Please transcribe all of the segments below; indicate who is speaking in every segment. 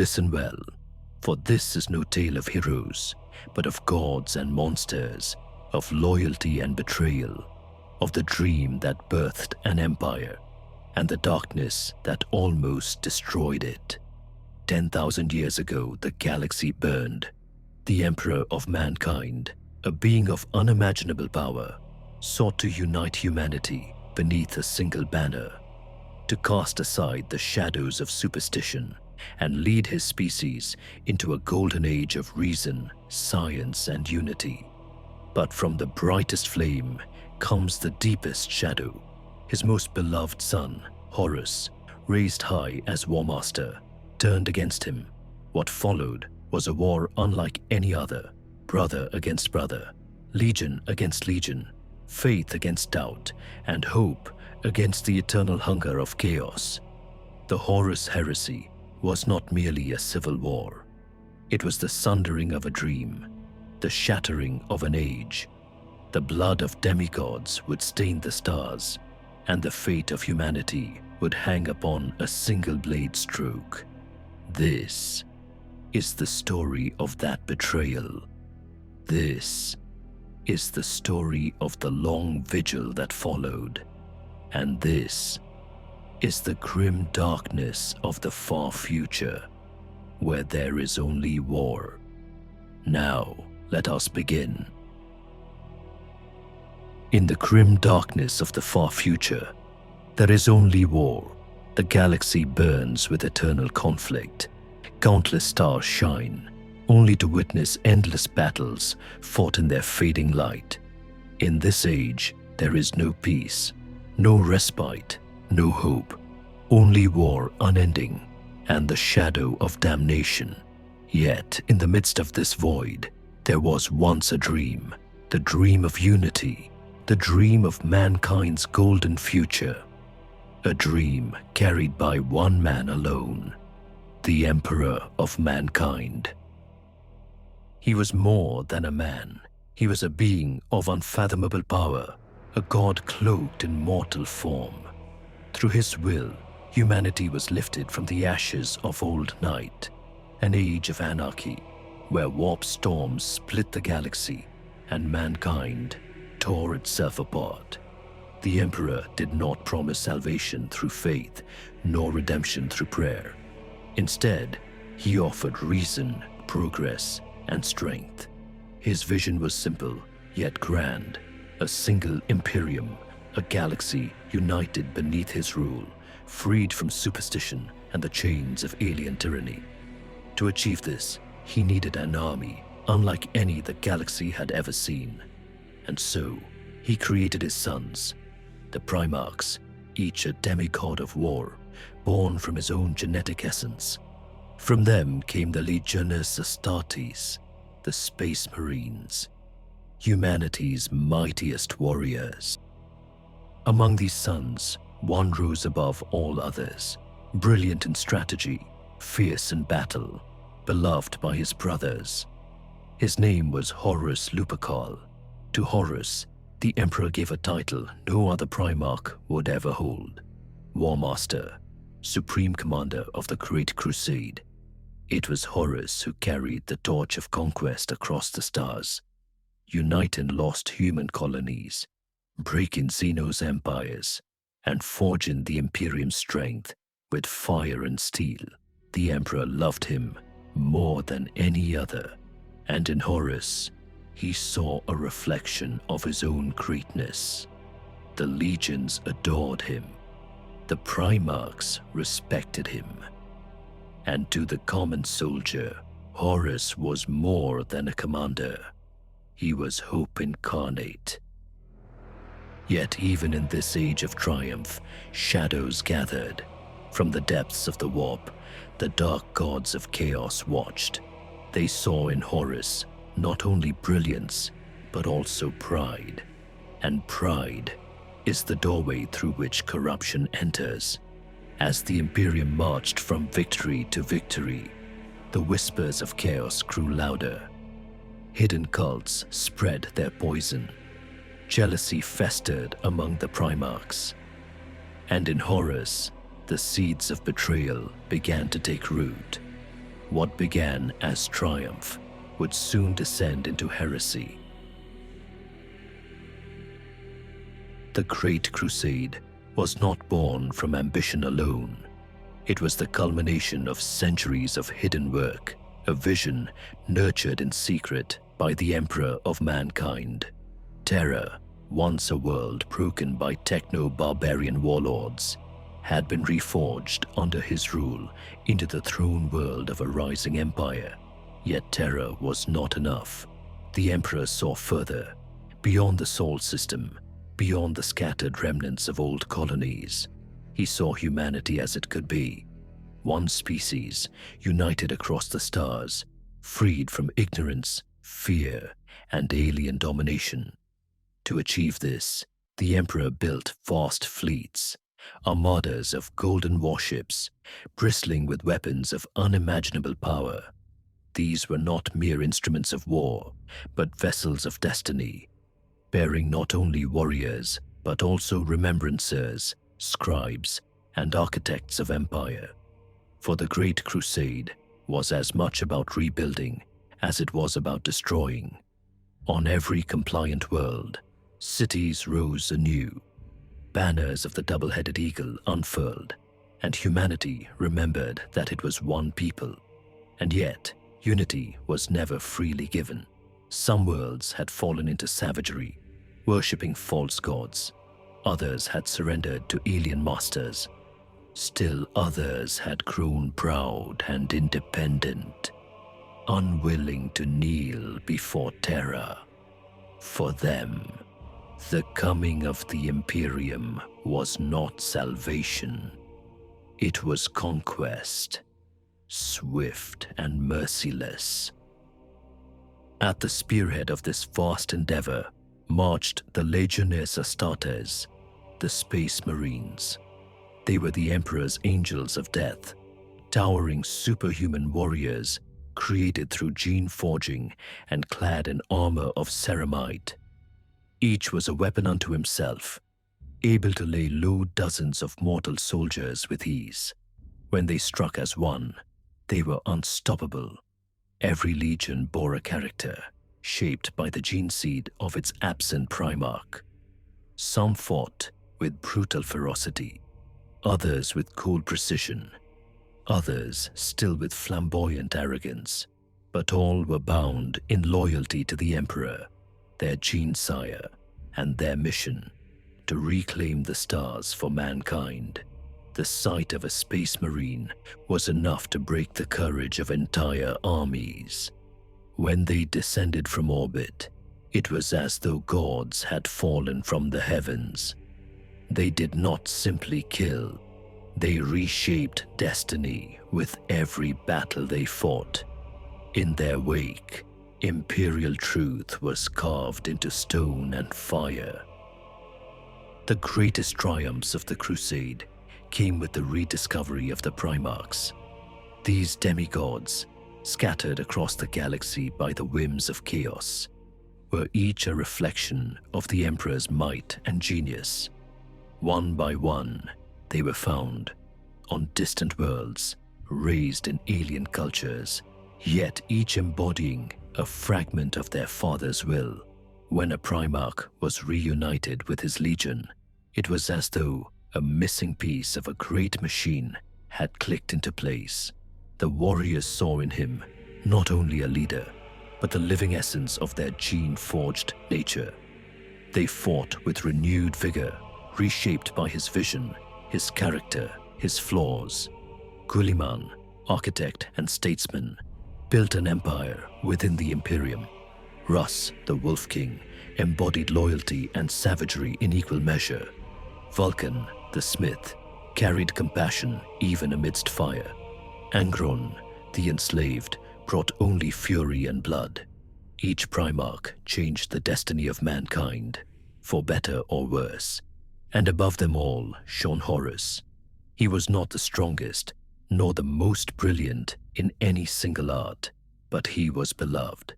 Speaker 1: Listen well, for this is no tale of heroes, but of gods and monsters, of loyalty and betrayal, of the dream that birthed an empire, and the darkness that almost destroyed it. 10,000 years ago, the galaxy burned. The Emperor of mankind, a being of unimaginable power, sought to unite humanity beneath a single banner, to cast aside the shadows of superstition and lead his species into a golden age of reason, science, and unity. But from the brightest flame comes the deepest shadow. His most beloved son, Horus, raised high as Warmaster, turned against him. What followed was a war unlike any other, brother against brother, legion against legion, faith against doubt, and hope against the eternal hunger of chaos. The Horus Heresy was not merely a civil war. It was the sundering of a dream, the shattering of an age. The blood of demigods would stain the stars, and the fate of humanity would hang upon a single blade stroke. This is the story of that betrayal. This is the story of the long vigil that followed. And this is the grim darkness of the far future, where there is only war. Now, let us begin. In the grim darkness of the far future, there is only war. The galaxy burns with eternal conflict. Countless stars shine, only to witness endless battles fought in their fading light. In this age, there is no peace, no respite, no hope, only war unending and the shadow of damnation. Yet, in the midst of this void, there was once a dream, the dream of unity, the dream of mankind's golden future, a dream carried by one man alone, the Emperor of mankind. He was more than a man. He was a being of unfathomable power, a god cloaked in mortal form. Through his will, humanity was lifted from the ashes of old night, an age of anarchy, where warp storms split the galaxy and mankind tore itself apart. The Emperor did not promise salvation through faith, nor redemption through prayer. Instead, he offered reason, progress, and strength. His vision was simple, yet grand. A single Imperium, a galaxy united beneath his rule, freed from superstition and the chains of alien tyranny. To achieve this, he needed an army unlike any the galaxy had ever seen. And so, he created his sons, the Primarchs, each a demigod of war, born from his own genetic essence. From them came the Legiones Astartes, the Space Marines, humanity's mightiest warriors. Among these sons, one rose above all others, brilliant in strategy, fierce in battle, beloved by his brothers. His name was Horus Lupercal. To Horus, the Emperor gave a title no other Primarch would ever hold: Warmaster, Supreme Commander of the Great Crusade. It was Horus who carried the torch of conquest across the stars, uniting lost human colonies, breaking Xenos empires, and forging the Imperium's strength with fire and steel. The Emperor loved him more than any other, and in Horus, he saw a reflection of his own greatness. The legions adored him. The Primarchs respected him. And to the common soldier, Horus was more than a commander. He was hope incarnate. Yet even in this age of triumph, shadows gathered. From the depths of the warp, the dark gods of chaos watched. They saw in Horus not only brilliance, but also pride. And pride is the doorway through which corruption enters. As the Imperium marched from victory to victory, the whispers of chaos grew louder. Hidden cults spread their poison. Jealousy festered among the Primarchs. And in Horus, the seeds of betrayal began to take root. What began as triumph would soon descend into heresy. The Great Crusade was not born from ambition alone. It was the culmination of centuries of hidden work, a vision nurtured in secret by the Emperor of mankind. Terra, once a world broken by techno-barbarian warlords, had been reforged under his rule into the throne world of a rising empire. Yet Terra was not enough. The Emperor saw further, beyond the Sol system, beyond the scattered remnants of old colonies. He saw humanity as it could be, one species united across the stars, freed from ignorance, fear, and alien domination. To achieve this, the Emperor built vast fleets, armadas of golden warships, bristling with weapons of unimaginable power. These were not mere instruments of war, but vessels of destiny, bearing not only warriors, but also remembrancers, scribes, and architects of empire. For the Great Crusade was as much about rebuilding as it was about destroying. On every compliant world, cities rose anew, banners of the double-headed eagle unfurled, and humanity remembered that it was one people. And yet, unity was never freely given. Some worlds had fallen into savagery, worshipping false gods. Others had surrendered to alien masters. Still others had grown proud and independent, unwilling to kneel before Terra. For them, the coming of the Imperium was not salvation. It was conquest, swift and merciless. At the spearhead of this vast endeavor marched the Legiones Astartes, the Space Marines. They were the Emperor's angels of death, towering superhuman warriors created through gene forging and clad in armor of ceramite. Each was a weapon unto himself, able to lay low dozens of mortal soldiers with ease. When they struck as one, they were unstoppable. Every legion bore a character, shaped by the gene seed of its absent primarch. Some fought with brutal ferocity, others with cold precision, others still with flamboyant arrogance, but all were bound in loyalty to the Emperor, their gene sire, and their mission to reclaim the stars for mankind. The sight of a space marine was enough to break the courage of entire armies. When they descended from orbit, it was as though gods had fallen from the heavens. They did not simply kill, they reshaped destiny with every battle they fought. In their wake, imperial truth was carved into stone and fire. The greatest triumphs of the Crusade came with the rediscovery of the Primarchs. These demigods, scattered across the galaxy by the whims of chaos, were each a reflection of the Emperor's might and genius. One by one, they were found on distant worlds, raised in alien cultures, yet each embodying a fragment of their father's will. When a Primarch was reunited with his legion, it was as though a missing piece of a great machine had clicked into place. The warriors saw in him not only a leader, but the living essence of their gene-forged nature. They fought with renewed vigor, reshaped by his vision, his character, his flaws. Guliman, architect and statesman, built an empire within the Imperium. Russ, the Wolf King, embodied loyalty and savagery in equal measure. Vulcan, the smith, carried compassion even amidst fire. Angron, the enslaved, brought only fury and blood. Each Primarch changed the destiny of mankind, for better or worse. And above them all shone Horus. He was not the strongest, nor the most brilliant in any single art, but he was beloved,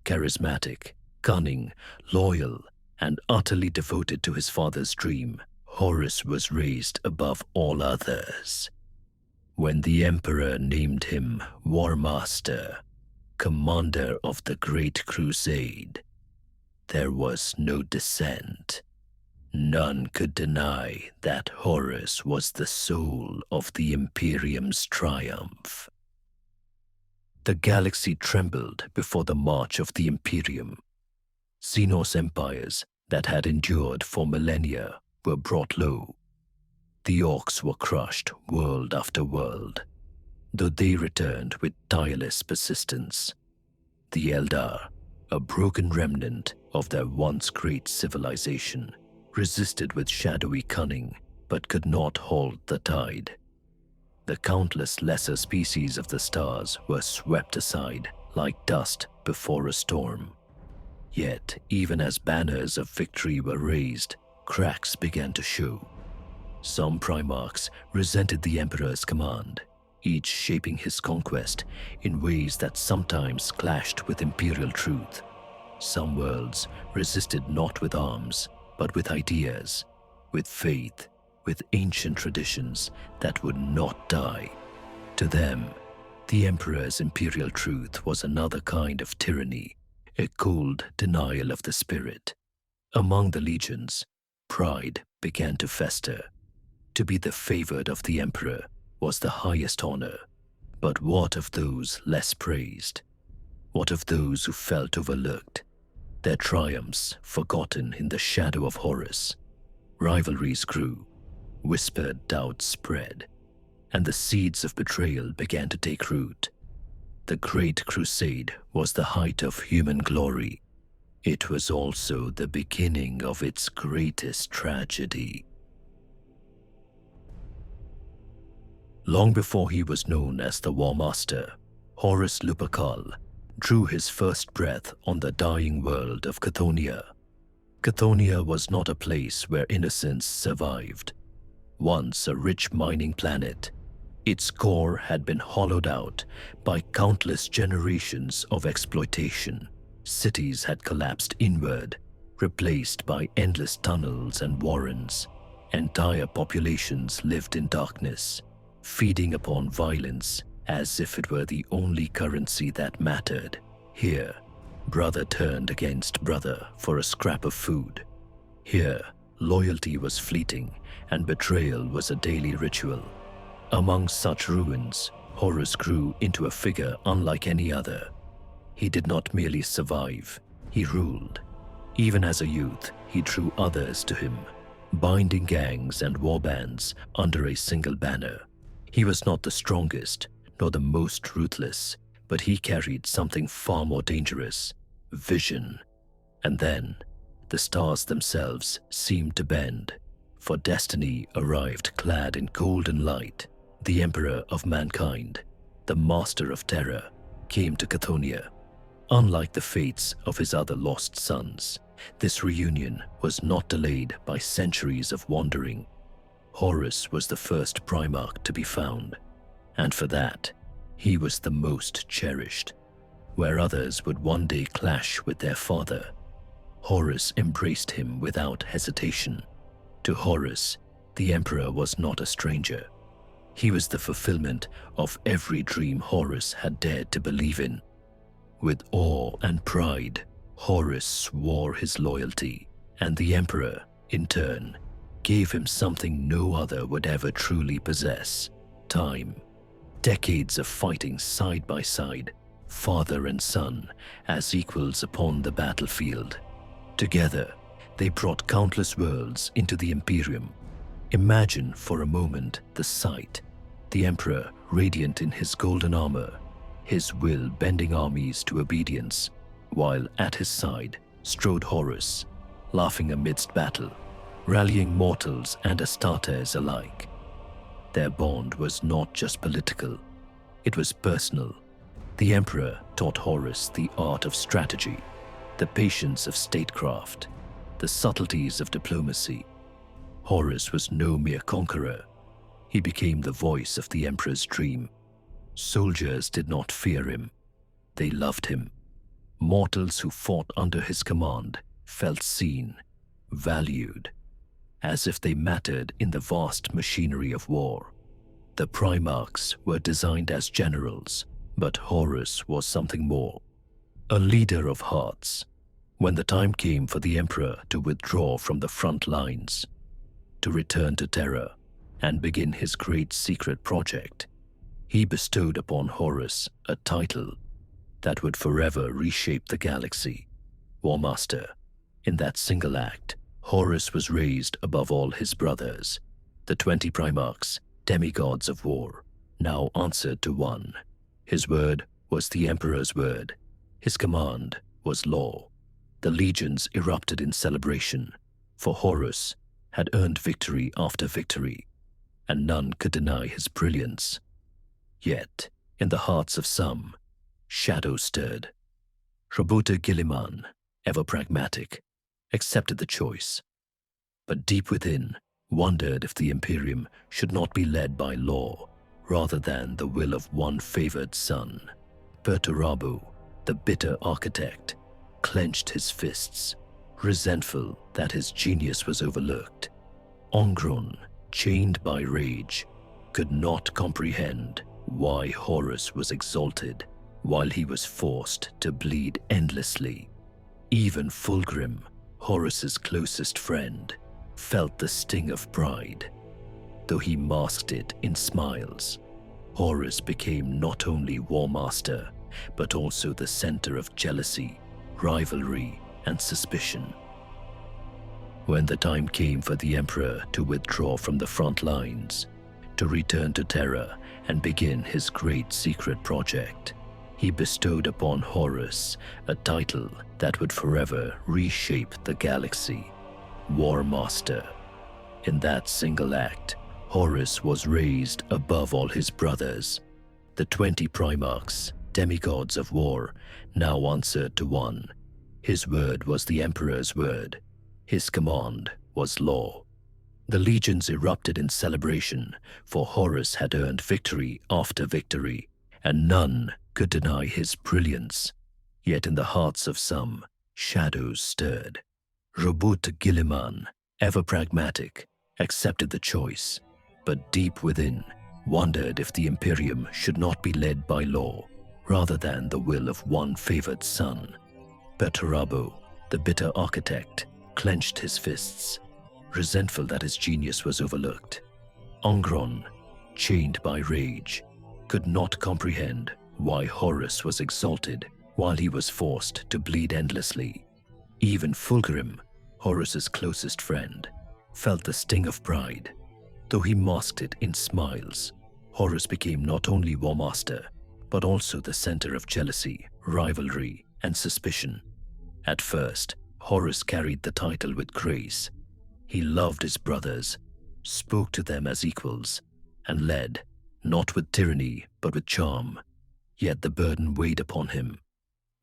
Speaker 1: charismatic, cunning, loyal, and utterly devoted to his father's dream. Horus was raised above all others. When the Emperor named him Warmaster, commander of the Great Crusade, there was no dissent. None could deny that Horus was the soul of the Imperium's triumph. The galaxy trembled before the march of the Imperium. Xenos empires that had endured for millennia were brought low. The Orcs were crushed world after world, though they returned with tireless persistence. The Eldar, a broken remnant of their once great civilization, resisted with shadowy cunning but could not halt the tide. The countless lesser species of the stars were swept aside like dust before a storm. Yet, even as banners of victory were raised, cracks began to show. Some Primarchs resented the Emperor's command, each shaping his conquest in ways that sometimes clashed with imperial truth. Some worlds resisted not with arms, but with ideas, with faith, with ancient traditions that would not die. To them, the Emperor's imperial truth was another kind of tyranny, a cold denial of the spirit. Among the legions, pride began to fester. To be the favored of the Emperor was the highest honor. But what of those less praised? What of those who felt overlooked? Their triumphs forgotten in the shadow of Horus. Rivalries grew, whispered doubts spread, and the seeds of betrayal began to take root. The Great Crusade was the height of human glory. It was also the beginning of its greatest tragedy. Long before he was known as the Warmaster, Horus Lupercal drew his first breath on the dying world of Chthoniya. Chthoniya was not a place where innocence survived. Once a rich mining planet, its core had been hollowed out by countless generations of exploitation. Cities had collapsed inward, replaced by endless tunnels and warrens. Entire populations lived in darkness, feeding upon violence as if it were the only currency that mattered. Here, brother turned against brother for a scrap of food. Here, loyalty was fleeting and betrayal was a daily ritual. Among such ruins, Horus grew into a figure unlike any other. He did not merely survive, he ruled. Even as a youth, he drew others to him, binding gangs and warbands under a single banner. He was not the strongest, nor the most ruthless, but he carried something far more dangerous: vision. And then, the stars themselves seemed to bend, for destiny arrived clad in golden light. The Emperor of mankind, the Master of Terror, came to Chthoniya. Unlike the fates of his other lost sons, this reunion was not delayed by centuries of wandering. Horus was the first Primarch to be found, and for that, he was the most cherished. Where others would one day clash with their father, Horus embraced him without hesitation. To Horus, the Emperor was not a stranger. He was the fulfillment of every dream Horus had dared to believe in. With awe and pride, Horus swore his loyalty, and the Emperor, in turn, gave him something no other would ever truly possess: time. Decades of fighting side by side, father and son, as equals upon the battlefield. Together, they brought countless worlds into the Imperium. Imagine for a moment the sight: the Emperor radiant in his golden armor, his will bending armies to obedience, while at his side strode Horus, laughing amidst battle, rallying mortals and Astartes alike. Their bond was not just political, it was personal. The Emperor taught Horus the art of strategy, the patience of statecraft, the subtleties of diplomacy. Horus was no mere conqueror. He became the voice of the Emperor's dream. Soldiers did not fear him, they loved him. Mortals who fought under his command felt seen, valued, as if they mattered in the vast machinery of war. The Primarchs were designed as generals, but Horus was something more. A leader of hearts. When the time came for the Emperor to withdraw from the front lines, to return to Terra and begin his great secret project, he bestowed upon Horus a title that would forever reshape the galaxy, Warmaster. In that single act, Horus was raised above all his brothers. The 20 Primarchs, demigods of war, now answered to one. His word was the Emperor's word. His command was law. The legions erupted in celebration, for Horus had earned victory after victory, and none could deny his brilliance. Yet, in the hearts of some, shadows stirred. Robuta Gilliman, ever pragmatic, accepted the choice, but deep within wondered if the Imperium should not be led by law rather than the will of one favored son. Perturabu, the bitter architect, clenched his fists, resentful that his genius was overlooked. Ongron, chained by rage, could not comprehend why Horus was exalted while he was forced to bleed endlessly. Even Fulgrim, Horus's closest friend, felt the sting of pride. Though he masked it in smiles, Horus became not only Warmaster, but also the center of jealousy, rivalry, and suspicion. When the time came for the Emperor to withdraw from the front lines, to return to Terra and begin his great secret project, he bestowed upon Horus a title that would forever reshape the galaxy, Warmaster. In that single act, Horus was raised above all his brothers. The 20 Primarchs, demigods of war, now answered to one. His word was the Emperor's word. His command was law. The legions erupted in celebration, for Horus had earned victory after victory, and none could deny his brilliance. Yet in the hearts of some, shadows stirred. Robut Gilliman, ever pragmatic, accepted the choice, but deep within wondered if the Imperium should not be led by law rather than the will of one favored son. Perturabo, the bitter architect, clenched his fists, resentful that his genius was overlooked. Ongron, chained by rage, could not comprehend why Horus was exalted while he was forced to bleed endlessly. Even Fulgrim, Horus's closest friend, felt the sting of pride. Though he masked it in smiles, Horus became not only Warmaster, but also the center of jealousy, rivalry, and suspicion. At first, Horus carried the title with grace. He loved his brothers, spoke to them as equals, and led, not with tyranny, but with charm. Yet the burden weighed upon him.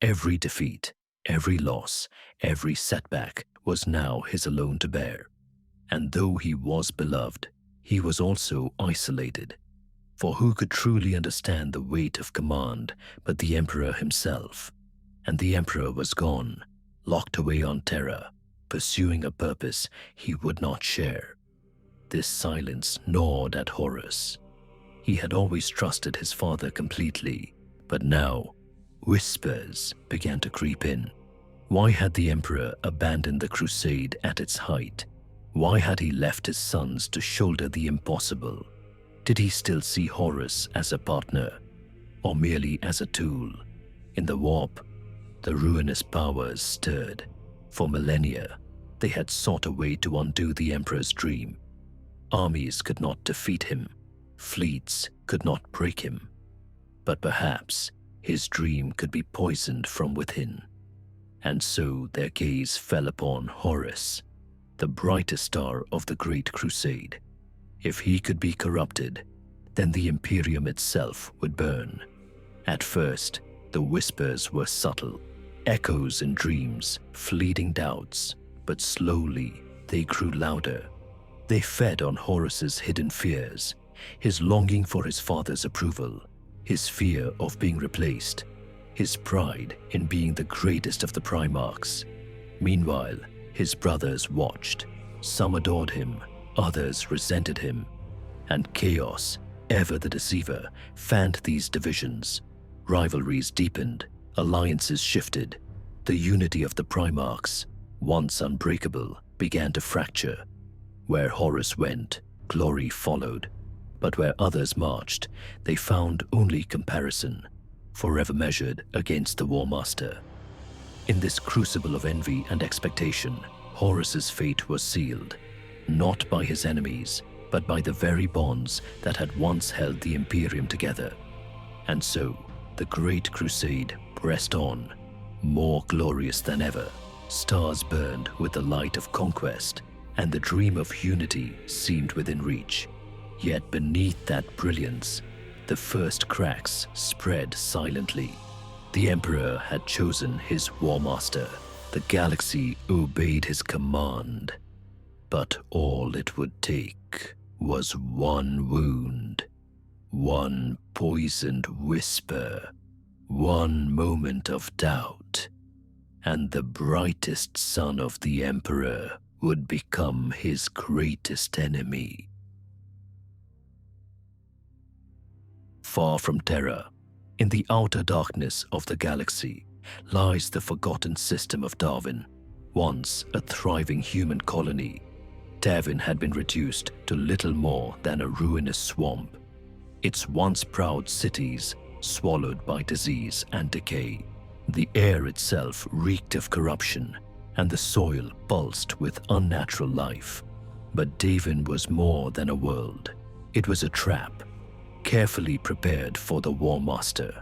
Speaker 1: Every defeat, every loss, every setback was now his alone to bear. And though he was beloved, he was also isolated. For who could truly understand the weight of command but the Emperor himself? And the Emperor was gone, locked away on Terra, pursuing a purpose he would not share. This silence gnawed at Horus. He had always trusted his father completely, but now whispers began to creep in. Why had the Emperor abandoned the crusade at its height? Why had he left his sons to shoulder the impossible? Did he still see Horus as a partner, or merely as a tool? In the warp, the ruinous powers stirred. For millennia, they had sought a way to undo the Emperor's dream. Armies could not defeat him. Fleets could not break him. But perhaps his dream could be poisoned from within. And so their gaze fell upon Horus, the brightest star of the Great Crusade. If he could be corrupted, then the Imperium itself would burn. At first, the whispers were subtle, echoes in dreams, fleeting doubts, but slowly they grew louder. They fed on Horus's hidden fears, his longing for his father's approval, his fear of being replaced, his pride in being the greatest of the Primarchs. Meanwhile, his brothers watched. Some adored him, others resented him, and chaos Ever the Deceiver fanned these divisions. Rivalries deepened, alliances shifted. The unity of the Primarchs, once unbreakable, began to fracture. Where Horus went, glory followed. But where others marched, they found only comparison, forever measured against the Warmaster. In this crucible of envy and expectation, Horus's fate was sealed, not by his enemies, but by the very bonds that had once held the Imperium together. And so, the Great Crusade pressed on, more glorious than ever. Stars burned with the light of conquest, and the dream of unity seemed within reach. Yet beneath that brilliance, the first cracks spread silently. The Emperor had chosen his Warmaster. The galaxy obeyed his command. But all it would take was one wound, one poisoned whisper, one moment of doubt, and the brightest son of the Emperor would become his greatest enemy. Far from Terra, in the outer darkness of the galaxy, lies the forgotten system of Darwin, once a thriving human colony. Darwin had been reduced to little more than a ruinous swamp, its once proud cities swallowed by disease and decay. The air itself reeked of corruption, and the soil pulsed with unnatural life. But Darwin was more than a world. It was a trap, carefully prepared for the Warmaster,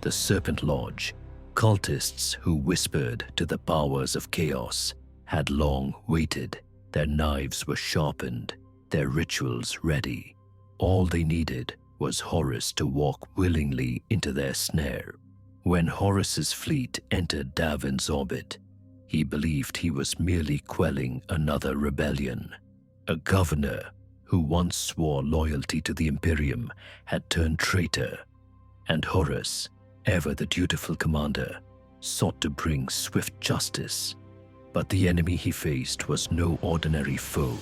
Speaker 1: the Serpent Lodge. Cultists who whispered to the powers of chaos had long waited. Their knives were sharpened, their rituals ready. All they needed was Horus to walk willingly into their snare. When Horus's fleet entered Darwin's orbit, he believed he was merely quelling another rebellion. A governor who once swore loyalty to the Imperium had turned traitor, and Horus, ever the dutiful commander, sought to bring swift justice. But the enemy he faced was no ordinary foe.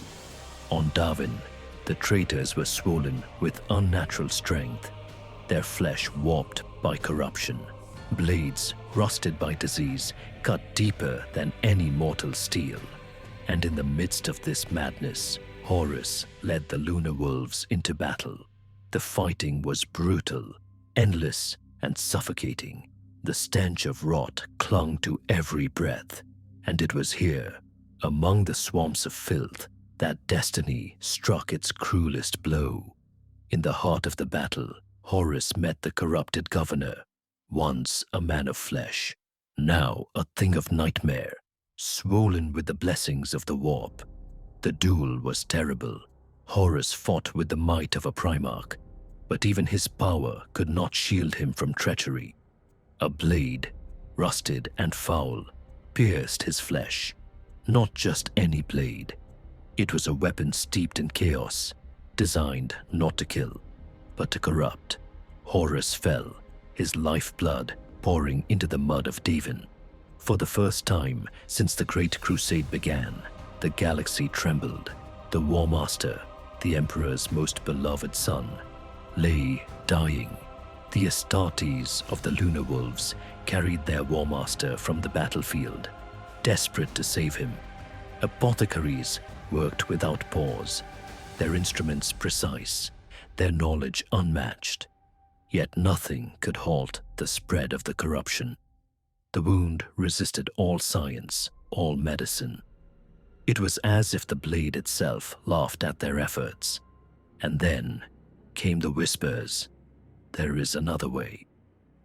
Speaker 1: On Darwin, the traitors were swollen with unnatural strength, their flesh warped by corruption. Blades, rusted by disease, cut deeper than any mortal steel. And in the midst of this madness, Horus led the Lunar Wolves into battle. The fighting was brutal, endless, and suffocating. The stench of rot clung to every breath, and it was here, among the swamps of filth, that destiny struck its cruelest blow. In the heart of the battle, Horus met the corrupted governor, once a man of flesh, now a thing of nightmare, swollen with the blessings of the warp. The duel was terrible. Horus fought with the might of a Primarch, but even his power could not shield him from treachery. A blade, rusted and foul, pierced his flesh. Not just any blade. It was a weapon steeped in chaos, designed not to kill, but to corrupt. Horus fell, his lifeblood pouring into the mud of Darwin. For the first time since the Great Crusade began, the galaxy trembled. The Warmaster, the Emperor's most beloved son, lay dying. The Astartes of the Lunar Wolves carried their Warmaster from the battlefield, desperate to save him. Apothecaries worked without pause, their instruments precise, their knowledge unmatched. Yet nothing could halt the spread of the corruption. The wound resisted all science, all medicine. It was as if the blade itself laughed at their efforts. And then came the whispers. There is another way.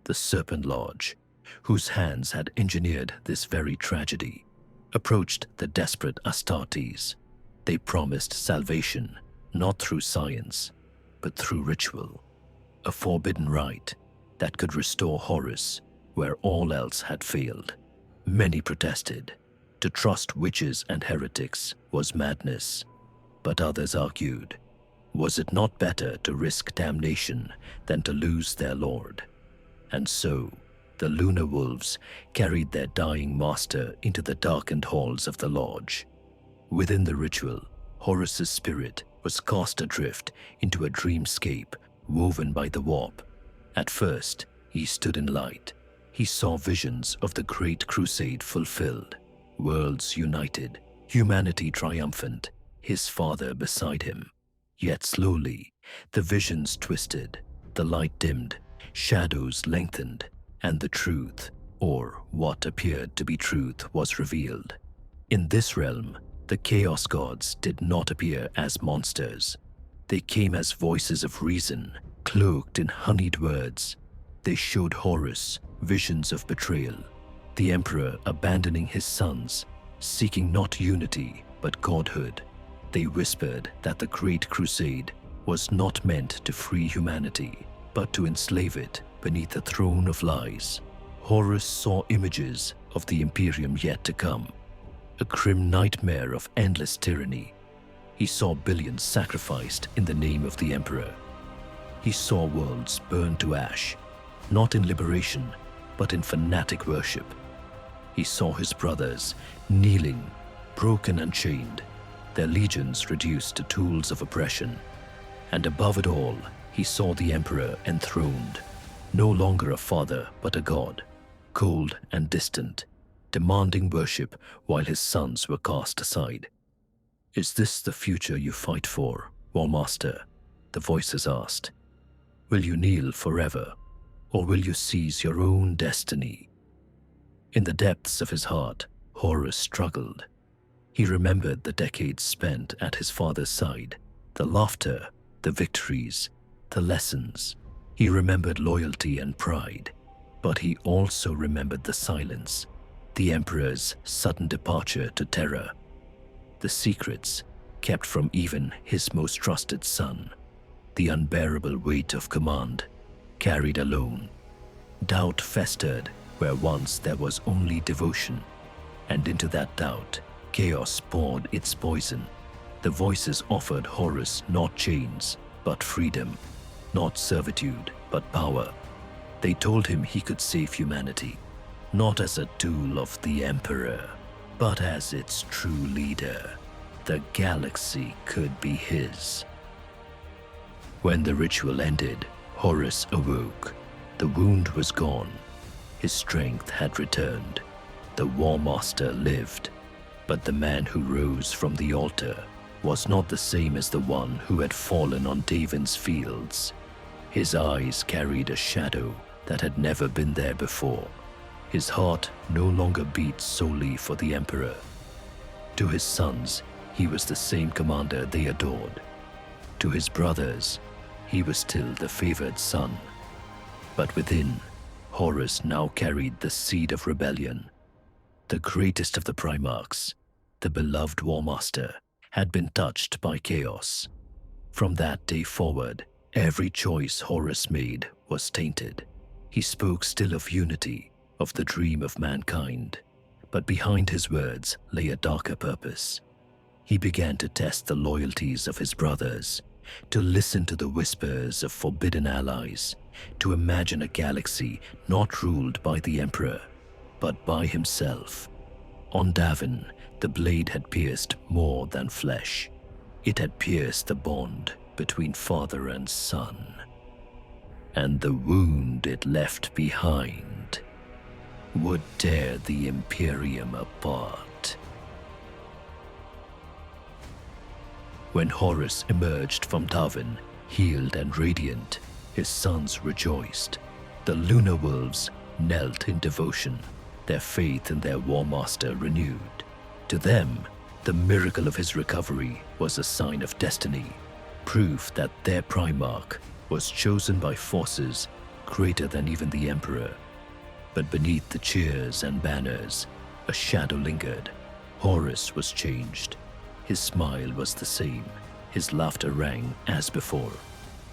Speaker 1: The Serpent Lodge, whose hands had engineered this very tragedy, approached the desperate Astartes. They promised salvation, not through science, but through ritual. A forbidden rite that could restore Horus where all else had failed. Many protested. To trust witches and heretics was madness. But others argued, was it not better to risk damnation than to lose their lord? And so, the Lunar Wolves carried their dying master into the darkened halls of the lodge. Within the ritual, Horus's spirit was cast adrift into a dreamscape woven by the warp. At first, he stood in light. He saw visions of the Great Crusade fulfilled, worlds united, humanity triumphant, his father beside him. Yet slowly, the visions twisted, the light dimmed, shadows lengthened, and the truth, or what appeared to be truth, was revealed. In this realm, the Chaos Gods did not appear as monsters. They came as voices of reason, cloaked in honeyed words. They showed Horus visions of betrayal, the Emperor abandoning his sons, seeking not unity but godhood. They whispered that the Great Crusade was not meant to free humanity, but to enslave it beneath a throne of lies. Horus saw images of the Imperium yet to come, a grim nightmare of endless tyranny. He saw billions sacrificed in the name of the Emperor. He saw worlds burned to ash, not in liberation, but in fanatic worship. He saw his brothers kneeling, broken and chained, their legions reduced to tools of oppression. And above it all, he saw the Emperor enthroned, no longer a father but a god, cold and distant, demanding worship while his sons were cast aside. "Is this the future you fight for, Warmaster?" the voices asked. "Will you kneel forever, or will you seize your own destiny?" In the depths of his heart, Horus struggled. He remembered the decades spent at his father's side, the laughter, the victories, the lessons. He remembered loyalty and pride, but he also remembered the silence, the Emperor's sudden departure to terror, the secrets kept from even his most trusted son, the unbearable weight of command carried alone. Doubt festered where once there was only devotion, and into that doubt, chaos poured its poison. The voices offered Horus not chains, but freedom, not servitude, but power. They told him he could save humanity, not as a tool of the Emperor, but as its true leader. The galaxy could be his. When the ritual ended, Horus awoke. The wound was gone. His strength had returned. The Warmaster lived. But the man who rose from the altar was not the same as the one who had fallen on Davin's fields. His eyes carried a shadow that had never been there before. His heart no longer beat solely for the Emperor. To his sons, he was the same commander they adored. To his brothers, he was still the favored son. But within, Horus now carried the seed of rebellion. The greatest of the Primarchs, the beloved Warmaster, had been touched by chaos. From that day forward, every choice Horus made was tainted. He spoke still of unity, of the dream of mankind, but behind his words lay a darker purpose. He began to test the loyalties of his brothers, to listen to the whispers of forbidden allies, to imagine a galaxy not ruled by the Emperor, but by himself. On Davin, the blade had pierced more than flesh. It had pierced the bond between father and son. And the wound it left behind would tear the Imperium apart. When Horus emerged from Davin, healed and radiant, his sons rejoiced. The Lunar Wolves knelt in devotion, their faith in their Warmaster renewed. To them, the miracle of his recovery was a sign of destiny, proof that their Primarch was chosen by forces greater than even the Emperor. But beneath the cheers and banners, a shadow lingered. Horus was changed. His smile was the same, his laughter rang as before,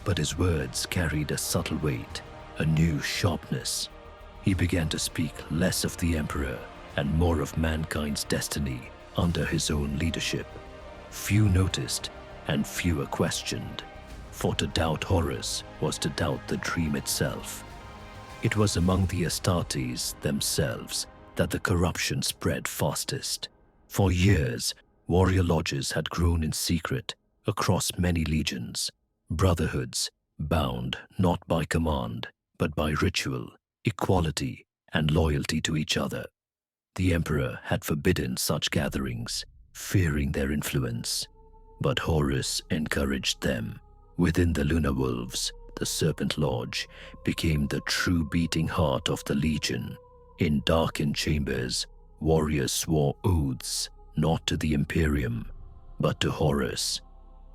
Speaker 1: but his words carried a subtle weight, a new sharpness. He began to speak less of the Emperor and more of mankind's destiny under his own leadership. Few noticed and fewer questioned, for to doubt Horus was to doubt the dream itself. It was among the Astartes themselves that the corruption spread fastest. For years, warrior lodges had grown in secret across many legions, brotherhoods bound not by command, but by ritual, equality, and loyalty to each other. The Emperor had forbidden such gatherings, fearing their influence, but Horus encouraged them. Within the Lunar Wolves, the Serpent Lodge became the true beating heart of the Legion. In darkened chambers, warriors swore oaths not to the Imperium, but to Horus.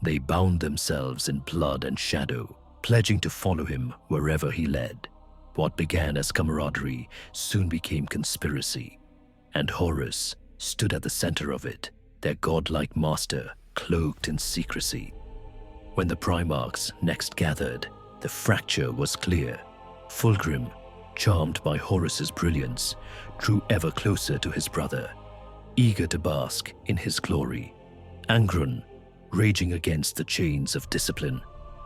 Speaker 1: They bound themselves in blood and shadow, pledging to follow him wherever he led. What began as camaraderie soon became conspiracy, and Horus stood at the center of it, their godlike master cloaked in secrecy. When the Primarchs next gathered, the fracture was clear. Fulgrim, charmed by Horus's brilliance, drew ever closer to his brother, eager to bask in his glory. Angrun, raging against the chains of discipline,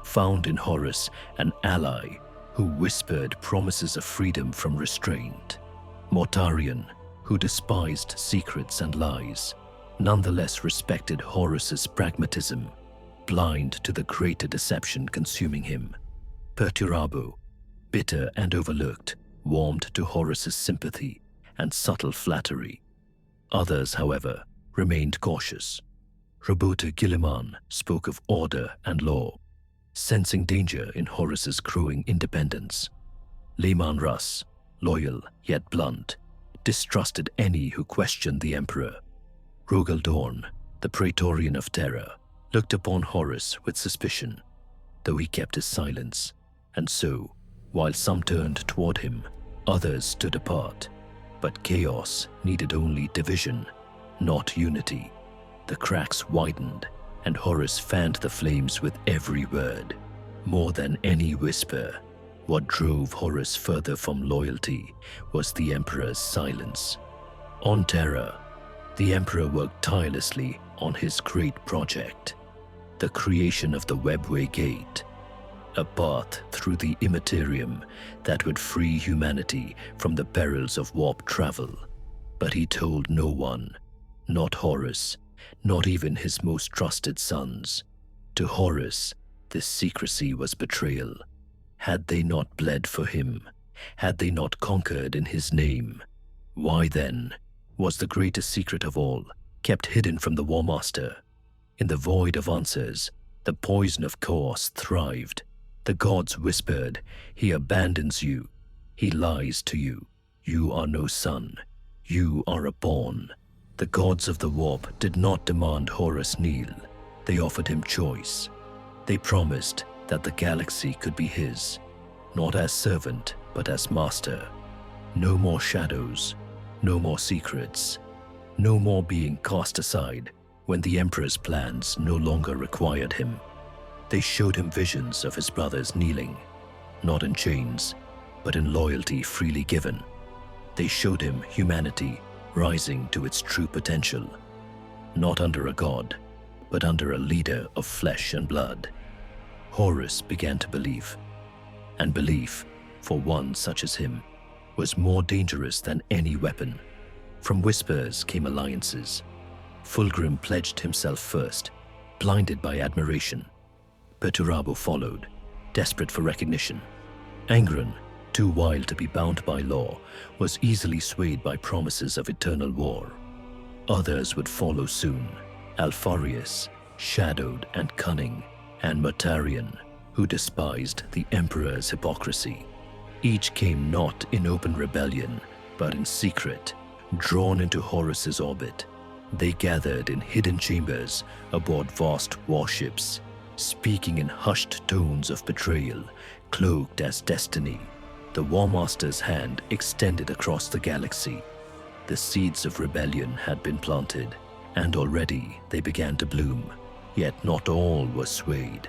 Speaker 1: found in Horus an ally who whispered promises of freedom from restraint. Mortarion, who despised secrets and lies, nonetheless respected Horus's pragmatism, blind to the greater deception consuming him. Perturabo, bitter and overlooked, warmed to Horus's sympathy and subtle flattery. Others, however, remained cautious. Roboter Guilliman spoke of order and law, sensing danger in Horus's growing independence. Lehman Russ, loyal yet blunt, distrusted any who questioned the Emperor. Rogel Dorn, the Praetorian of Terror, looked upon Horus with suspicion, though he kept his silence, and so, while some turned toward him, others stood apart. But chaos needed only division, not unity. The cracks widened, and Horus fanned the flames with every word. More than any whisper, what drove Horus further from loyalty was the Emperor's silence. On Terra, the Emperor worked tirelessly on his great project, the creation of the Webway Gate, a path through the Imperium that would free humanity from the perils of warp travel. But he told no one, not Horus, not even his most trusted sons. To Horus, this secrecy was betrayal. Had they not bled for him? Had they not conquered in his name? Why then was the greatest secret of all kept hidden from the Warmaster? In the void of answers, the poison of chaos thrived. The gods whispered, "He abandons you. He lies to you. You are no son. You are a pawn." The gods of the warp did not demand Horus kneel. They offered him choice. They promised that the galaxy could be his, not as servant, but as master. No more shadows, no more secrets, no more being cast aside when the Emperor's plans no longer required him. They showed him visions of his brothers kneeling, not in chains, but in loyalty freely given. They showed him humanity rising to its true potential, not under a god, but under a leader of flesh and blood. Horus began to believe, and belief, for one such as him, was more dangerous than any weapon. From whispers came alliances. Fulgrim pledged himself first, blinded by admiration. Perturabo followed, desperate for recognition. Angrun, too wild to be bound by law, was easily swayed by promises of eternal war. Others would follow soon: Alpharius, shadowed and cunning, and Mortarion, who despised the Emperor's hypocrisy. Each came not in open rebellion, but in secret, drawn into Horus's orbit. They gathered in hidden chambers aboard vast warships, speaking in hushed tones of betrayal, cloaked as destiny. The Warmaster's hand extended across the galaxy. The seeds of rebellion had been planted, and already they began to bloom. Yet not all were swayed.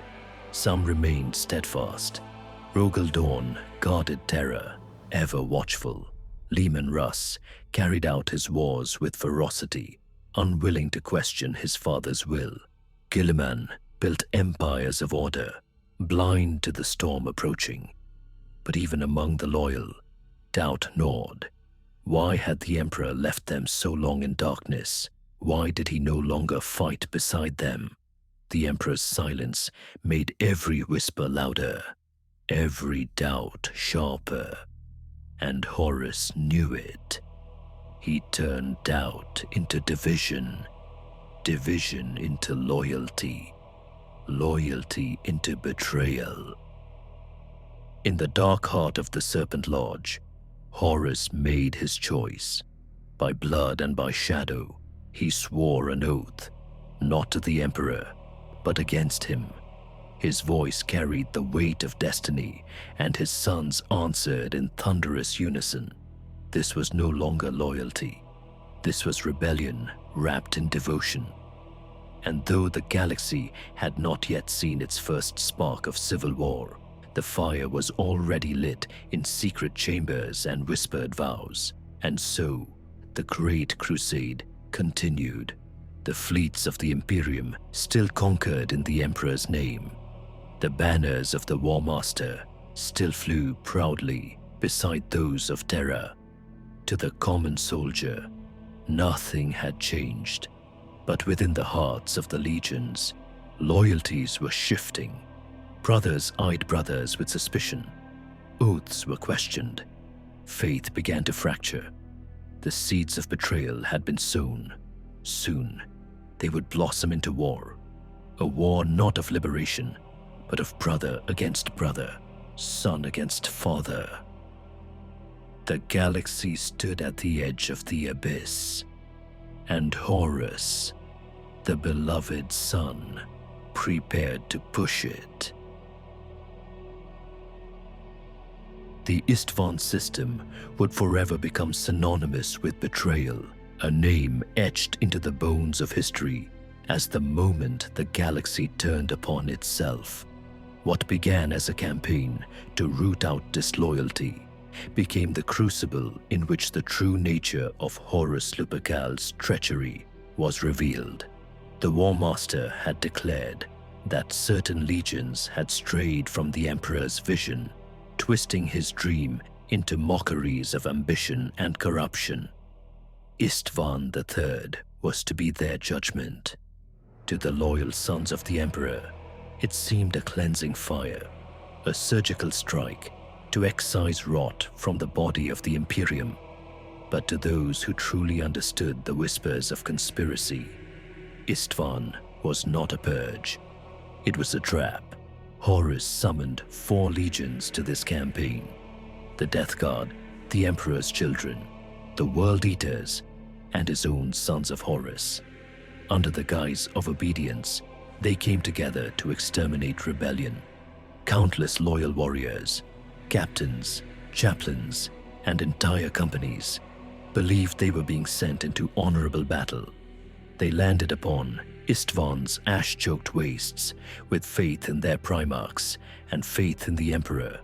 Speaker 1: Some remained steadfast. Rogel Dorn guarded Terra, ever watchful. Lehman Russ carried out his wars with ferocity, unwilling to question his father's will. Guilliman built empires of order, blind to the storm approaching. But even among the loyal, doubt gnawed. Why had the Emperor left them so long in darkness? Why did he no longer fight beside them? the Emperor's silence made every whisper louder, every doubt sharper, and Horus knew it. He turned doubt into division, division into loyalty, loyalty into betrayal. In the dark heart of the Serpent Lodge, Horus made his choice. By blood and by shadow, he swore an oath, not to the Emperor, but against him. His voice carried the weight of destiny, and his sons answered in thunderous unison. This was no longer loyalty. This was rebellion wrapped in devotion. And though the galaxy had not yet seen its first spark of civil war, the fire was already lit in secret chambers and whispered vows. And so, the Great Crusade continued. The fleets of the Imperium still conquered in the Emperor's name. The banners of the Warmaster still flew proudly beside those of Terra. To the common soldier, nothing had changed. But within the hearts of the legions, loyalties were shifting. Brothers eyed brothers with suspicion. Oaths were questioned. Faith began to fracture. The seeds of betrayal had been sown. Soon, they would blossom into war. A war not of liberation, but of brother against brother, son against father. The galaxy stood at the edge of the abyss, and Horus, the beloved son, prepared to push it. The Istvan system would forever become synonymous with betrayal, a name etched into the bones of history as the moment the galaxy turned upon itself. What began as a campaign to root out disloyalty became the crucible in which the true nature of Horus Lupercal's treachery was revealed. The Warmaster had declared that certain legions had strayed from the Emperor's vision, twisting his dream into mockeries of ambition and corruption. Istvan III was to be their judgment. To the loyal sons of the Emperor, it seemed a cleansing fire, a surgical strike to excise rot from the body of the Imperium. But to those who truly understood the whispers of conspiracy, Istvan was not a purge. It was a trap. Horus summoned 4 legions to this campaign: the Death Guard, the Emperor's children, the World Eaters, and his own sons of Horus. Under the guise of obedience, they came together to exterminate rebellion. Countless loyal warriors, captains, chaplains, and entire companies believed they were being sent into honorable battle. They landed upon Istvan's ash-choked wastes with faith in their primarchs and faith in the Emperor.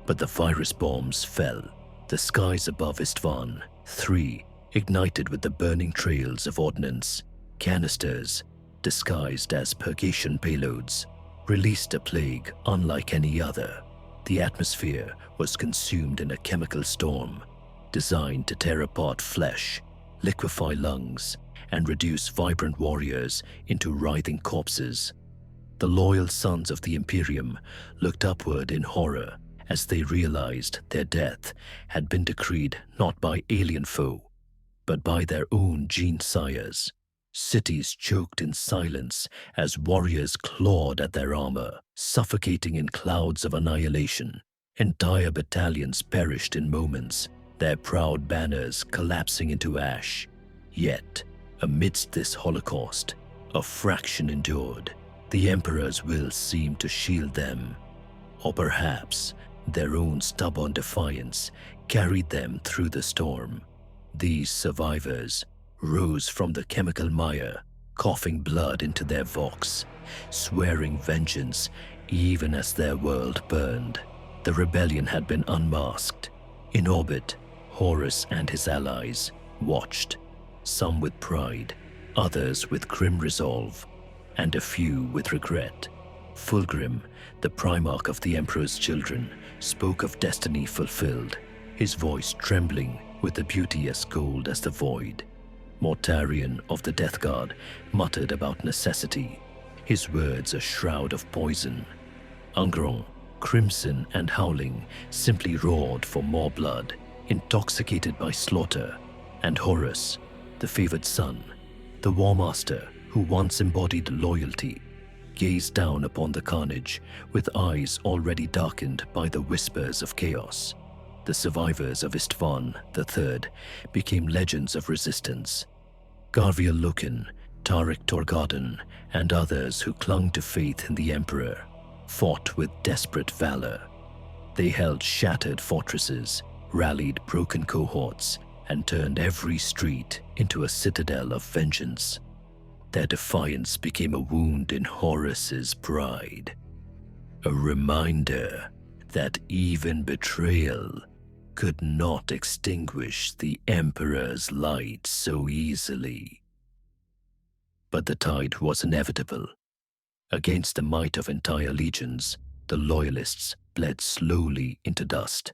Speaker 1: But the virus bombs fell. The skies above Istvan, 3, ignited with the burning trails of ordnance. Canisters, disguised as purgation payloads, released a plague unlike any other. The atmosphere was consumed in a chemical storm designed to tear apart flesh, liquefy lungs, and reduce vibrant warriors into writhing corpses. The loyal sons of the Imperium looked upward in horror as they realized their death had been decreed not by alien foe, but by their own gene sires. Cities choked in silence as warriors clawed at their armor, suffocating in clouds of annihilation. Entire battalions perished in moments, their proud banners collapsing into ash. Yet, amidst this holocaust, a fraction endured. The Emperor's will seemed to shield them. Or perhaps their own stubborn defiance carried them through the storm. These survivors rose from the chemical mire, coughing blood into their vox, swearing vengeance even as their world burned. The rebellion had been unmasked. In orbit, Horus and his allies watched, some with pride, others with grim resolve, and a few with regret. Fulgrim, the primarch of the Emperor's children, spoke of destiny fulfilled, his voice trembling with a beauty as cold as the void. Mortarion of the Death Guard muttered about necessity, his words a shroud of poison. Angron, crimson and howling, simply roared for more blood, intoxicated by slaughter. And Horus, the favored son, the Warmaster who once embodied loyalty, gazed down upon the carnage with eyes already darkened by the whispers of chaos. The survivors of Istvan III became legends of resistance. Garviel Lukin, Tariq Torgarden, and others who clung to faith in the Emperor fought with desperate valor. They held shattered fortresses, rallied broken cohorts, and turned every street into a citadel of vengeance. Their defiance became a wound in Horus's pride, a reminder that even betrayal could not extinguish the Emperor's light so easily. But the tide was inevitable. Against the might of entire legions, the loyalists bled slowly into dust.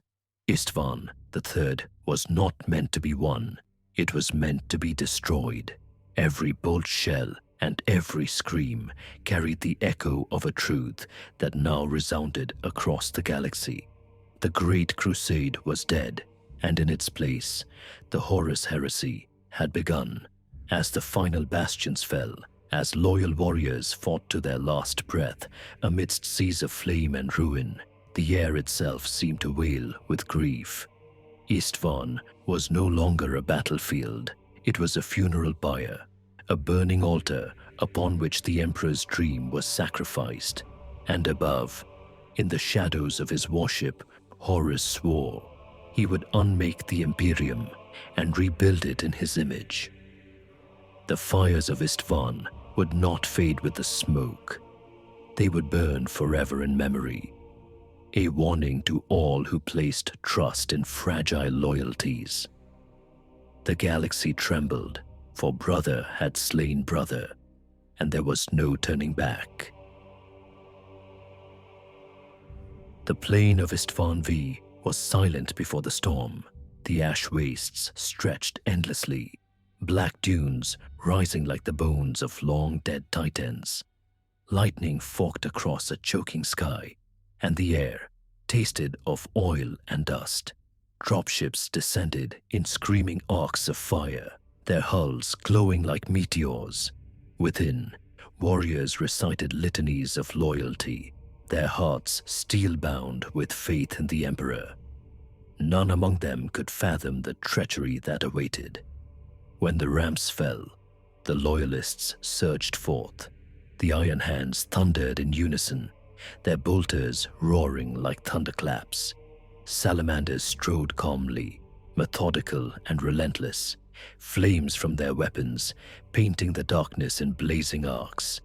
Speaker 1: Istvan III was not meant to be won, it was meant to be destroyed. Every bolt shell and every scream carried the echo of a truth that now resounded across the galaxy. The Great Crusade was dead, and in its place, the Horus Heresy had begun. As the final bastions fell, as loyal warriors fought to their last breath amidst seas of flame and ruin, the air itself seemed to wail with grief. Istvan was no longer a battlefield, it was a funeral pyre, a burning altar upon which the Emperor's dream was sacrificed. And above, in the shadows of his worship, Horus swore he would unmake the Imperium and rebuild it in his image. The fires of Istvan would not fade with the smoke. They would burn forever in memory, a warning to all who placed trust in fragile loyalties. The galaxy trembled, for brother had slain brother, and there was no turning back. The plain of Istvan V was silent before the storm. The ash wastes stretched endlessly, black dunes rising like the bones of long-dead titans. Lightning forked across a choking sky, and the air tasted of oil and dust. Dropships descended in screaming arcs of fire, their hulls glowing like meteors. Within, warriors recited litanies of loyalty, their hearts steel-bound with faith in the Emperor. None among them could fathom the treachery that awaited. When the ramps fell, the loyalists surged forth. The iron hands thundered in unison, their bolters roaring like thunderclaps. Salamanders strode calmly, methodical and relentless, flames from their weapons painting the darkness in blazing arcs.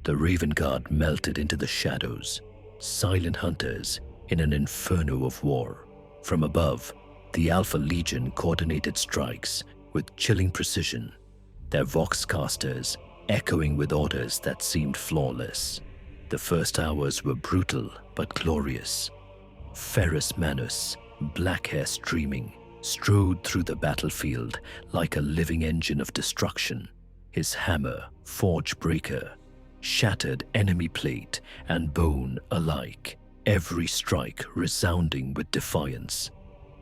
Speaker 1: The Raven Guard melted into the shadows, silent hunters in an inferno of war. From above, the Alpha Legion coordinated strikes with chilling precision, their voxcasters echoing with orders that seemed flawless. The first hours were brutal but glorious. Ferrus Manus, black hair streaming, strode through the battlefield like a living engine of destruction. His hammer, forge breaker, shattered enemy plate and bone alike, every strike resounding with defiance.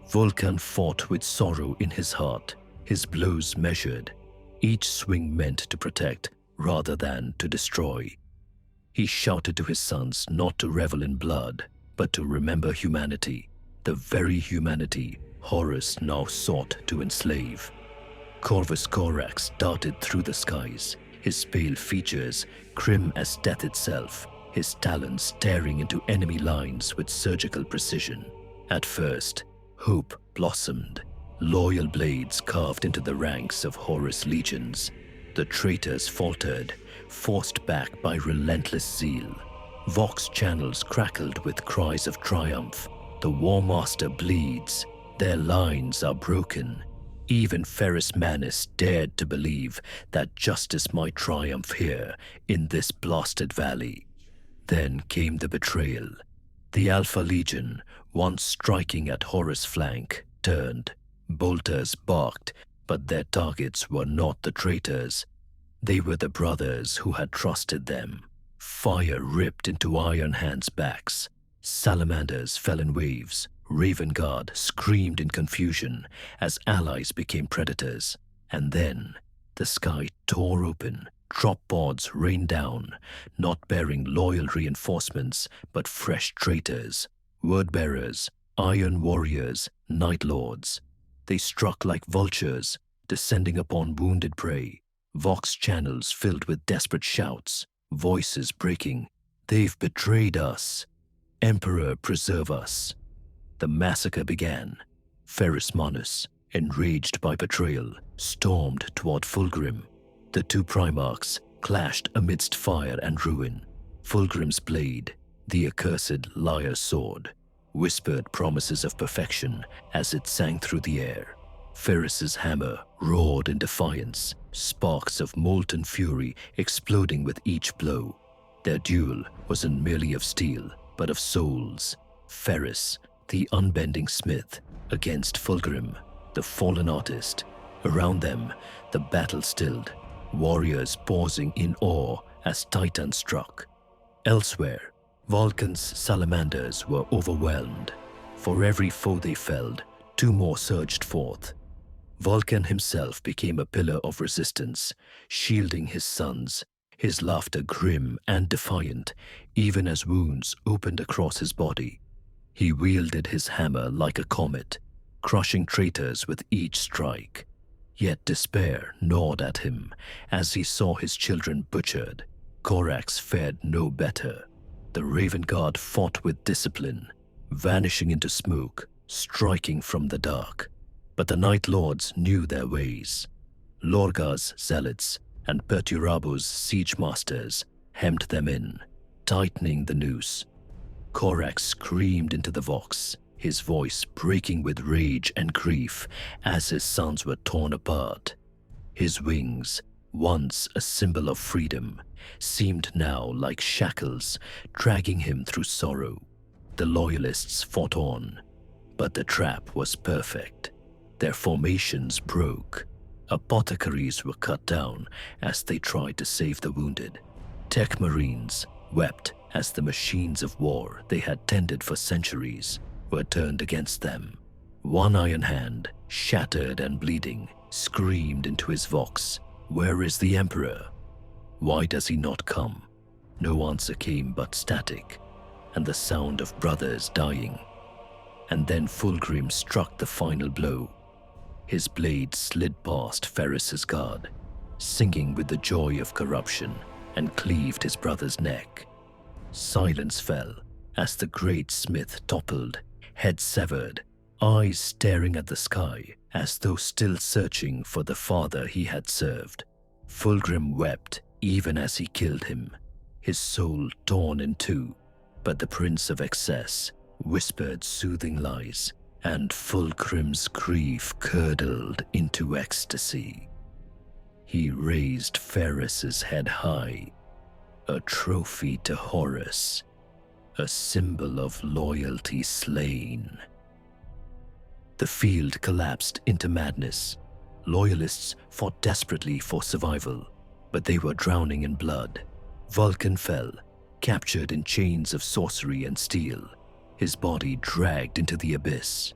Speaker 1: Vulcan fought with sorrow in his heart, his blows measured, each swing meant to protect rather than to destroy. He shouted to his sons not to revel in blood, but to remember humanity, the very humanity Horus now sought to enslave. Corvus Corax darted through the skies, his pale features grim as death itself, his talons staring into enemy lines with surgical precision. At first, hope blossomed. Loyal blades carved into the ranks of Horus legions. The traitors faltered, forced back by relentless zeal. Vox channels crackled with cries of triumph. The Warmaster bleeds. Their lines are broken. Even Ferrus Manus dared to believe that justice might triumph here, in this blasted valley. Then came the betrayal. The Alpha Legion, once striking at Horus' flank, turned. Bolters barked, but their targets were not the traitors. They were the brothers who had trusted them. Fire ripped into Iron Hands' backs. Salamanders fell in waves. Raven Guard screamed in confusion as allies became predators. And then the sky tore open. Drop pods rained down, not bearing loyal reinforcements, but fresh traitors, word-bearers, iron warriors, night lords. They struck like vultures, descending upon wounded prey. Vox channels filled with desperate shouts, voices breaking. "They've betrayed us. Emperor, preserve us." The massacre began. Ferrus Manus, enraged by betrayal, stormed toward Fulgrim. The two Primarchs clashed amidst fire and ruin. Fulgrim's blade, the accursed liar's sword, whispered promises of perfection as it sang through the air. Ferrus's hammer roared in defiance, sparks of molten fury exploding with each blow. Their duel wasn't merely of steel, but of souls. Ferrus, the unbending smith, against Fulgrim, the fallen artist. Around them, the battle stilled, warriors pausing in awe as Titan struck. Elsewhere, Vulcan's salamanders were overwhelmed. For every foe they felled, two more surged forth. Vulcan himself became a pillar of resistance, shielding his sons, his laughter grim and defiant, even as wounds opened across his body. He wielded his hammer like a comet, crushing traitors with each strike. Yet despair gnawed at him as he saw his children butchered. Corax fared no better. The Raven Guard fought with discipline, vanishing into smoke, striking from the dark. But the Night Lords knew their ways. Lorga's zealots and Perturabo's siege masters hemmed them in, tightening the noose. Corax screamed into the Vox, his voice breaking with rage and grief as his sons were torn apart. His wings, once a symbol of freedom, seemed now like shackles dragging him through sorrow. The Loyalists fought on, but the trap was perfect. Their formations broke. Apothecaries were cut down as they tried to save the wounded. Tech Marines wept as the machines of war they had tended for centuries were turned against them. One Iron Hand, shattered and bleeding, screamed into his Vox, "Where is the Emperor? Why does he not come?" No answer came but static, and the sound of brothers dying. And then Fulgrim struck the final blow. His blade slid past Ferrus's guard, singing with the joy of corruption, and cleaved his brother's neck. Silence fell as the great smith toppled, head severed, eyes staring at the sky as though still searching for the father he had served. Fulgrim wept even as he killed him, his soul torn in two, but the Prince of Excess whispered soothing lies, and Fulgrim's grief curdled into ecstasy. He raised Ferrus's head high, a trophy to Horus, a symbol of loyalty slain. The field collapsed into madness. Loyalists fought desperately for survival, but they were drowning in blood. Vulcan fell, captured in chains of sorcery and steel, his body dragged into the abyss.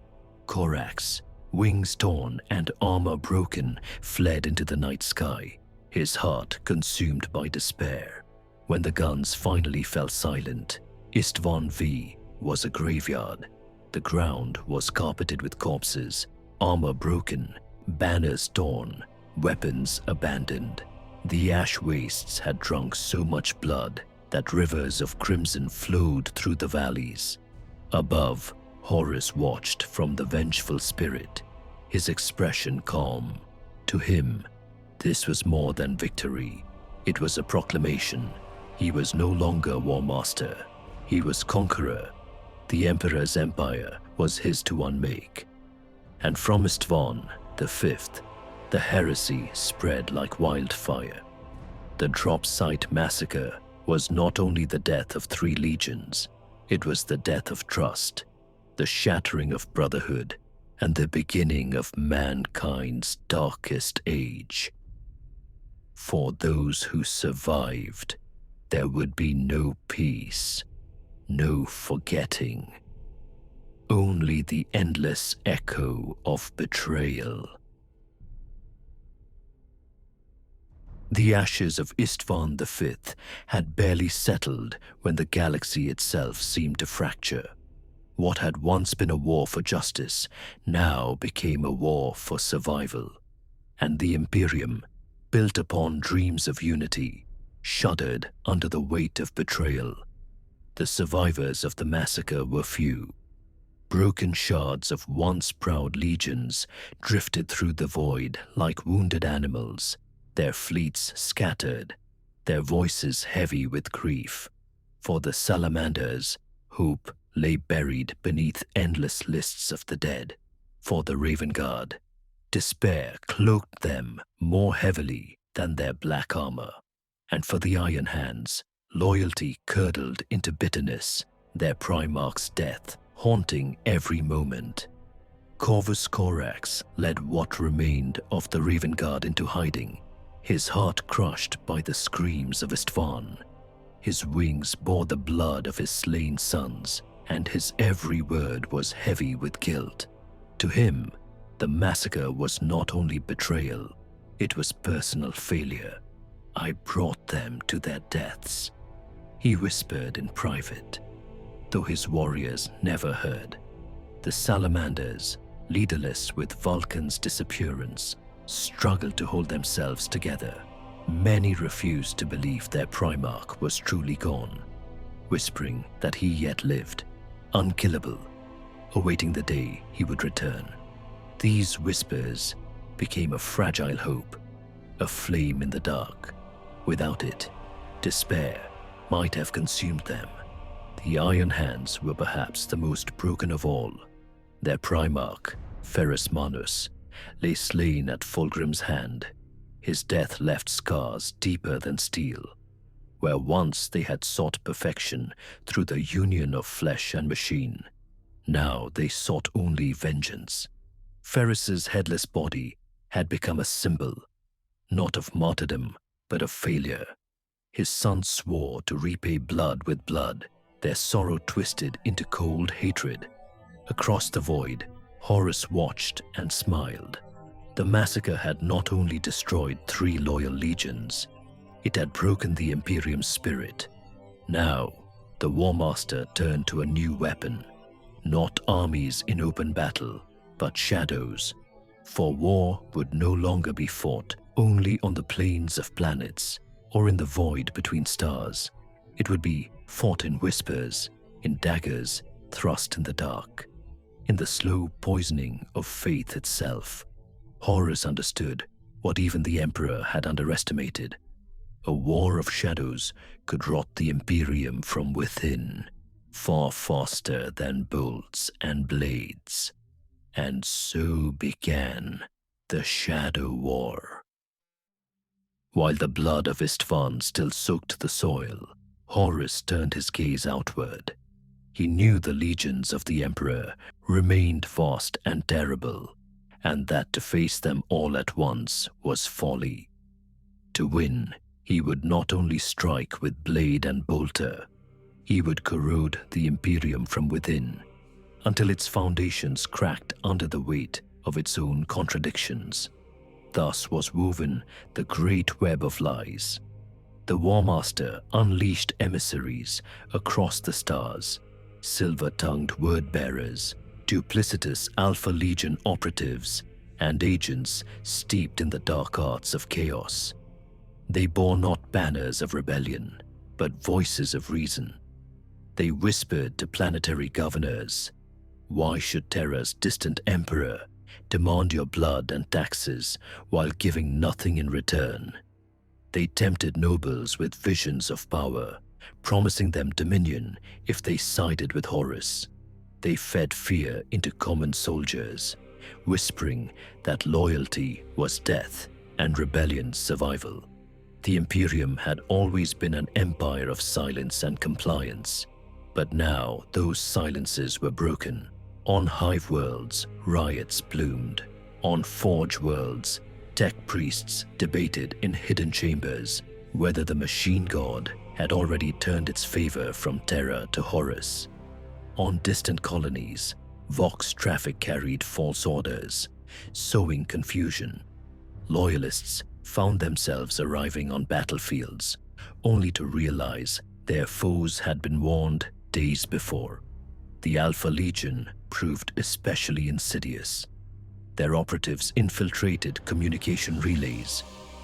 Speaker 1: Corax, wings torn and armor broken, fled into the night sky, his heart consumed by despair. When the guns finally fell silent, Istvan V was a graveyard. The ground was carpeted with corpses, armor broken, banners torn, weapons abandoned. The ash wastes had drunk so much blood that rivers of crimson flowed through the valleys. Above, Horus watched from the vengeful spirit, his expression calm. To him, this was more than victory. It was a proclamation. He was no longer Warmaster. He was conqueror. The Emperor's empire was his to unmake. And from Istvan, the fifth, the heresy spread like wildfire. The drop site massacre was not only the death of 3 legions, it was the death of trust, the shattering of brotherhood, and the beginning of mankind's darkest age. For those who survived, there would be no peace, no forgetting. Only the endless echo of betrayal. The ashes of Istvan V had barely settled when the galaxy itself seemed to fracture. What had once been a war for justice now became a war for survival. And the Imperium, built upon dreams of unity, shuddered under the weight of betrayal. The survivors of the massacre were few. Broken shards of once proud legions drifted through the void like wounded animals, their fleets scattered, their voices heavy with grief. For the salamanders, hope lay buried beneath endless lists of the dead. For the Raven Guard, despair cloaked them more heavily than their black armor. And for the Iron Hands, loyalty curdled into bitterness, their Primarch's death haunting every moment. Corvus Corax led what remained of the Raven Guard into hiding, his heart crushed by the screams of Istvan. His wings bore the blood of his slain sons, and his every word was heavy with guilt. To him, the massacre was not only betrayal, it was personal failure. I brought them to their deaths, he whispered in private, though his warriors never heard. The salamanders, leaderless with Vulcan's disappearance, struggled to hold themselves together. Many refused to believe their Primarch was truly gone, whispering that he yet lived, unkillable, awaiting the day he would return. These whispers became a fragile hope, a flame in the dark. Without it, despair might have consumed them. The Iron Hands were perhaps the most broken of all. Their Primarch, Ferrus Manus, lay slain at Fulgrim's hand. His death left scars deeper than steel. Where once they had sought perfection through the union of flesh and machine, now they sought only vengeance. Ferrus's headless body had become a symbol, not of martyrdom, but of failure. His sons swore to repay blood with blood, their sorrow twisted into cold hatred. Across the void, Horus watched and smiled. The massacre had not only destroyed 3 loyal legions, it had broken the Imperium's spirit. Now, the Warmaster turned to a new weapon, not armies in open battle, but shadows. For war would no longer be fought only on the plains of planets or in the void between stars. It would be fought in whispers, in daggers thrust in the dark, in the slow poisoning of faith itself. Horus understood what even the Emperor had underestimated. A war of shadows could rot the Imperium from within, far faster than bolts and blades. And so began the Shadow War. While the blood of Istvan still soaked the soil, Horus turned his gaze outward. He knew the legions of the Emperor remained vast and terrible, and that to face them all at once was folly. To win, he would not only strike with blade and bolter, he would corrode the Imperium from within, until its foundations cracked under the weight of its own contradictions. Thus was woven the great web of lies. The Warmaster unleashed emissaries across the stars, silver-tongued word-bearers, duplicitous Alpha Legion operatives, and agents steeped in the dark arts of chaos. They bore not banners of rebellion, but voices of reason. They whispered to planetary governors, "Why should Terra's distant emperor demand your blood and taxes while giving nothing in return?" They tempted nobles with visions of power, promising them dominion if they sided with Horus. They fed fear into common soldiers, whispering that loyalty was death and rebellion survival. The Imperium had always been an empire of silence and compliance, but now those silences were broken. On hive worlds, riots bloomed. On forge worlds, tech priests debated in hidden chambers whether the machine god had already turned its favor from Terra to Horus. On distant colonies, Vox traffic carried false orders, sowing confusion. Loyalists found themselves arriving on battlefields, only to realize their foes had been warned days before. The Alpha Legion proved especially insidious. Their operatives infiltrated communication relays,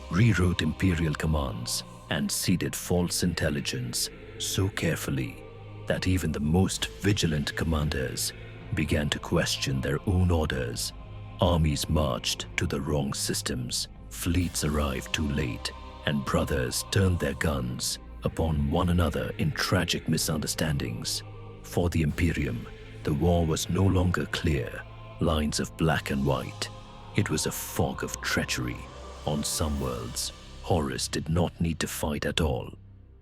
Speaker 1: rewrote Imperial commands, and seeded false intelligence so carefully that even the most vigilant commanders began to question their own orders. Armies marched to the wrong systems, fleets arrived too late, and brothers turned their guns upon one another in tragic misunderstandings. For the Imperium, the war was no longer clear lines of black and white. It was a fog of treachery. On some worlds, Horus did not need to fight at all.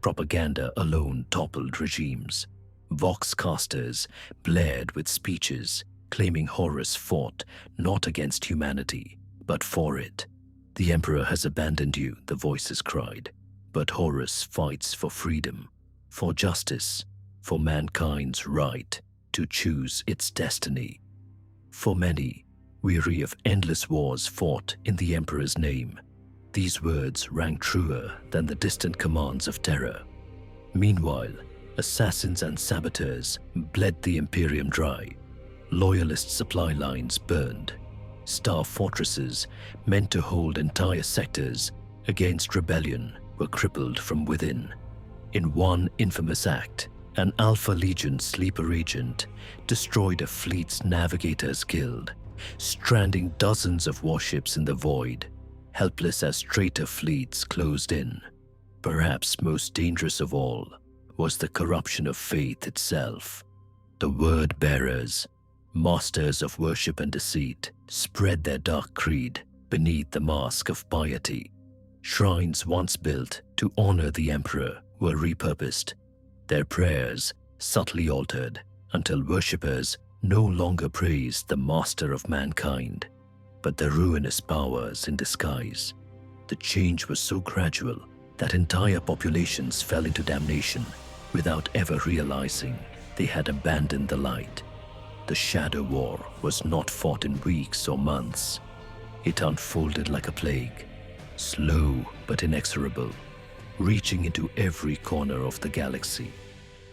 Speaker 1: Propaganda alone toppled regimes. Voxcasters blared with speeches claiming Horus fought not against humanity, but for it. The Emperor has abandoned you, the voices cried. But Horus fights for freedom, for justice, for mankind's right to choose its destiny. For many, weary of endless wars fought in the Emperor's name, these words rang truer than the distant commands of terror. Meanwhile, assassins and saboteurs bled the Imperium dry. Loyalist supply lines burned. Star fortresses meant to hold entire sectors against rebellion were crippled from within. In one infamous act, an Alpha Legion sleeper agent destroyed a fleet's navigators guild, stranding dozens of warships in the void, helpless as traitor fleets closed in. Perhaps most dangerous of all was the corruption of faith itself. The word bearers, masters of worship and deceit, spread their dark creed beneath the mask of piety. Shrines once built to honor the Emperor were repurposed, their prayers subtly altered until worshippers no longer praised the master of mankind, but the ruinous powers in disguise. The change was so gradual that entire populations fell into damnation without ever realizing they had abandoned the light. The Shadow War was not fought in weeks or months. It unfolded like a plague, slow but inexorable, reaching into every corner of the galaxy.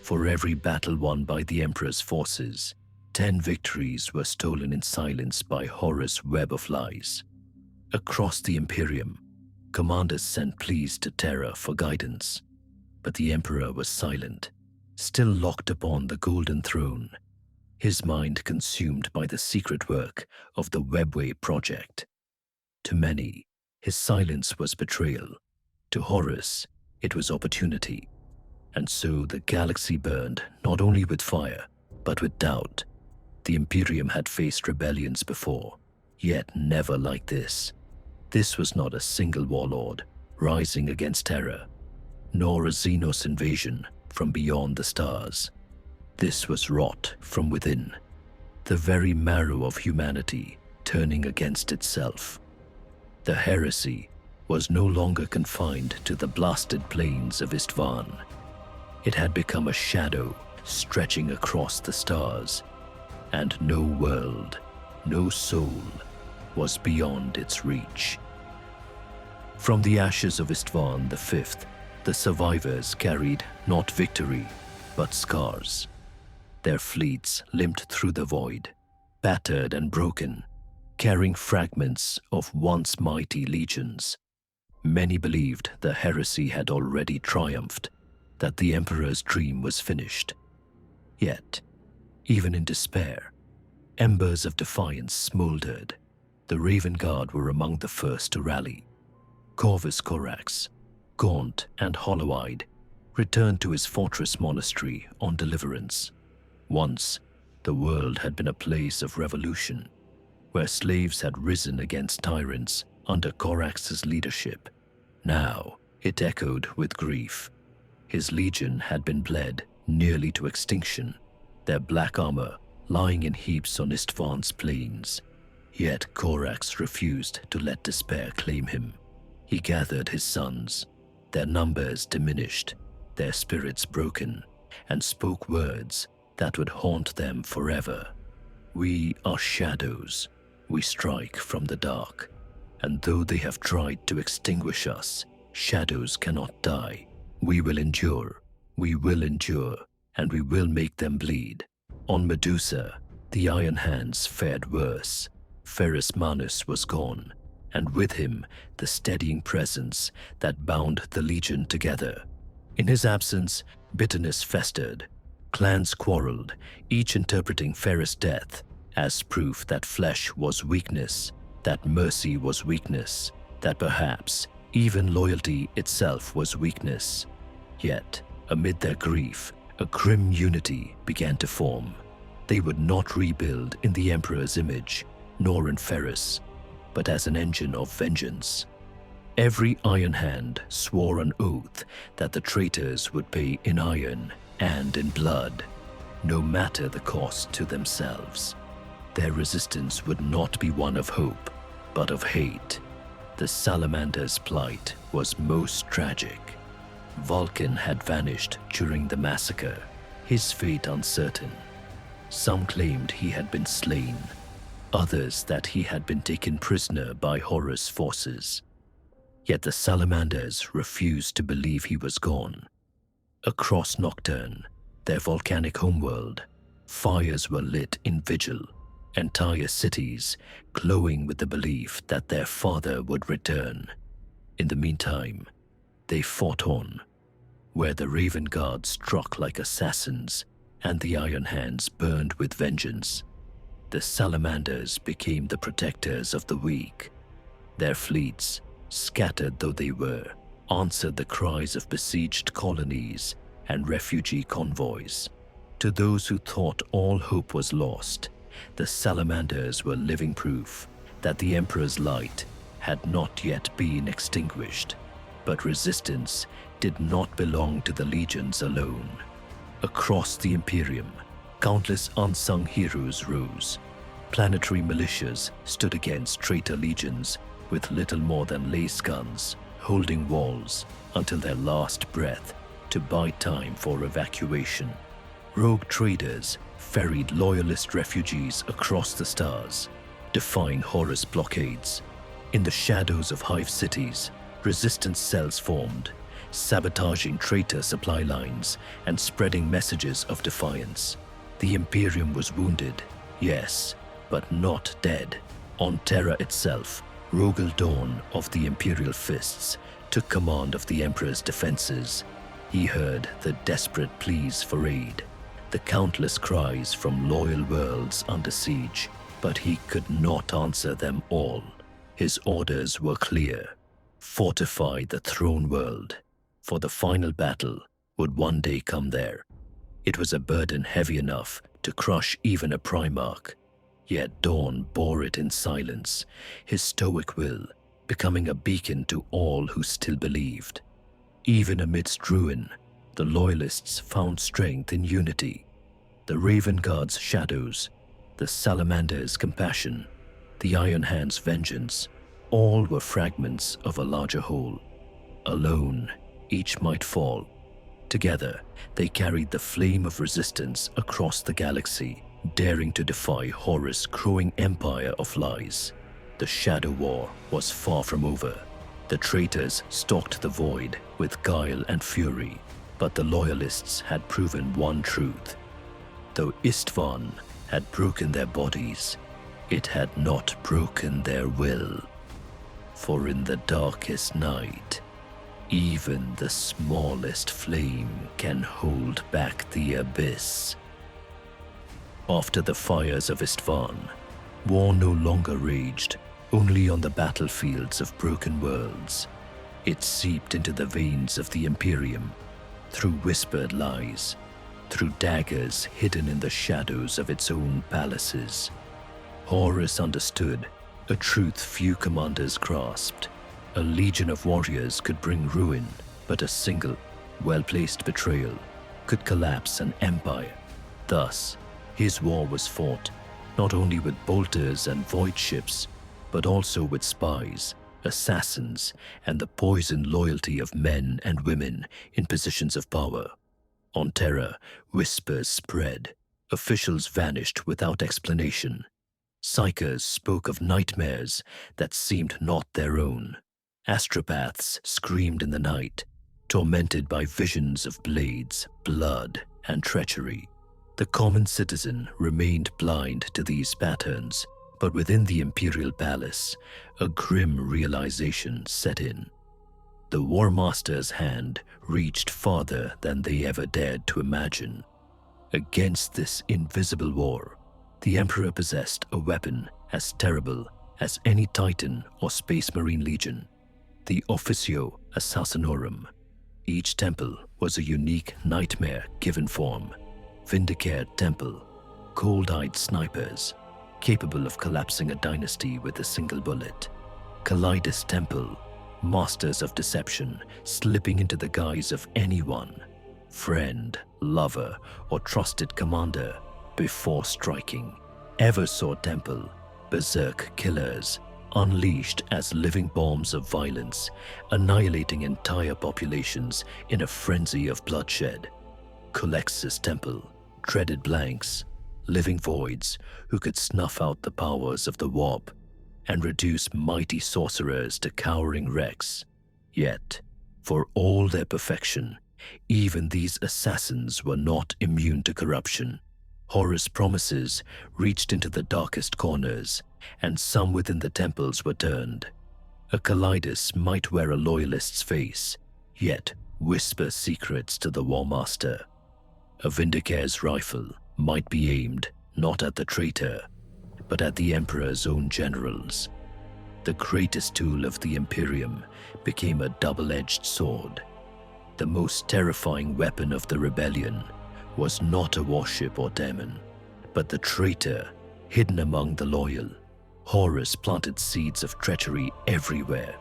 Speaker 1: For every battle won by the Emperor's forces, 10 victories were stolen in silence by Horus' web of lies. Across the Imperium, commanders sent pleas to Terra for guidance, but the Emperor was silent, still locked upon the Golden Throne, his mind consumed by the secret work of the Webway project. To many, his silence was betrayal. To Horus, it was opportunity. And so the galaxy burned not only with fire, but with doubt. The Imperium had faced rebellions before, yet never like this. This was not a single warlord rising against Terra, nor a Xenos invasion from beyond the stars. This was wrought from within, the very marrow of humanity turning against itself. The heresy was no longer confined to the blasted plains of Istvan. It had become a shadow stretching across the stars, and no world, no soul was beyond its reach. From the ashes of Istvan V, the survivors carried not victory, but scars. Their fleets limped through the void, battered and broken, carrying fragments of once mighty legions. Many believed the heresy had already triumphed, that the Emperor's dream was finished. Yet, even in despair, embers of defiance smoldered. The Raven Guard were among the first to rally. Corvus Corax, gaunt and hollow-eyed, returned to his fortress monastery on deliverance. Once, the world had been a place of revolution, where slaves had risen against tyrants under Corax's leadership. Now, it echoed with grief. His legion had been bled nearly to extinction, their black armor lying in heaps on Istvan's plains. Yet Corax refused to let despair claim him. He gathered his sons, their numbers diminished, their spirits broken, and spoke words that would haunt them forever. We are shadows. We strike from the dark, and though they have tried to extinguish us, shadows cannot die. We will endure, and we will make them bleed. On Medusa, the Iron Hands fared worse. Ferrus Manus was gone, and with him the steadying presence that bound the Legion together. In his absence, bitterness festered. Clans quarreled, each interpreting Ferrus' death as proof that flesh was weakness, that mercy was weakness, that perhaps even loyalty itself was weakness. Yet, amid their grief, a grim unity began to form. They would not rebuild in the Emperor's image, nor in Ferrus, but as an engine of vengeance. Every Iron Hand swore an oath that the traitors would pay in iron and in blood, no matter the cost to themselves. Their resistance would not be one of hope, but of hate. The Salamander's plight was most tragic. Vulcan had vanished during the massacre, his fate uncertain. Some claimed he had been slain, others that he had been taken prisoner by Horus forces. Yet the Salamanders refused to believe he was gone. Across Nocturne, their volcanic homeworld, fires were lit in vigil, entire cities glowing with the belief that their father would return. In the meantime, they fought on, where the Raven Guard struck like assassins and the Iron Hands burned with vengeance. The Salamanders became the protectors of the weak. Their fleets, scattered though they were, answered the cries of besieged colonies and refugee convoys. To those who thought all hope was lost, the Salamanders were living proof that the Emperor's light had not yet been extinguished. But resistance did not belong to the legions alone. Across the Imperium, countless unsung heroes rose. Planetary militias stood against traitor legions with little more than lace guns, holding walls until their last breath to buy time for evacuation. Rogue traders ferried loyalist refugees across the stars, defying Horus blockades. In the shadows of hive cities, resistance cells formed, sabotaging traitor supply lines and spreading messages of defiance. The Imperium was wounded, yes, but not dead. On Terra itself, Rogel Dawn of the Imperial Fists took command of the Emperor's defenses. He heard the desperate pleas for aid, the countless cries from loyal worlds under siege, but he could not answer them all. His orders were clear: fortify the throne world, for the final battle would one day come there. It was a burden heavy enough to crush even a Primarch, yet Dawn bore it in silence, his stoic will becoming a beacon to all who still believed. Even amidst ruin, the Loyalists found strength in unity. The Raven Guard's shadows, the Salamander's compassion, the Iron Hand's vengeance, all were fragments of a larger whole. Alone, each might fall. Together, they carried the flame of resistance across the galaxy, daring to defy Horus' growing empire of lies. The Shadow War was far from over. The traitors stalked the void with guile and fury, but the Loyalists had proven one truth. Though Istvan had broken their bodies, it had not broken their will. For in the darkest night, even the smallest flame can hold back the abyss. After the fires of Istvan, war no longer raged only on the battlefields of broken worlds. It seeped into the veins of the Imperium, through whispered lies, through daggers hidden in the shadows of its own palaces. Horus understood a truth few commanders grasped. A legion of warriors could bring ruin, but a single, well-placed betrayal could collapse an empire. Thus, his war was fought not only with bolters and void ships, but also with spies, assassins, and the poisoned loyalty of men and women in positions of power. On Terra, whispers spread. Officials vanished without explanation. Psychers spoke of nightmares that seemed not their own. Astropaths screamed in the night, tormented by visions of blades, blood, and treachery. The common citizen remained blind to these patterns, but within the Imperial Palace, a grim realization set in. The Warmaster's hand reached farther than they ever dared to imagine. Against this invisible war, the Emperor possessed a weapon as terrible as any Titan or Space Marine Legion, the Officio Assassinorum. Each temple was a unique nightmare given form. Vindicare Temple, cold-eyed snipers, capable of collapsing a dynasty with a single bullet. Kaleidus Temple, masters of deception, slipping into the guise of anyone, friend, lover, or trusted commander, before striking. Eversor Temple, berserk killers, unleashed as living bombs of violence, annihilating entire populations in a frenzy of bloodshed. Culexus Temple, dreaded blanks, living voids who could snuff out the powers of the warp and reduce mighty sorcerers to cowering wrecks. Yet, for all their perfection, even these assassins were not immune to corruption. Horus' promises reached into the darkest corners, and some within the temples were turned. A Kaleidus might wear a loyalist's face, yet whisper secrets to the Warmaster. A Vindicare's rifle might be aimed not at the traitor, but at the Emperor's own generals. The greatest tool of the Imperium became a double-edged sword. The most terrifying weapon of the rebellion was not a warship or demon, but the traitor hidden among the loyal. Horus planted seeds of treachery everywhere.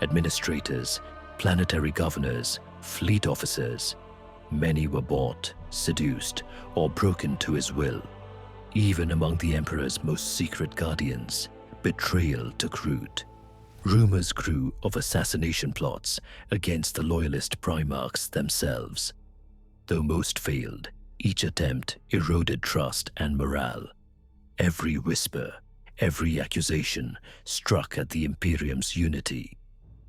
Speaker 1: Administrators, planetary governors, fleet officers, many were bought, seduced, or broken to his will. Even among the Emperor's most secret guardians, betrayal took root. Rumors grew of assassination plots against the loyalist primarchs themselves. Though most failed, each attempt eroded trust and morale. Every whisper, every accusation struck at the Imperium's unity.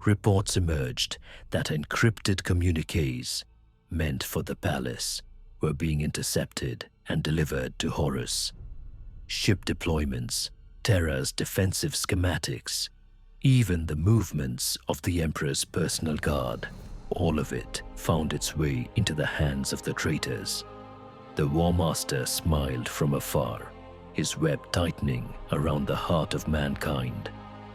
Speaker 1: Reports emerged that encrypted communiques meant for the palace were being intercepted and delivered to Horus. Ship deployments, Terra's defensive schematics, even the movements of the Emperor's personal guard, all of it found its way into the hands of the traitors. The Warmaster smiled from afar, his web tightening around the heart of mankind.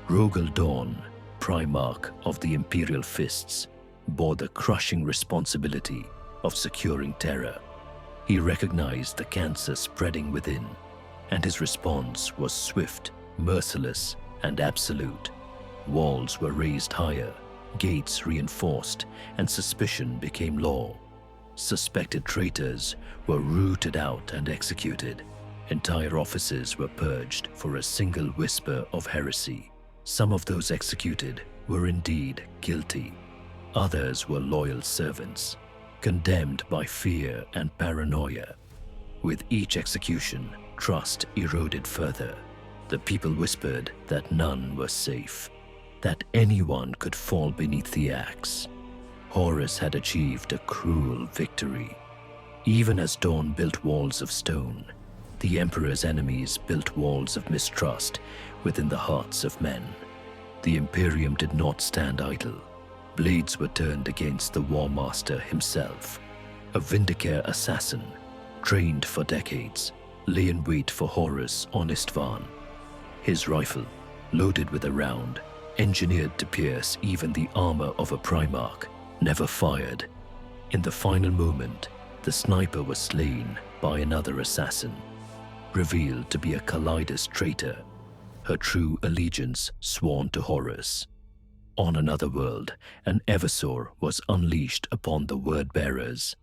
Speaker 1: Rogel Dawn, Primarch of the Imperial Fists, bore the crushing responsibility of securing Terra. He recognized the cancer spreading within, and his response was swift, merciless, and absolute. Walls were raised higher, gates reinforced, and suspicion became law. Suspected traitors were rooted out and executed. Entire offices were purged for a single whisper of heresy. Some of those executed were indeed guilty. Others were loyal servants, condemned by fear and paranoia. With each execution, trust eroded further. The people whispered that none were safe, that anyone could fall beneath the axe. Horus had achieved a cruel victory. Even as Dawn built walls of stone, the Emperor's enemies built walls of mistrust within the hearts of men. The Imperium did not stand idle. Blades were turned against the Warmaster himself. A Vindicare assassin, trained for decades, lay in wait for Horus on Istvan. His rifle, loaded with a round, engineered to pierce even the armor of a Primarch, never fired. In the final moment, the sniper was slain by another assassin, revealed to be a Kaleidus traitor, her true allegiance sworn to Horus. On another world, an Eversor was unleashed upon the word-bearers.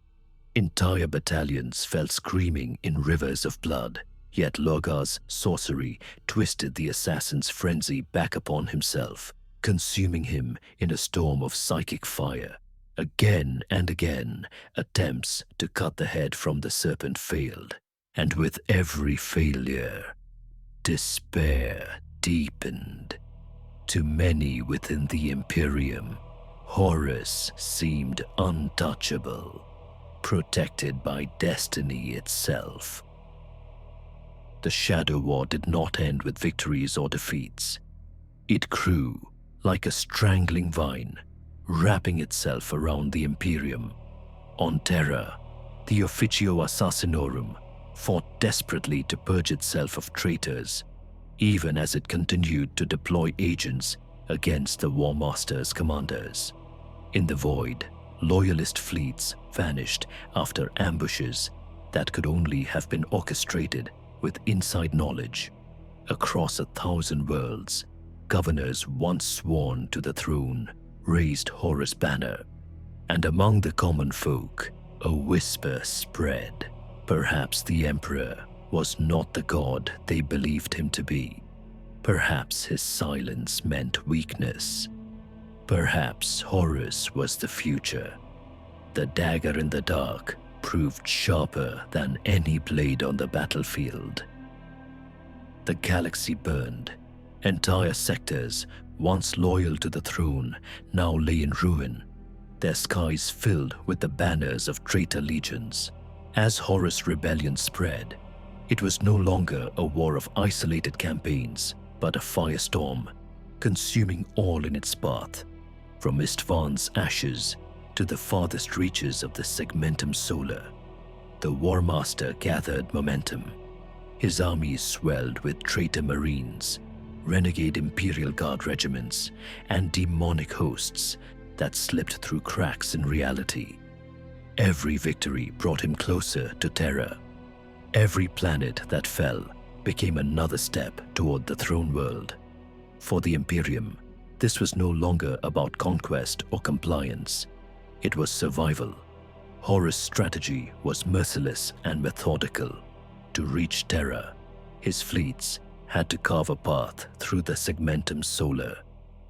Speaker 1: Entire battalions fell screaming in rivers of blood, yet Logar's sorcery twisted the assassin's frenzy back upon himself. consuming him in a storm of psychic fire. Again and again, attempts to cut the head from the serpent failed, and with every failure, despair deepened. To many within the Imperium, Horus seemed untouchable, protected by destiny itself. The Shadow War did not end with victories or defeats. It grew like a strangling vine, wrapping itself around the Imperium. On Terra, the Officio Assassinorum fought desperately to purge itself of traitors, even as it continued to deploy agents against the Warmaster's commanders. In the void, loyalist fleets vanished after ambushes that could only have been orchestrated with inside knowledge. Across 1,000 worlds, governors once sworn to the throne raised Horus' banner, and among the common folk, a whisper spread. Perhaps the Emperor was not the god they believed him to be. Perhaps his silence meant weakness. Perhaps Horus was the future. The dagger in the dark proved sharper than any blade on the battlefield. The galaxy burned. Entire sectors, once loyal to the throne, now lay in ruin, their skies filled with the banners of traitor legions. As Horus' rebellion spread, it was no longer a war of isolated campaigns, but a firestorm, consuming all in its path, from Istvan's ashes to the farthest reaches of the Segmentum Solar. The Warmaster gathered momentum. His armies swelled with traitor marines, renegade Imperial Guard regiments, and demonic hosts that slipped through cracks in reality. Every victory brought him closer to Terra. Every planet that fell became another step toward the throne world. For the Imperium, this was no longer about conquest or compliance. It was survival. Horus' strategy was merciless and methodical. To reach Terra, his fleets had to carve a path through the Segmentum Solar,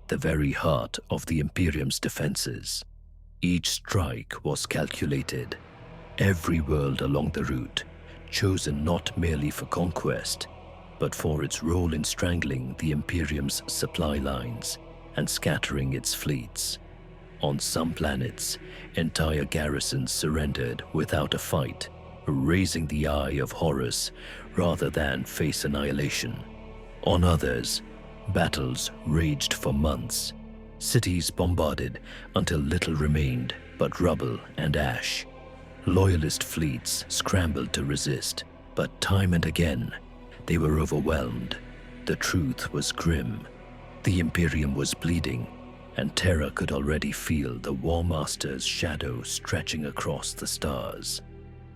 Speaker 1: the very heart of the Imperium's defenses. Each strike was calculated. Every world along the route, chosen not merely for conquest, but for its role in strangling the Imperium's supply lines and scattering its fleets. On some planets, entire garrisons surrendered without a fight, raising the eye of Horus rather than face annihilation. On others, battles raged for months, cities bombarded until little remained but rubble and ash. Loyalist fleets scrambled to resist, but time and again, they were overwhelmed. The truth was grim. The Imperium was bleeding, and Terra could already feel the Warmaster's shadow stretching across the stars.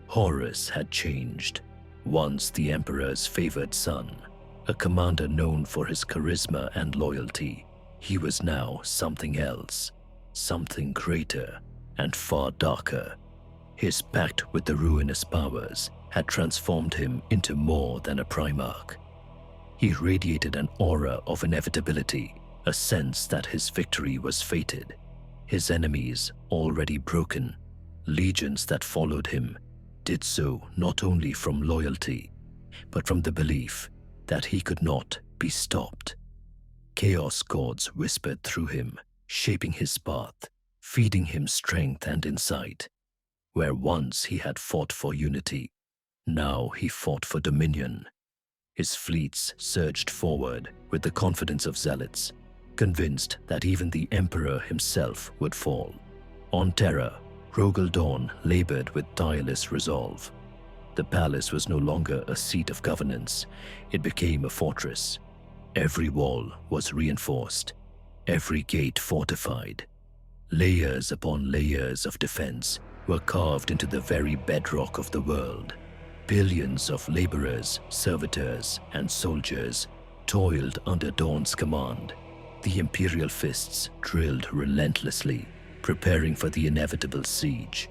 Speaker 1: Horus had changed. Once the Emperor's favored son, a commander known for his charisma and loyalty, he was now something else, something greater and far darker. His pact with the ruinous powers had transformed him into more than a Primarch. He radiated an aura of inevitability, a sense that his victory was fated. His enemies already broken, legions that followed him, did so not only from loyalty, but from the belief that he could not be stopped. Chaos gods whispered through him, shaping his path, feeding him strength and insight. Where once he had fought for unity, now he fought for dominion. His fleets surged forward with the confidence of zealots, convinced that even the Emperor himself would fall. On Terra, Rogel Dawn labored with tireless resolve. The palace was no longer a seat of governance, it became a fortress. Every wall was reinforced, every gate fortified. Layers upon layers of defense were carved into the very bedrock of the world. Billions of laborers, servitors, and soldiers toiled under Dawn's command. The Imperial fists drilled relentlessly, preparing for the inevitable siege.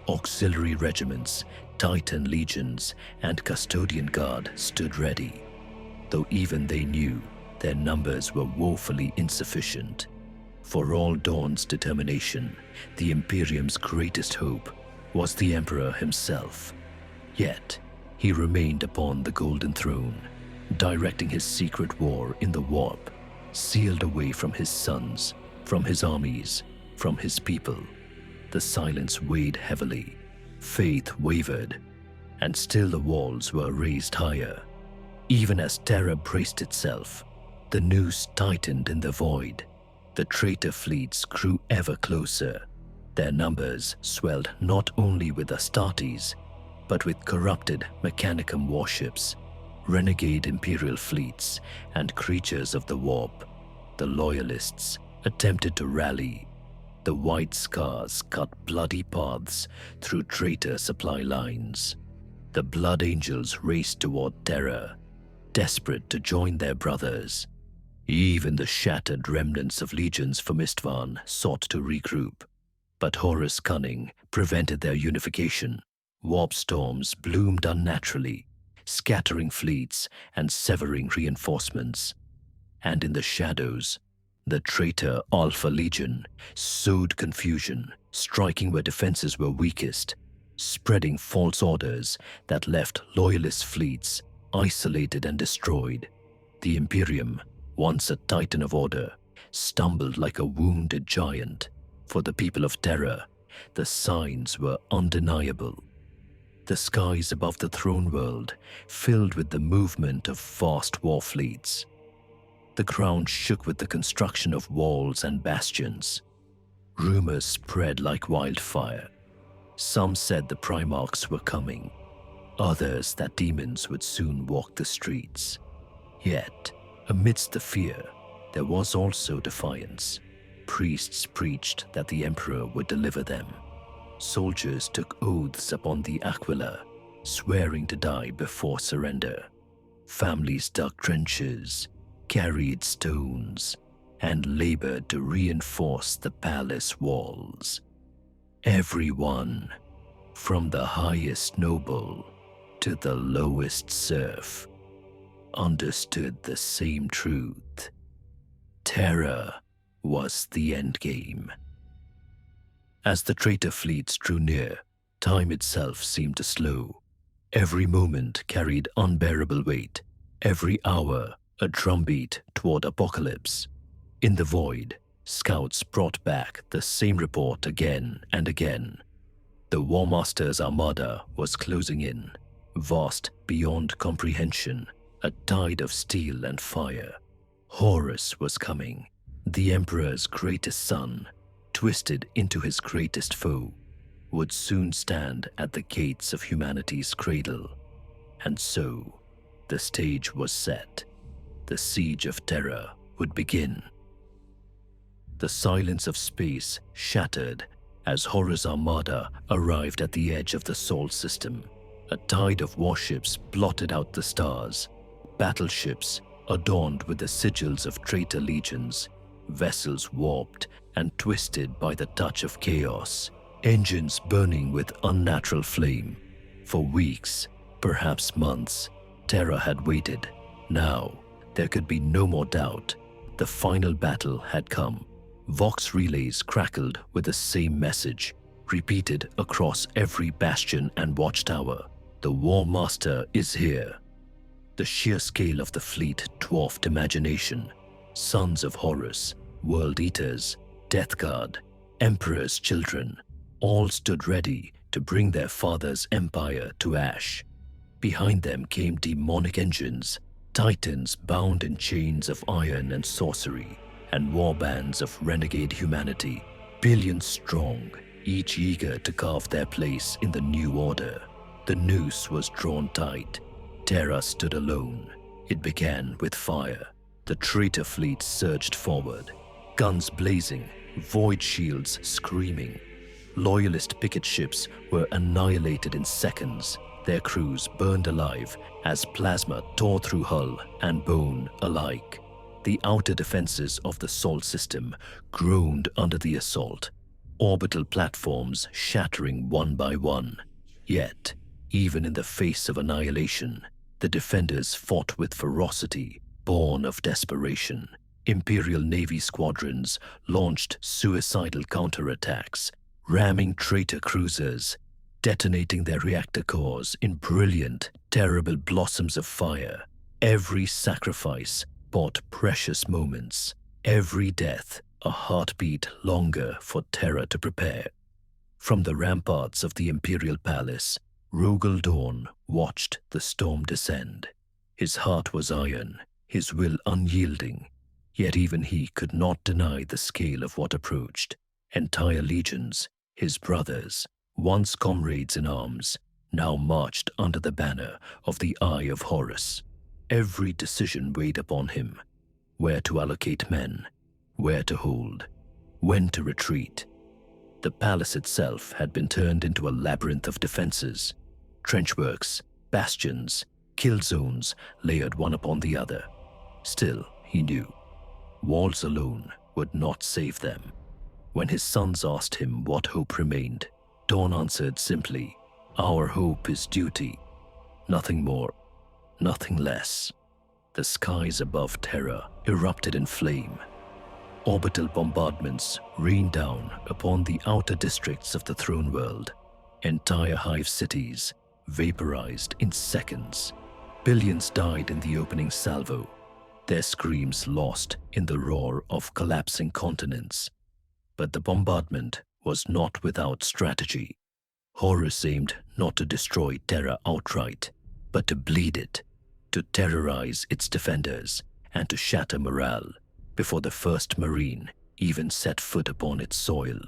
Speaker 1: Auxiliary regiments, Titan legions, and Custodian Guard stood ready, though even they knew their numbers were woefully insufficient. For all Dawn's determination, the Imperium's greatest hope was the Emperor himself. Yet, he remained upon the Golden Throne, directing his secret war in the warp, sealed away from his sons, from his armies, from his people. The silence weighed heavily, faith wavered, and still the walls were raised higher. Even as terror braced itself, the noose tightened in the void. The traitor fleets grew ever closer. Their numbers swelled not only with Astartes, but with corrupted Mechanicum warships, renegade Imperial fleets, and creatures of the warp. The Loyalists attempted to rally. The white scars cut bloody paths through traitor supply lines. The Blood Angels raced toward Terra, desperate to join their brothers. Even the shattered remnants of legions from Istvan sought to regroup, but Horus' cunning prevented their unification. Warp storms bloomed unnaturally, scattering fleets and severing reinforcements. And in the shadows, the traitor Alpha Legion sowed confusion, striking where defenses were weakest, spreading false orders that left loyalist fleets isolated and destroyed. The Imperium, once a titan of order, stumbled like a wounded giant. For the people of Terra, the signs were undeniable. The skies above the throne world filled with the movement of vast war fleets. The ground shook with the construction of walls and bastions. Rumors spread like wildfire. Some said the Primarchs were coming, others that demons would soon walk the streets. Yet, amidst the fear, there was also defiance. Priests preached that the Emperor would deliver them. Soldiers took oaths upon the Aquila, swearing to die before surrender. Families dug trenches, carried stones, and labored to reinforce the palace walls. Everyone, from the highest noble to the lowest serf, understood the same truth. Terror was the endgame. As the traitor fleets drew near, time itself seemed to slow. Every moment carried unbearable weight, every hour a drumbeat toward apocalypse. In the void, scouts brought back the same report again and again. The Warmaster's armada was closing in, vast beyond comprehension, a tide of steel and fire. Horus was coming, the Emperor's greatest son, twisted into his greatest foe, would soon stand at the gates of humanity's cradle. And so, the stage was set. The siege of Terra would begin. The silence of space shattered as Horus' armada arrived at the edge of the Sol system. A tide of warships blotted out the stars, battleships adorned with the sigils of traitor legions, vessels warped and twisted by the touch of chaos, engines burning with unnatural flame. For weeks, perhaps months, Terra had waited. Now, there could be no more doubt. The final battle had come. Vox relays crackled with the same message, repeated across every bastion and watchtower. The Warmaster is here. The sheer scale of the fleet dwarfed imagination. Sons of Horus, World Eaters, Death Guard, Emperor's children, all stood ready to bring their father's empire to ash. Behind them came demonic engines, titans bound in chains of iron and sorcery, and warbands of renegade humanity, billions strong, each eager to carve their place in the new order. The noose was drawn tight. Terra stood alone. It began with fire. The traitor fleet surged forward, guns blazing, void shields screaming. Loyalist picket ships were annihilated in seconds, their crews burned alive as plasma tore through hull and bone alike. The outer defenses of the Sol system groaned under the assault, orbital platforms shattering one by one. Yet, even in the face of annihilation, the defenders fought with ferocity, Born of desperation, Imperial Navy squadrons launched suicidal counterattacks, ramming traitor cruisers, detonating their reactor cores in brilliant, terrible blossoms of fire. Every sacrifice bought precious moments, every death a heartbeat longer for terror to prepare. From the ramparts of the Imperial Palace, Rogel Dawn watched the storm descend. His heart was iron, his will unyielding, yet even he could not deny the scale of what approached. Entire legions, his brothers, once comrades in arms, now marched under the banner of the Eye of Horus. Every decision weighed upon him: where to allocate men, where to hold, when to retreat. The palace itself had been turned into a labyrinth of defenses, trenchworks, bastions, kill zones layered one upon the other. Still, he knew, walls alone would not save them. When his sons asked him what hope remained, Dawn answered simply, "Our hope is duty. Nothing more, nothing less." The skies above Terra erupted in flame. Orbital bombardments rained down upon the outer districts of the throne world. Entire hive cities vaporized in seconds. Billions died in the opening salvo, their screams lost in the roar of collapsing continents. But the bombardment was not without strategy. Horus aimed not to destroy Terra outright, but to bleed it, to terrorize its defenders, and to shatter morale before the first Marine even set foot upon its soil.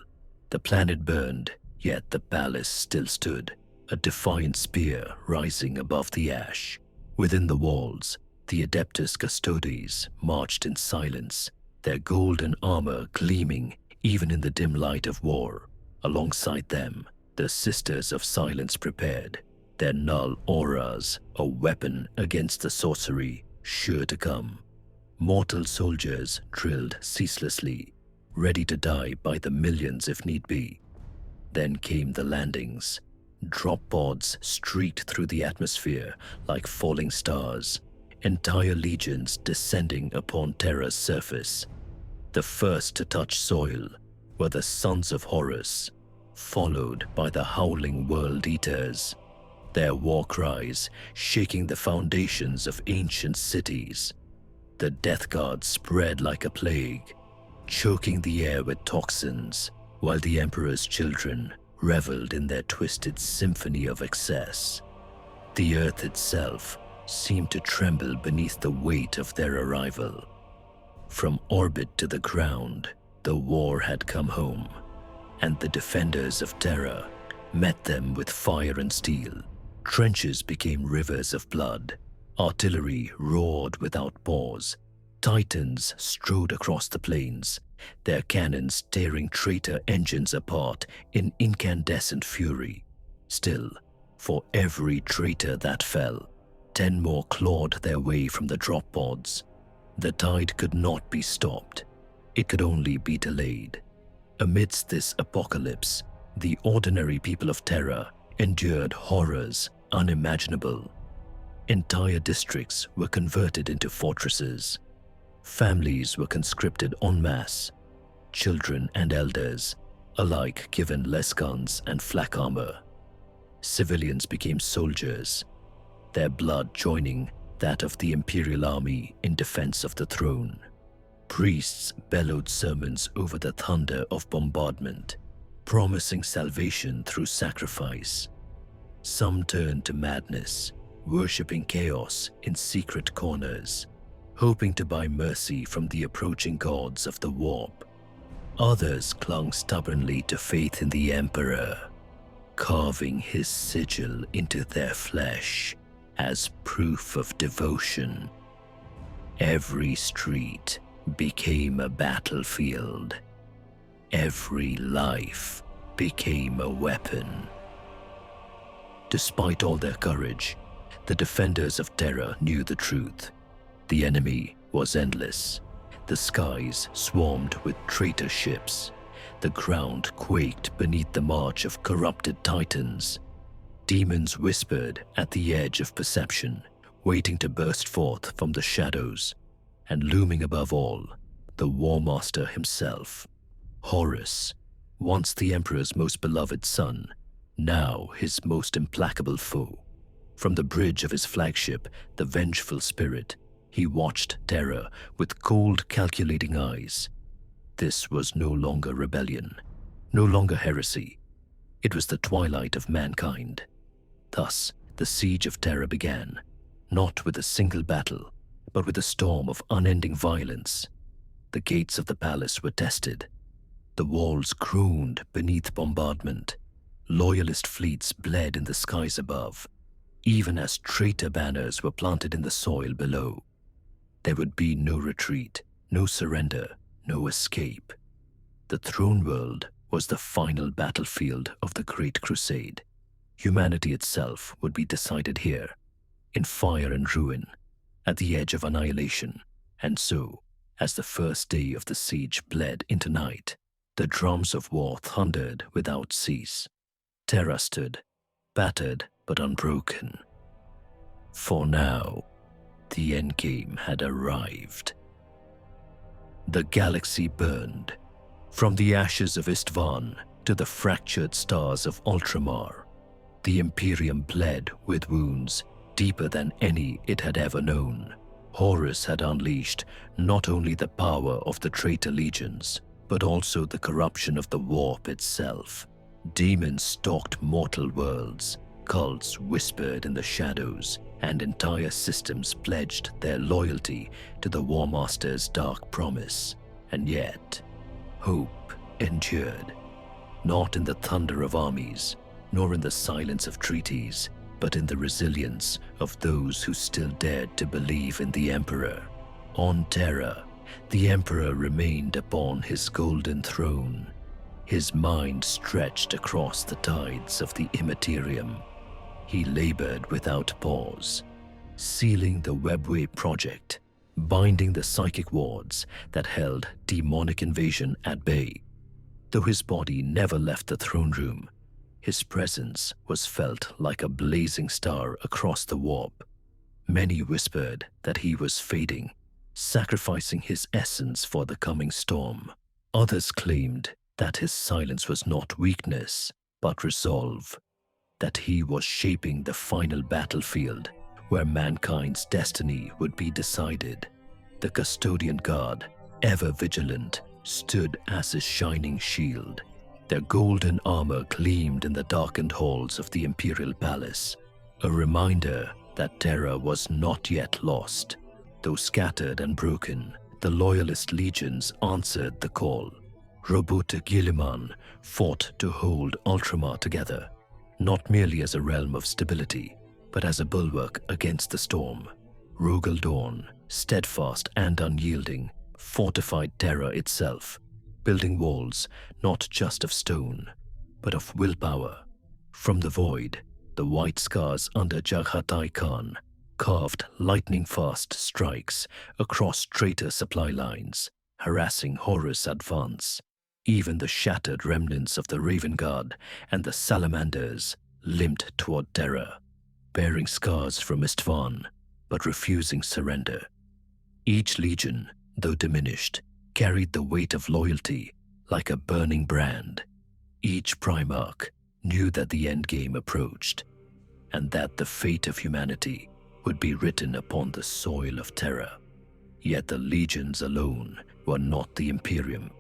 Speaker 1: The planet burned, yet the palace still stood, a defiant spear rising above the ash. Within the walls, the Adeptus Custodes marched in silence, their golden armor gleaming even in the dim light of war. Alongside them, the Sisters of Silence prepared, their null auras a weapon against the sorcery sure to come. Mortal soldiers drilled ceaselessly, ready to die by the millions if need be. Then came the landings. Drop pods streaked through the atmosphere like falling stars, entire legions descending upon Terra's surface. The first to touch soil were the Sons of Horus, followed by the howling World Eaters, their war cries shaking the foundations of ancient cities. The Death Guard spread like a plague, choking the air with toxins, while the Emperor's children reveled in their twisted symphony of excess. The earth itself seemed to tremble beneath the weight of their arrival. From orbit to the ground, the war had come home, and the defenders of Terra met them with fire and steel. Trenches became rivers of blood. Artillery roared without pause. Titans strode across the plains, their cannons tearing traitor engines apart in incandescent fury. Still, for every traitor that fell, 10 more clawed their way from the drop pods. The tide could not be stopped. It could only be delayed. Amidst this apocalypse, the ordinary people of Terra endured horrors unimaginable. Entire districts were converted into fortresses. Families were conscripted en masse. Children and elders, alike given less guns and flak armor. Civilians became soldiers, their blood joining that of the Imperial army in defense of the throne. Priests bellowed sermons over the thunder of bombardment, promising salvation through sacrifice. Some turned to madness, worshipping chaos in secret corners, hoping to buy mercy from the approaching gods of the warp. Others clung stubbornly to faith in the Emperor, carving his sigil into their flesh as proof of devotion. Every street became a battlefield. Every life became a weapon. Despite all their courage, the defenders of Terra knew the truth. The enemy was endless. The skies swarmed with traitor ships. The ground quaked beneath the march of corrupted titans. Demons whispered at the edge of perception, waiting to burst forth from the shadows. and looming above all, the Warmaster himself, Horus, once the Emperor's most beloved son, now his most implacable foe. From the bridge of his flagship, the vengeful spirit, he watched terror with cold, calculating eyes. This was no longer rebellion, no longer heresy. It was the twilight of mankind. Thus, the siege of Terra began, not with a single battle, but with a storm of unending violence. The gates of the palace were tested. The walls groaned beneath bombardment. Loyalist fleets bled in the skies above, even as traitor banners were planted in the soil below. There would be no retreat, no surrender, no escape. The throne world was the final battlefield of the Great Crusade. Humanity itself would be decided here, in fire and ruin, at the edge of annihilation. And so, as the first day of the siege bled into night, the drums of war thundered without cease. Terra stood, battered but unbroken. For now, the endgame had arrived. The galaxy burned, from the ashes of Istvan to the fractured stars of Ultramar. The Imperium bled with wounds deeper than any it had ever known. Horus had unleashed not only the power of the traitor legions, but also the corruption of the warp itself. Demons stalked mortal worlds, cults whispered in the shadows, and entire systems pledged their loyalty to the Warmaster's dark promise. And yet, hope endured, not in the thunder of armies, nor in the silence of treaties, but in the resilience of those who still dared to believe in the Emperor. On Terra, the Emperor remained upon his golden throne, his mind stretched across the tides of the Imperium. He labored without pause, sealing the Webway project, binding the psychic wards that held demonic invasion at bay. Though his body never left the throne room, his presence was felt like a blazing star across the warp. Many whispered that he was fading, sacrificing his essence for the coming storm. Others claimed that his silence was not weakness, but resolve, that he was shaping the final battlefield where mankind's destiny would be decided. The custodian guard, ever vigilant, stood as his shining shield. Their golden armor gleamed in the darkened halls of the Imperial Palace, a reminder that Terra was not yet lost. Though scattered and broken, the loyalist legions answered the call. Robote Guilliman fought to hold Ultramar together, not merely as a realm of stability, but as a bulwark against the storm. Rogel Dawn, steadfast and unyielding, fortified Terra itself, building walls not just of stone, but of willpower. From the void, the white scars under Jaghatai Khan carved lightning-fast strikes across traitor supply lines, harassing Horus' advance. Even the shattered remnants of the Raven Guard and the Salamanders limped toward Terra, bearing scars from Istvan, but refusing surrender. Each legion, though diminished, carried the weight of loyalty like a burning brand. Each Primarch knew that the endgame approached, and that the fate of humanity would be written upon the soil of Terra. Yet the legions alone were not the Imperium.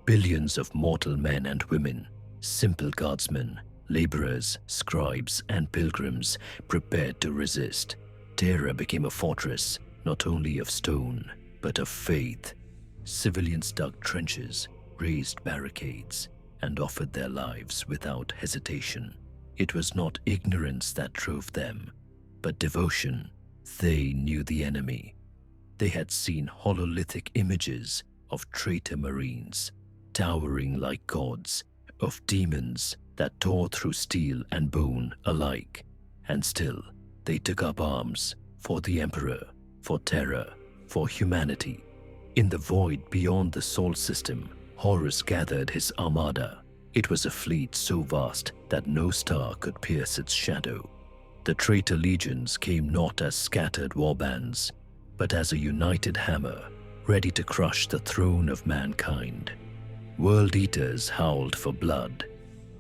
Speaker 1: Billions of mortal men and women, simple guardsmen, laborers, scribes, and pilgrims prepared to resist. Terra became a fortress not only of stone, but of faith. Civilians dug trenches, raised barricades, and offered their lives without hesitation. It was not ignorance that drove them, but devotion. They knew the enemy. They had seen hololithic images of traitor marines, towering like gods, of demons that tore through steel and bone alike. And still, they took up arms for the Emperor, for Terra, for humanity. In the void beyond the Sol system, Horus gathered his armada. It was a fleet so vast that no star could pierce its shadow. The traitor legions came not as scattered warbands, but as a united hammer ready to crush the throne of mankind. World Eaters howled for blood.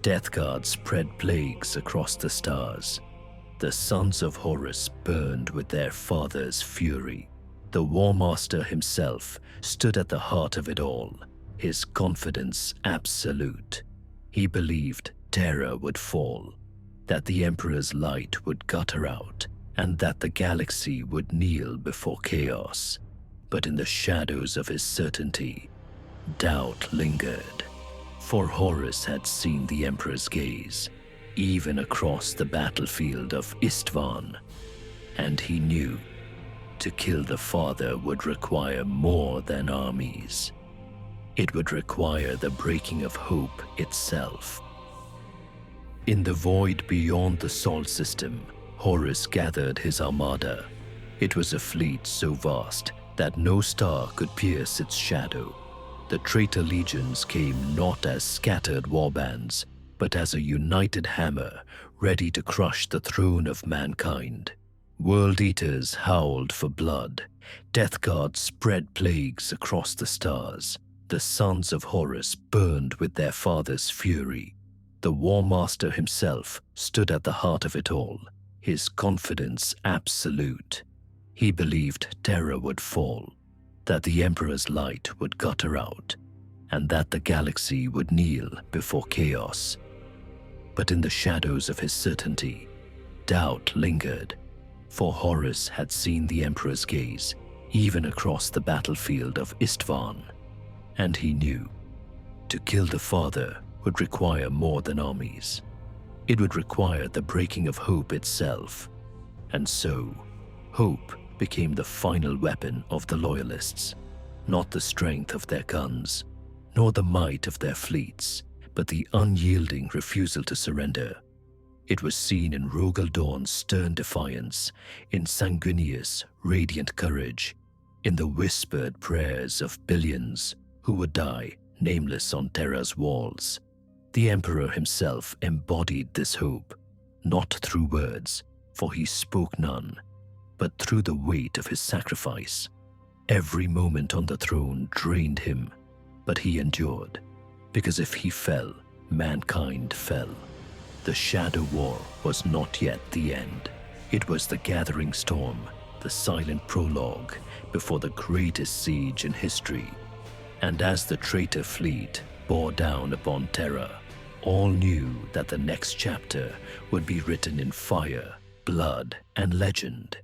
Speaker 1: Death Guards spread plagues across the stars. The sons of Horus burned with their father's fury. The Warmaster himself stood at the heart of it all, his confidence absolute. He believed terror would fall, that the Emperor's light would gutter out, and that the galaxy would kneel before chaos. But in the shadows of his certainty, doubt lingered. For Horus had seen the Emperor's gaze, even across the battlefield of Istvan, and he knew to kill the father would require more than armies. It would require the breaking of hope itself. In the void beyond the Sol system, Horus gathered his armada. It was a fleet so vast that no star could pierce its shadow. The traitor legions came not as scattered warbands, but as a united hammer ready to crush the throne of mankind. World Eaters howled for blood. Death Guards spread plagues across the stars. The sons of Horus burned with their father's fury. The Warmaster himself stood at the heart of it all, his confidence absolute. He believed terror would fall, that the Emperor's light would gutter out, and that the galaxy would kneel before chaos. But in the shadows of his certainty, doubt lingered, for Horus had seen the Emperor's gaze even across the battlefield of Istvan, and he knew to kill the father would require more than armies. It would require the breaking of hope itself, and so hope became the final weapon of the Loyalists, not the strength of their guns, nor the might of their fleets, but the unyielding refusal to surrender. It was seen in Rogal Dawn's stern defiance, in sanguineous, radiant courage, in the whispered prayers of billions who would die nameless on Terra's walls. The Emperor himself embodied this hope, not through words, for he spoke none, but through the weight of his sacrifice. Every moment on the throne drained him, but he endured, because if he fell, mankind fell. The Shadow War was not yet the end. It was the gathering storm, the silent prologue before the greatest siege in history. And as the traitor fleet bore down upon Terra, all knew that the next chapter would be written in fire, blood, and legend.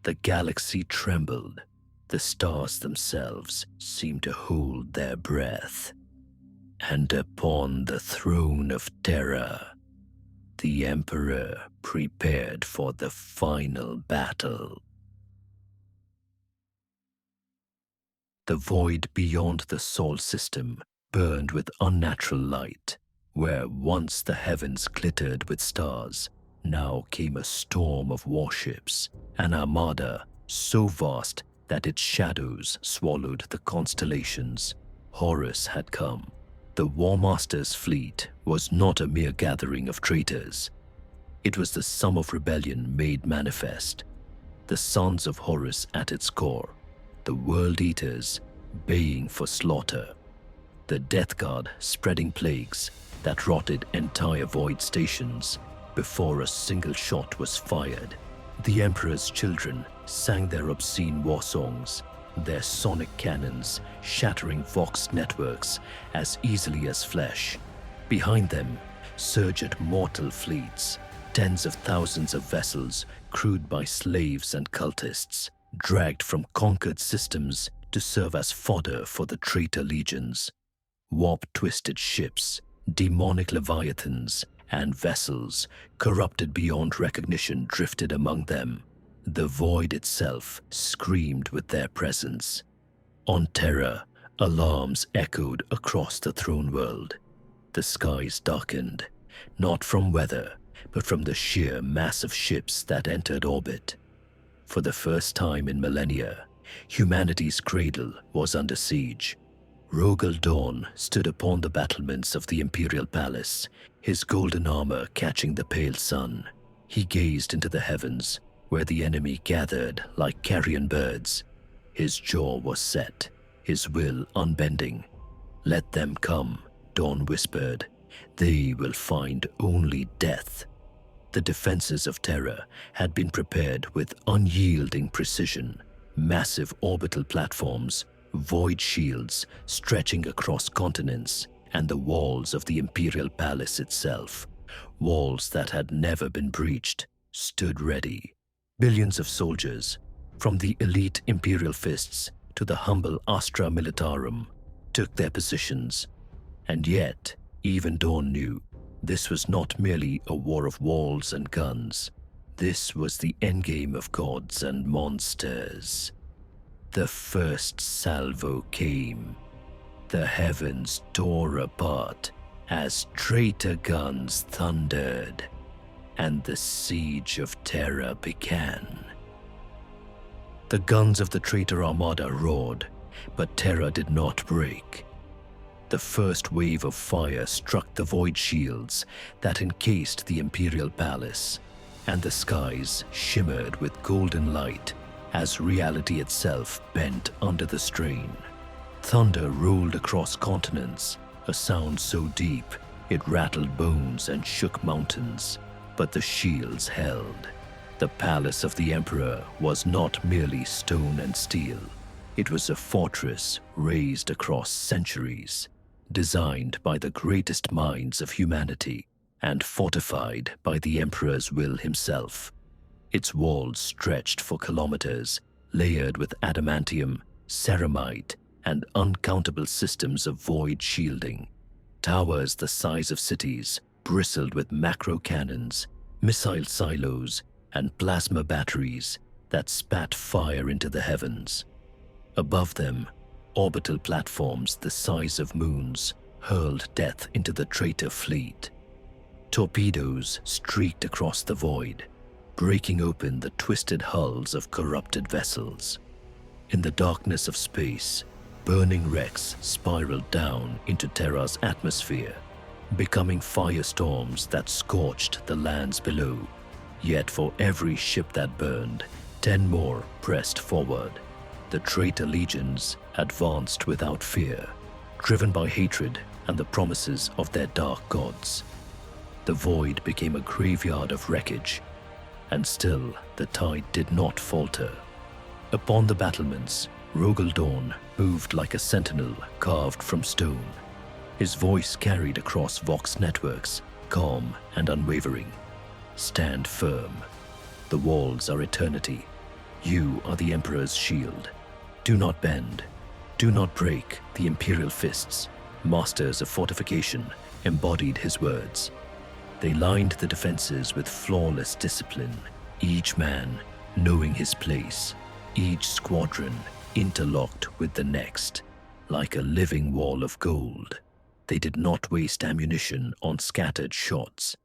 Speaker 1: The galaxy trembled. The stars themselves seemed to hold their breath. And upon the throne of Terra, the Emperor prepared for the final battle. The void beyond the Sol system burned with unnatural light. Where once the heavens glittered with stars, now came a storm of warships, an armada so vast that its shadows swallowed the constellations. Horus had come. The Warmaster's fleet was not a mere gathering of traitors. It was the sum of rebellion made manifest. The sons of Horus at its core, the World Eaters baying for slaughter, the Death Guard spreading plagues that rotted entire void stations before a single shot was fired. The Emperor's children sang their obscene war songs, their sonic cannons shattering Vox networks as easily as flesh. Behind them surged mortal fleets, tens of thousands of vessels crewed by slaves and cultists, dragged from conquered systems to serve as fodder for the traitor legions. Warp-twisted ships, demonic leviathans, and vessels corrupted beyond recognition drifted among them. The void itself screamed with their presence. On Terra, alarms echoed across the throne world. The skies darkened, not from weather, but from the sheer mass of ships that entered orbit. For the first time in millennia, humanity's cradle was under siege. Rogal Dawn stood upon the battlements of the Imperial Palace, his golden armor catching the pale sun. He gazed into the heavens, where the enemy gathered like carrion birds. His jaw was set, his will unbending. "Let them come," Dawn whispered. "They will find only death." The defenses of Terra had been prepared with unyielding precision. Massive orbital platforms, void shields stretching across continents, and the walls of the Imperial Palace itself, walls that had never been breached, stood ready. Billions of soldiers, from the elite Imperial Fists to the humble Astra Militarum, took their positions. And yet, even Dawn knew, this was not merely a war of walls and guns. This was the endgame of gods and monsters. The first salvo came. The heavens tore apart as traitor guns thundered, and the siege of Terra began. The guns of the traitor armada roared, but Terra did not break. The first wave of fire struck the void shields that encased the Imperial Palace, and the skies shimmered with golden light as reality itself bent under the strain. Thunder rolled across continents, a sound so deep it rattled bones and shook mountains, but the shields held. The palace of the Emperor was not merely stone and steel. It was a fortress raised across centuries, designed by the greatest minds of humanity and fortified by the Emperor's will himself. Its walls stretched for kilometers, layered with adamantium, ceramite, and uncountable systems of void shielding. Towers the size of cities bristled with macro cannons, missile silos, and plasma batteries that spat fire into the heavens. Above them, orbital platforms the size of moons hurled death into the traitor fleet. Torpedoes streaked across the void, breaking open the twisted hulls of corrupted vessels. In the darkness of space, burning wrecks spiraled down into Terra's atmosphere, becoming firestorms that scorched the lands below. Yet for every ship that burned, 10 more pressed forward. The traitor legions advanced without fear, driven by hatred and the promises of their dark gods. The void became a graveyard of wreckage, and still the tide did not falter. Upon the battlements, Rogel Dawn moved like a sentinel carved from stone. His voice carried across Vox networks, calm and unwavering. "Stand firm. The walls are eternity. You are the Emperor's shield. Do not bend. Do not break." The Imperial Fists, masters of fortification, embodied his words. They lined the defenses with flawless discipline, each man knowing his place, each squadron interlocked with the next, like a living wall of gold. They did not waste ammunition on scattered shots,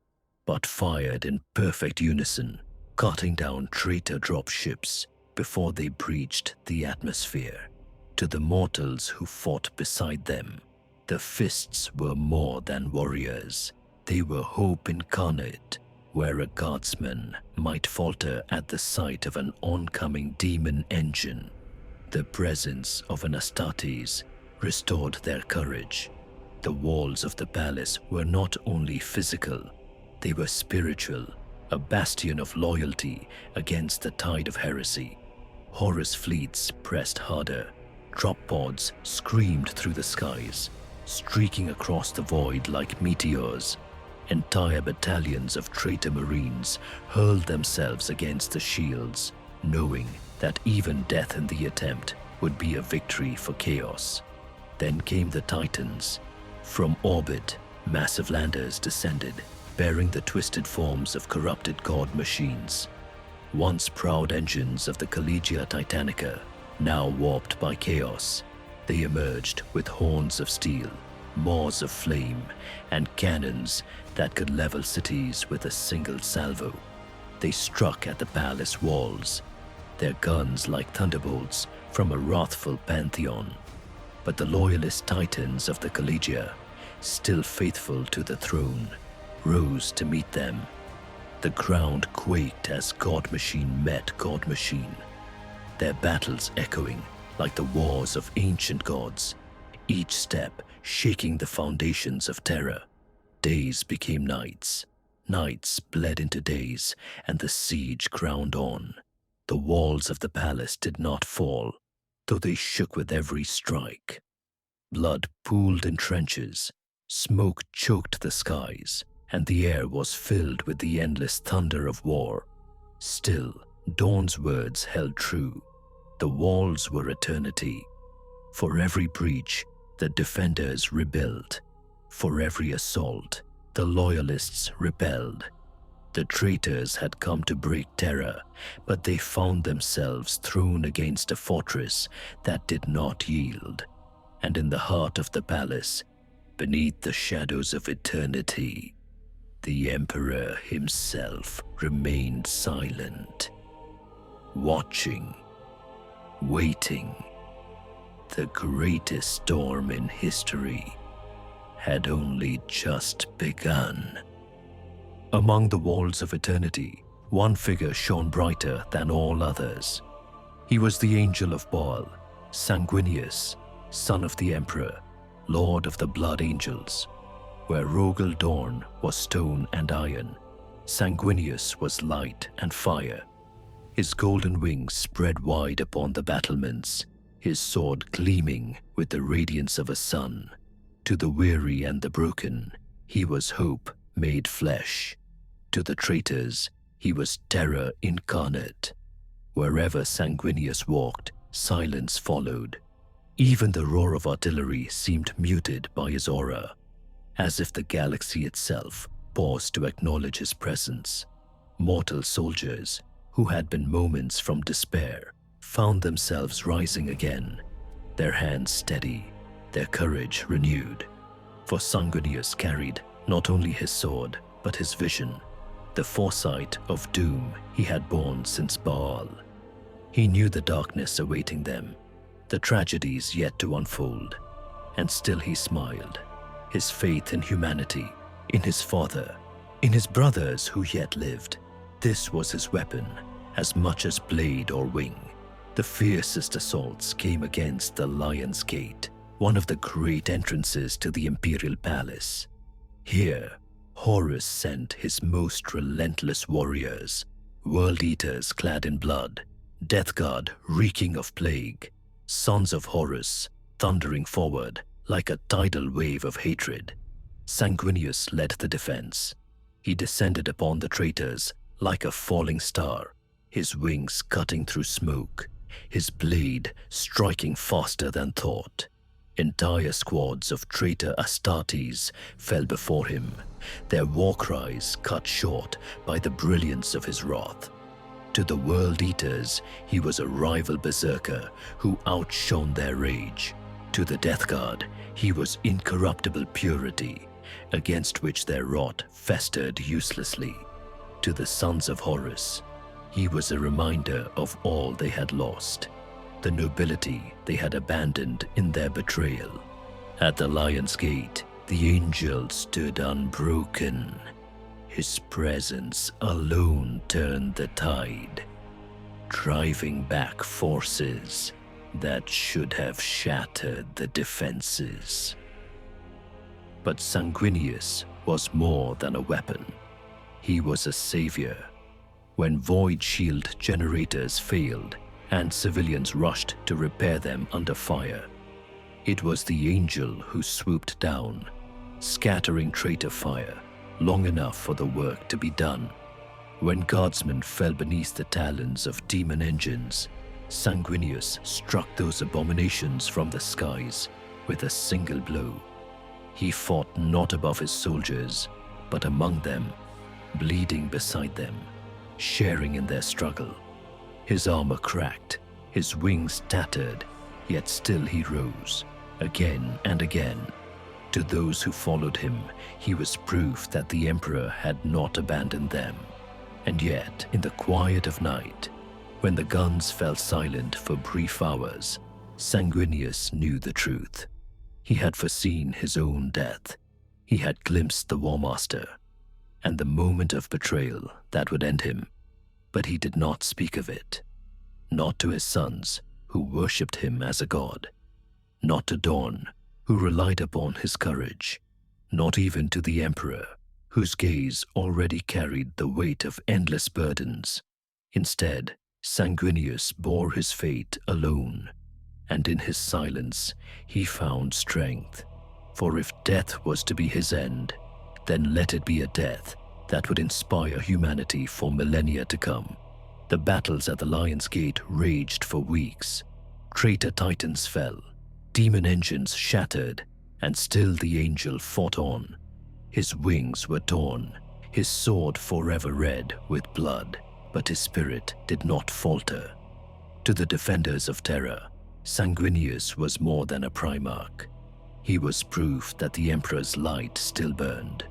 Speaker 1: but fired in perfect unison, cutting down traitor drop ships before they breached the atmosphere. To the mortals who fought beside them, the Fists were more than warriors. They were hope incarnate, where a guardsman might falter at the sight of an oncoming demon engine. The presence of an Astartes restored their courage. The walls of the palace were not only physical, they were spiritual, a bastion of loyalty against the tide of heresy. Horus fleets pressed harder. Drop pods screamed through the skies, streaking across the void like meteors. Entire battalions of traitor marines hurled themselves against the shields, knowing that even death in the attempt would be a victory for chaos. Then came the Titans. From orbit, massive landers descended, bearing the twisted forms of corrupted god machines. Once proud engines of the Collegia Titanica, now warped by chaos, they emerged with horns of steel, maws of flame, and cannons that could level cities with a single salvo. They struck at the palace walls, their guns like thunderbolts from a wrathful pantheon. But the loyalist titans of the Collegia, still faithful to the throne, rose to meet them. The ground quaked as God Machine met God Machine, their battles echoing like the wars of ancient gods, each step shaking the foundations of terror. Days became nights, nights bled into days, and the siege ground on. The walls of the palace did not fall, though they shook with every strike. Blood pooled in trenches, smoke choked the skies, and the air was filled with the endless thunder of war. Still, Dawn's words held true. The walls were eternity. For every breach, the defenders rebuilt. For every assault, the loyalists repelled. The traitors had come to break terror, but they found themselves thrown against a fortress that did not yield. And in the heart of the palace, beneath the shadows of eternity, the Emperor himself remained silent, watching, waiting. The greatest storm in history had only just begun. Among the walls of eternity, one figure shone brighter than all others. He was the angel of Baal, Sanguinius, son of the Emperor, lord of the Blood Angels. Where Rogel Dorn was stone and iron, Sanguinius was light and fire. His golden wings spread wide upon the battlements, his sword gleaming with the radiance of a sun. To the weary and the broken, he was hope made flesh. To the traitors, he was terror incarnate. Wherever Sanguinius walked, silence followed. Even the roar of artillery seemed muted by his aura, as if the galaxy itself paused to acknowledge his presence. Mortal soldiers, who had been moments from despair, found themselves rising again, their hands steady, their courage renewed. For Sanguinius carried not only his sword, but his vision, the foresight of doom he had borne since Baal. He knew the darkness awaiting them, the tragedies yet to unfold, and still he smiled. His faith in humanity, in his father, in his brothers who yet lived. This was his weapon, as much as blade or wing. The fiercest assaults came against the Lion's Gate, one of the great entrances to the Imperial Palace. Here, Horus sent his most relentless warriors, world eaters clad in blood, death guard reeking of plague, sons of Horus thundering forward like a tidal wave of hatred. Sanguinius led the defense. He descended upon the traitors like a falling star, his wings cutting through smoke, his blade striking faster than thought. Entire squads of traitor Astartes fell before him, their war cries cut short by the brilliance of his wrath. To the World Eaters, he was a rival berserker who outshone their rage. To the Death Guard, he was incorruptible purity, against which their rot festered uselessly. To the Sons of Horus, he was a reminder of all they had lost, the nobility they had abandoned in their betrayal. At the Lion's Gate, the angel stood unbroken. His presence alone turned the tide, driving back forces that should have shattered the defenses. But Sanguinius was more than a weapon. He was a savior. When void shield generators failed and civilians rushed to repair them under fire, it was the angel who swooped down, scattering traitor fire long enough for the work to be done. When guardsmen fell beneath the talons of demon engines, Sanguinius struck those abominations from the skies with a single blow. He fought not above his soldiers, but among them, bleeding beside them, sharing in their struggle. His armor cracked, his wings tattered, yet still he rose, again and again. To those who followed him, he was proof that the Emperor had not abandoned them. And yet, in the quiet of night, when the guns fell silent for brief hours, Sanguinius knew the truth. He had foreseen his own death. He had glimpsed the Warmaster, and the moment of betrayal that would end him. But he did not speak of it. Not to his sons, who who worshipped him as a god. Not to Dawn, who relied upon his courage. Not even to the Emperor, whose gaze already carried the weight of endless burdens. Instead, Sanguinius bore his fate alone, and in his silence he found strength. For if death was to be his end, then let it be a death that would inspire humanity for millennia to come. The battles at the Lion's Gate raged for weeks. Traitor titans fell, demon engines shattered, and still the angel fought on. His wings were torn, his sword forever red with blood, but his spirit did not falter. To the defenders of Terra, Sanguinius was more than a Primarch. He was proof that the Emperor's light still burned.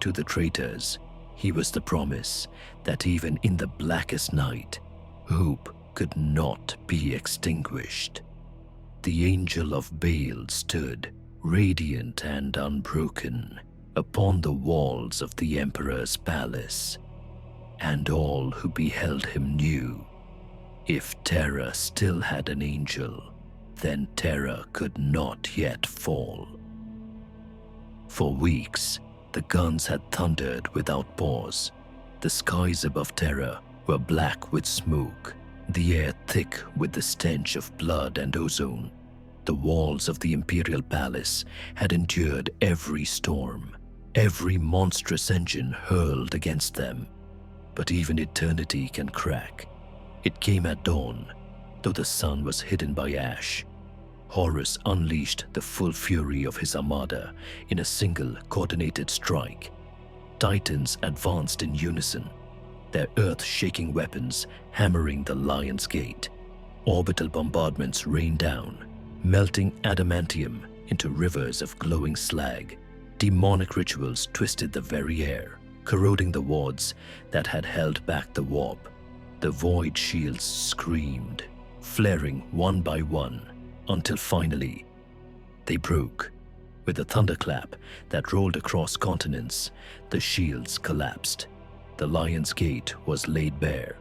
Speaker 1: To the traitors, he was the promise that even in the blackest night, hope could not be extinguished. The Angel of Baal stood, radiant and unbroken, upon the walls of the Emperor's palace, and all who beheld him knew, if Terra still had an angel, then Terra could not yet fall. For weeks, the guns had thundered without pause. The skies above Terra were black with smoke, the air thick with the stench of blood and ozone. The walls of the Imperial Palace had endured every storm, every monstrous engine hurled against them. But even eternity can crack. It came at dawn, though the sun was hidden by ash. Horus unleashed the full fury of his armada in a single coordinated strike. Titans advanced in unison, their earth-shaking weapons hammering the Lion's Gate. Orbital bombardments rained down, melting adamantium into rivers of glowing slag. Demonic rituals twisted the very air, corroding the wards that had held back the warp. The void shields screamed, flaring one by one, until finally, they broke. With a thunderclap that rolled across continents, the shields collapsed. The Lion's Gate was laid bare.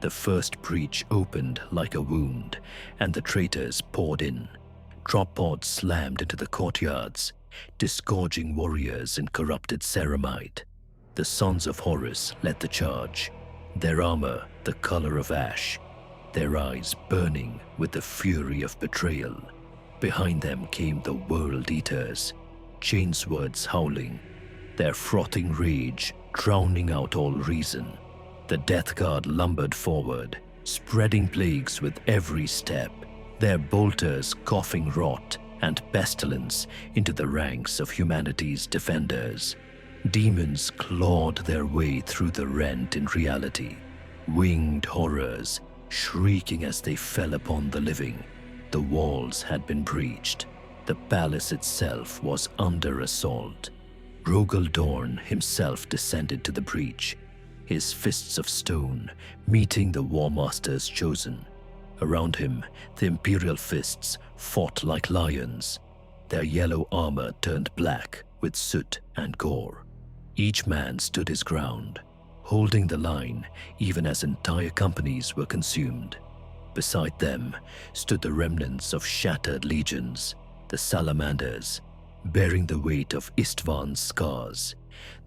Speaker 1: The first breach opened like a wound, and the traitors poured in. Drop pods slammed into the courtyards, disgorging warriors in corrupted ceramite. The sons of Horus led the charge, their armor the color of ash, their eyes burning with the fury of betrayal. Behind them came the World Eaters, chainswords howling, their frothing rage drowning out all reason. The Death Guard lumbered forward, spreading plagues with every step, their bolters coughing rot and pestilence into the ranks of humanity's defenders. Demons clawed their way through the rent in reality, winged horrors shrieking as they fell upon the living. The walls had been breached. The palace itself was under assault. Rogel Dorn himself descended to the breach, his fists of stone meeting the Warmaster's chosen. Around him, the Imperial fists fought like lions, their yellow armor turned black with soot and gore. Each man stood his ground, holding the line even as entire companies were consumed. Beside them stood the remnants of shattered legions, the Salamanders, bearing the weight of Istvan's scars,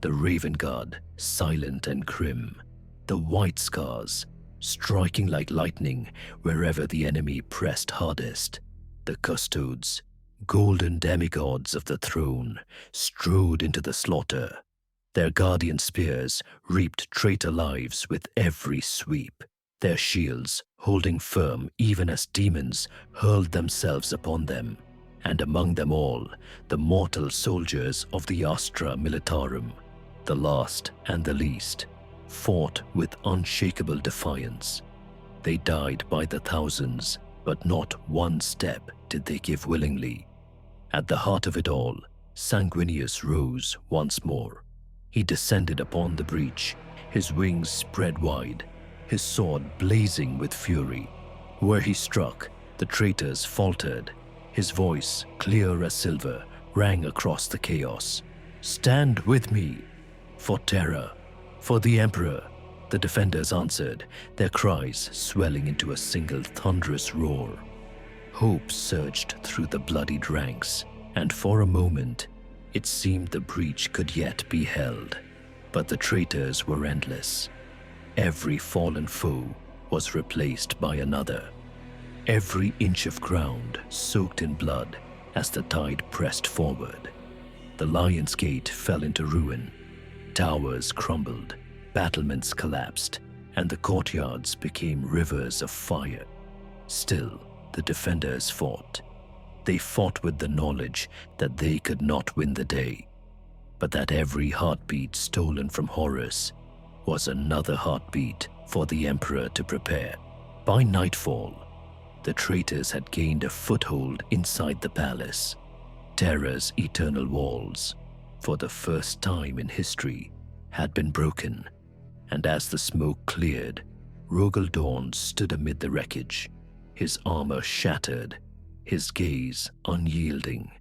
Speaker 1: the Raven Guard, silent and grim, the White Scars, striking like lightning wherever the enemy pressed hardest. The Custodes, golden demigods of the throne, strode into the slaughter. Their guardian spears reaped traitor lives with every sweep, their shields holding firm even as demons hurled themselves upon them. And among them all, the mortal soldiers of the Astra Militarum, the last and the least, fought with unshakable defiance. They died by the thousands, but not one step did they give willingly. At the heart of it all, Sanguinius rose once more. He descended upon the breach, his wings spread wide, his sword blazing with fury. Where he struck, the traitors faltered. His voice, clear as silver, rang across the chaos. "Stand with me, for Terra, for the Emperor, The defenders answered, their cries swelling into a single thunderous roar. Hope surged through the bloodied ranks, and for a moment, it seemed the breach could yet be held. But the traitors were endless. Every fallen foe was replaced by another. Every inch of ground soaked in blood as the tide pressed forward. The Lion's Gate fell into ruin. Towers crumbled, battlements collapsed, and the courtyards became rivers of fire. Still, the defenders fought. They fought with the knowledge that they could not win the day, but that every heartbeat stolen from Horus was another heartbeat for the Emperor to prepare. By nightfall, the traitors had gained a foothold inside the palace. Terra's eternal walls, for the first time in history, had been broken, and as the smoke cleared, Rogel Dawn stood amid the wreckage, his armor shattered, his gaze unyielding.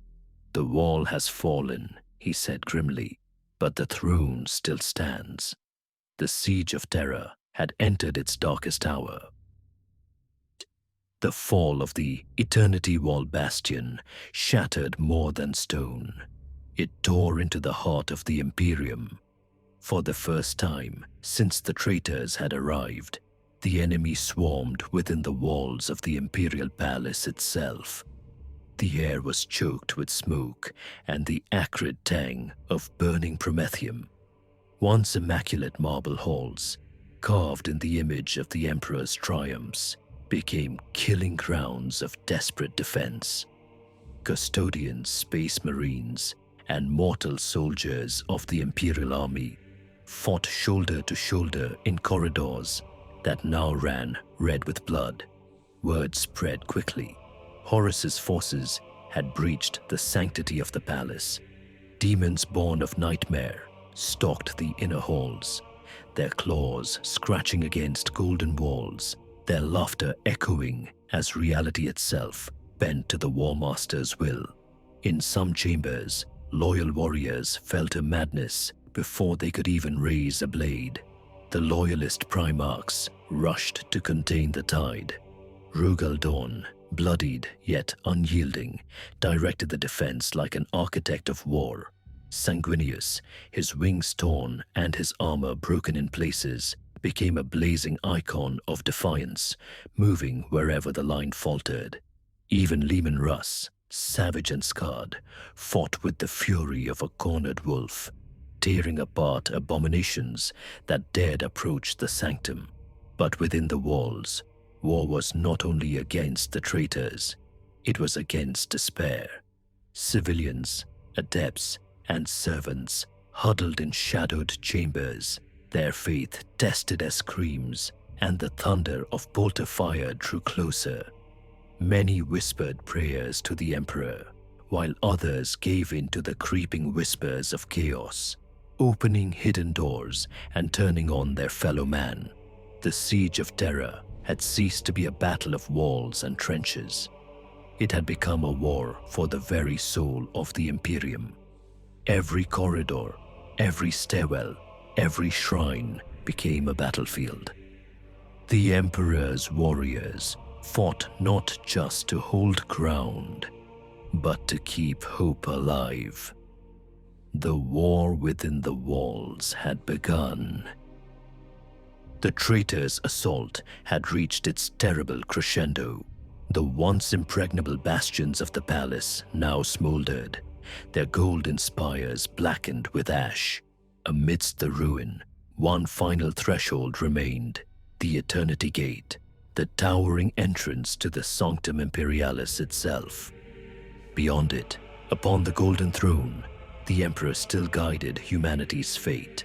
Speaker 1: "The wall has fallen," he said grimly, "but the throne still stands." The siege of Terra had entered its darkest hour. The fall of the Eternity Wall bastion shattered more than stone. It tore into the heart of the Imperium. For the first time since the traitors had arrived, the enemy swarmed within the walls of the Imperial Palace itself. The air was choked with smoke and the acrid tang of burning promethium. Once immaculate marble halls, carved in the image of the Emperor's triumphs, became killing grounds of desperate defense. Custodians, space marines, and mortal soldiers of the Imperial army fought shoulder to shoulder in corridors that now ran red with blood. Word spread quickly. Horus's forces had breached the sanctity of the palace. Demons born of nightmare stalked the inner halls, their claws scratching against golden walls, their laughter echoing as reality itself bent to the Warmaster's will. In some chambers, loyal warriors fell to madness before they could even raise a blade. The loyalist primarchs rushed to contain the tide. Rogel Dawn, bloodied yet unyielding, directed the defense like an architect of war. Sanguinius, his wings torn and his armor broken in places, became a blazing icon of defiance, moving wherever the line faltered. Even Leman Russ, savage and scarred, fought with the fury of a cornered wolf, tearing apart abominations that dared approach the sanctum. But within the walls, war was not only against the traitors, it was against despair. Civilians, adepts, and servants huddled in shadowed chambers, their faith tested as screams, and the thunder of bolter fire drew closer. Many whispered prayers to the Emperor, while others gave in to the creeping whispers of chaos, opening hidden doors and turning on their fellow man. The siege of Terra had ceased to be a battle of walls and trenches. It had become a war for the very soul of the Imperium. Every corridor, every stairwell, every shrine became a battlefield. The Emperor's warriors fought not just to hold ground, but to keep hope alive. The war within the walls had begun. The traitors' assault had reached its terrible crescendo. The once impregnable bastions of the palace now smoldered, their golden spires blackened with ash. Amidst the ruin, one final threshold remained, the Eternity Gate, the towering entrance to the Sanctum Imperialis itself. Beyond it, upon the Golden Throne, the Emperor still guided humanity's fate.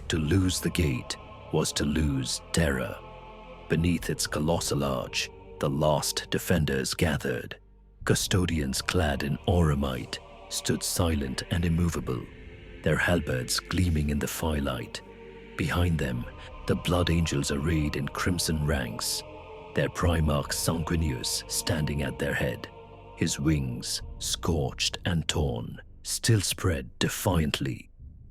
Speaker 1: To lose the gate was to lose Terra. Beneath its colossal arch, the last defenders gathered. Custodians clad in auramite stood silent and immovable, their halberds gleaming in the firelight. Behind them, the Blood Angels arrayed in crimson ranks, their Primarch Sanguinius standing at their head, his wings, scorched and torn, still spread defiantly,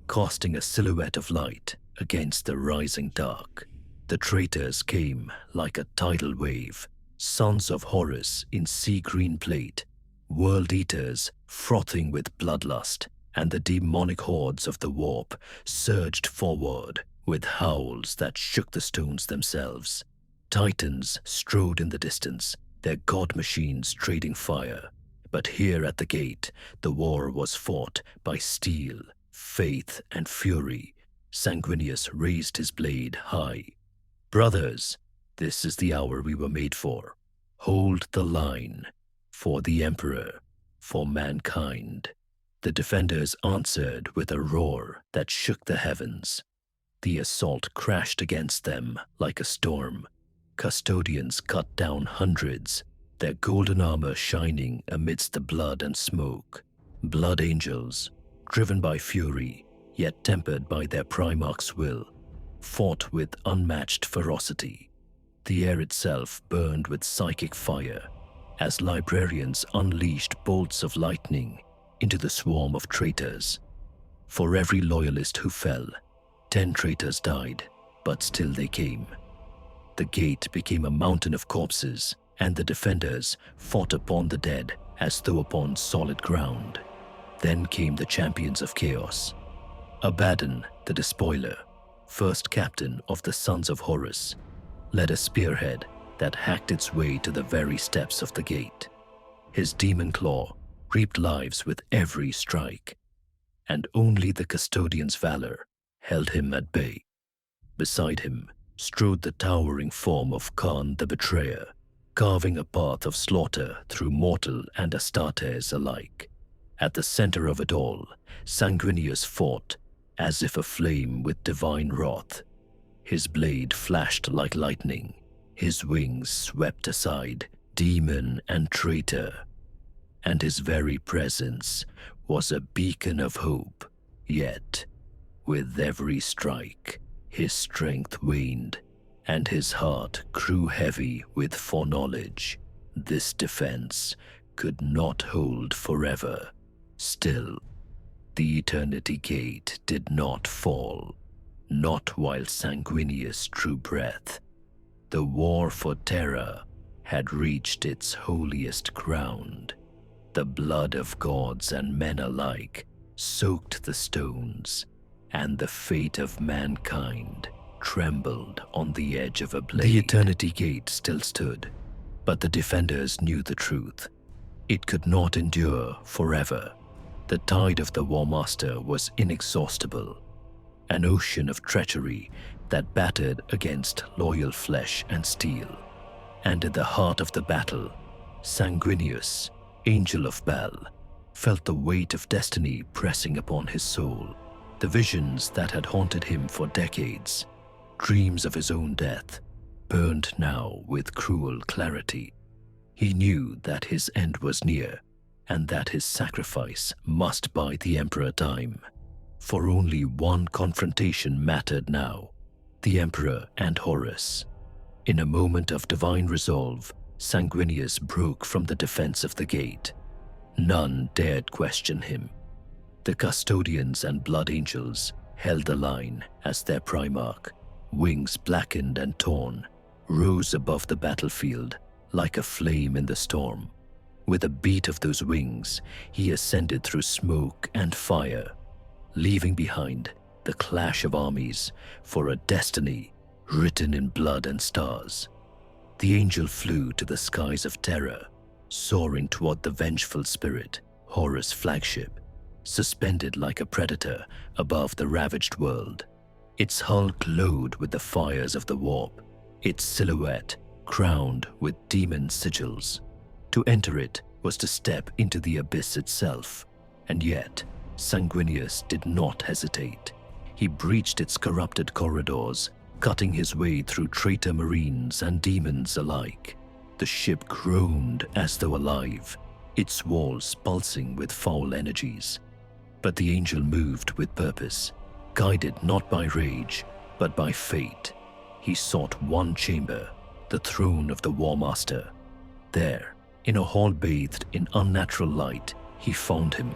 Speaker 1: casting a silhouette of light against the rising dark. The traitors came like a tidal wave, sons of Horus in sea-green plate, world eaters frothing with bloodlust, and the demonic hordes of the warp surged forward with howls that shook the stones themselves. Titans strode in the distance, their god machines trading fire. But here at the gate, the war was fought by steel, faith, and fury. Sanguinius raised his blade high. Brothers, this is the hour we were made for. Hold the line. For the Emperor, for mankind. The defenders answered with a roar that shook the heavens. The assault crashed against them like a storm. Custodians cut down hundreds, their golden armor shining amidst the blood and smoke. Blood angels, driven by fury, yet tempered by their Primarch's will, fought with unmatched ferocity. The air itself burned with psychic fire, as librarians unleashed bolts of lightning into the swarm of traitors. For every loyalist who fell, 10 traitors died, but still they came. The gate became a mountain of corpses, and the defenders fought upon the dead as though upon solid ground. Then came the champions of chaos. Abaddon, the despoiler, first captain of the Sons of Horus, led a spearhead that hacked its way to the very steps of the gate. His demon claw reaped lives with every strike, and only the custodian's valor held him at bay. Beside him strode the towering form of Khan the Betrayer, carving a path of slaughter through mortal and Astartes alike. At the center of it all, Sanguinius fought as if aflame with divine wrath. His blade flashed like lightning, his wings swept aside demon and traitor, and his very presence was a beacon of hope. Yet, with every strike, his strength waned, and his heart grew heavy with foreknowledge. This defense could not hold forever. Still, the Eternity Gate did not fall, not while Sanguinius drew breath. The war for Terra had reached its holiest ground. The blood of gods and men alike soaked the stones, and the fate of mankind trembled on the edge of a blade. The Eternity Gate still stood, but the defenders knew the truth. It could not endure forever. The tide of the Warmaster was inexhaustible, an ocean of treachery that battered against loyal flesh and steel. And in the heart of the battle, Sanguinius, Angel of Bel, felt the weight of destiny pressing upon his soul. The visions that had haunted him for decades, dreams of his own death, burned now with cruel clarity. He knew that his end was near, and that his sacrifice must buy the Emperor time. For only one confrontation mattered now, the Emperor and Horus. In a moment of divine resolve, Sanguinius broke from the defense of the gate. None dared question him. The custodians and blood angels held the line as their Primarch, wings blackened and torn, rose above the battlefield like a flame in the storm. With a beat of those wings, he ascended through smoke and fire, leaving behind the clash of armies for a destiny written in blood and stars. The angel flew to the skies of Terra, soaring toward the vengeful spirit, Horus' flagship, suspended like a predator above the ravaged world. Its hull glowed with the fires of the warp, its silhouette crowned with demon sigils. To enter it was to step into the abyss itself, and yet Sanguinius did not hesitate. He breached its corrupted corridors, cutting his way through traitor marines and demons alike. The ship groaned as though alive, its walls pulsing with foul energies. But the angel moved with purpose, guided not by rage, but by fate. He sought one chamber, the throne of the Warmaster. There, in a hall bathed in unnatural light, he found him.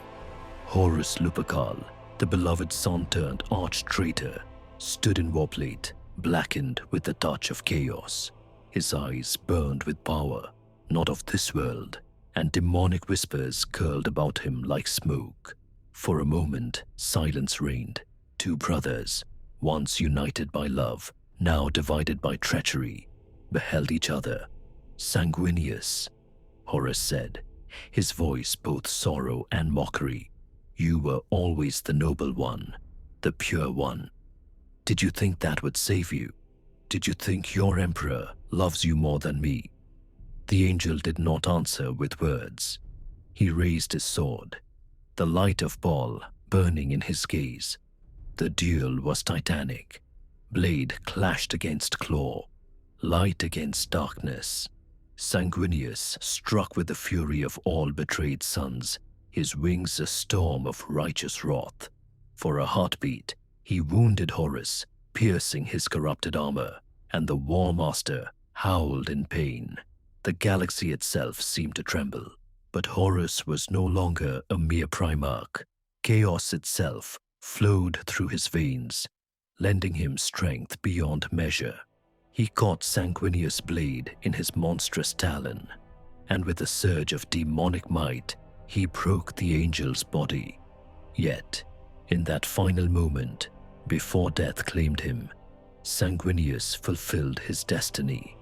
Speaker 1: Horus Lupercal, the beloved son-turned arch-traitor, stood in warplate, blackened with the touch of chaos. His eyes burned with power, not of this world, and demonic whispers curled about him like smoke. For a moment, silence reigned. Two brothers, once united by love, now divided by treachery, beheld each other. "Sanguinius," Horus said, his voice both sorrow and mockery. "You were always the noble one, the pure one. Did you think that would save you? Did you think your emperor loves you more than me?" The angel did not answer with words. He raised his sword, the light of Baal burning in his gaze. The duel was titanic. Blade clashed against claw, light against darkness. Sanguinius struck with the fury of all betrayed sons, his wings a storm of righteous wrath. For a heartbeat, he wounded Horus, piercing his corrupted armor, and the Warmaster howled in pain. The galaxy itself seemed to tremble, but Horus was no longer a mere primarch. Chaos itself flowed through his veins, lending him strength beyond measure. He caught Sanguinius' blade in his monstrous talon, and with a surge of demonic might, he broke the angel's body. Yet, in that final moment, before death claimed him, Sanguinius fulfilled his destiny.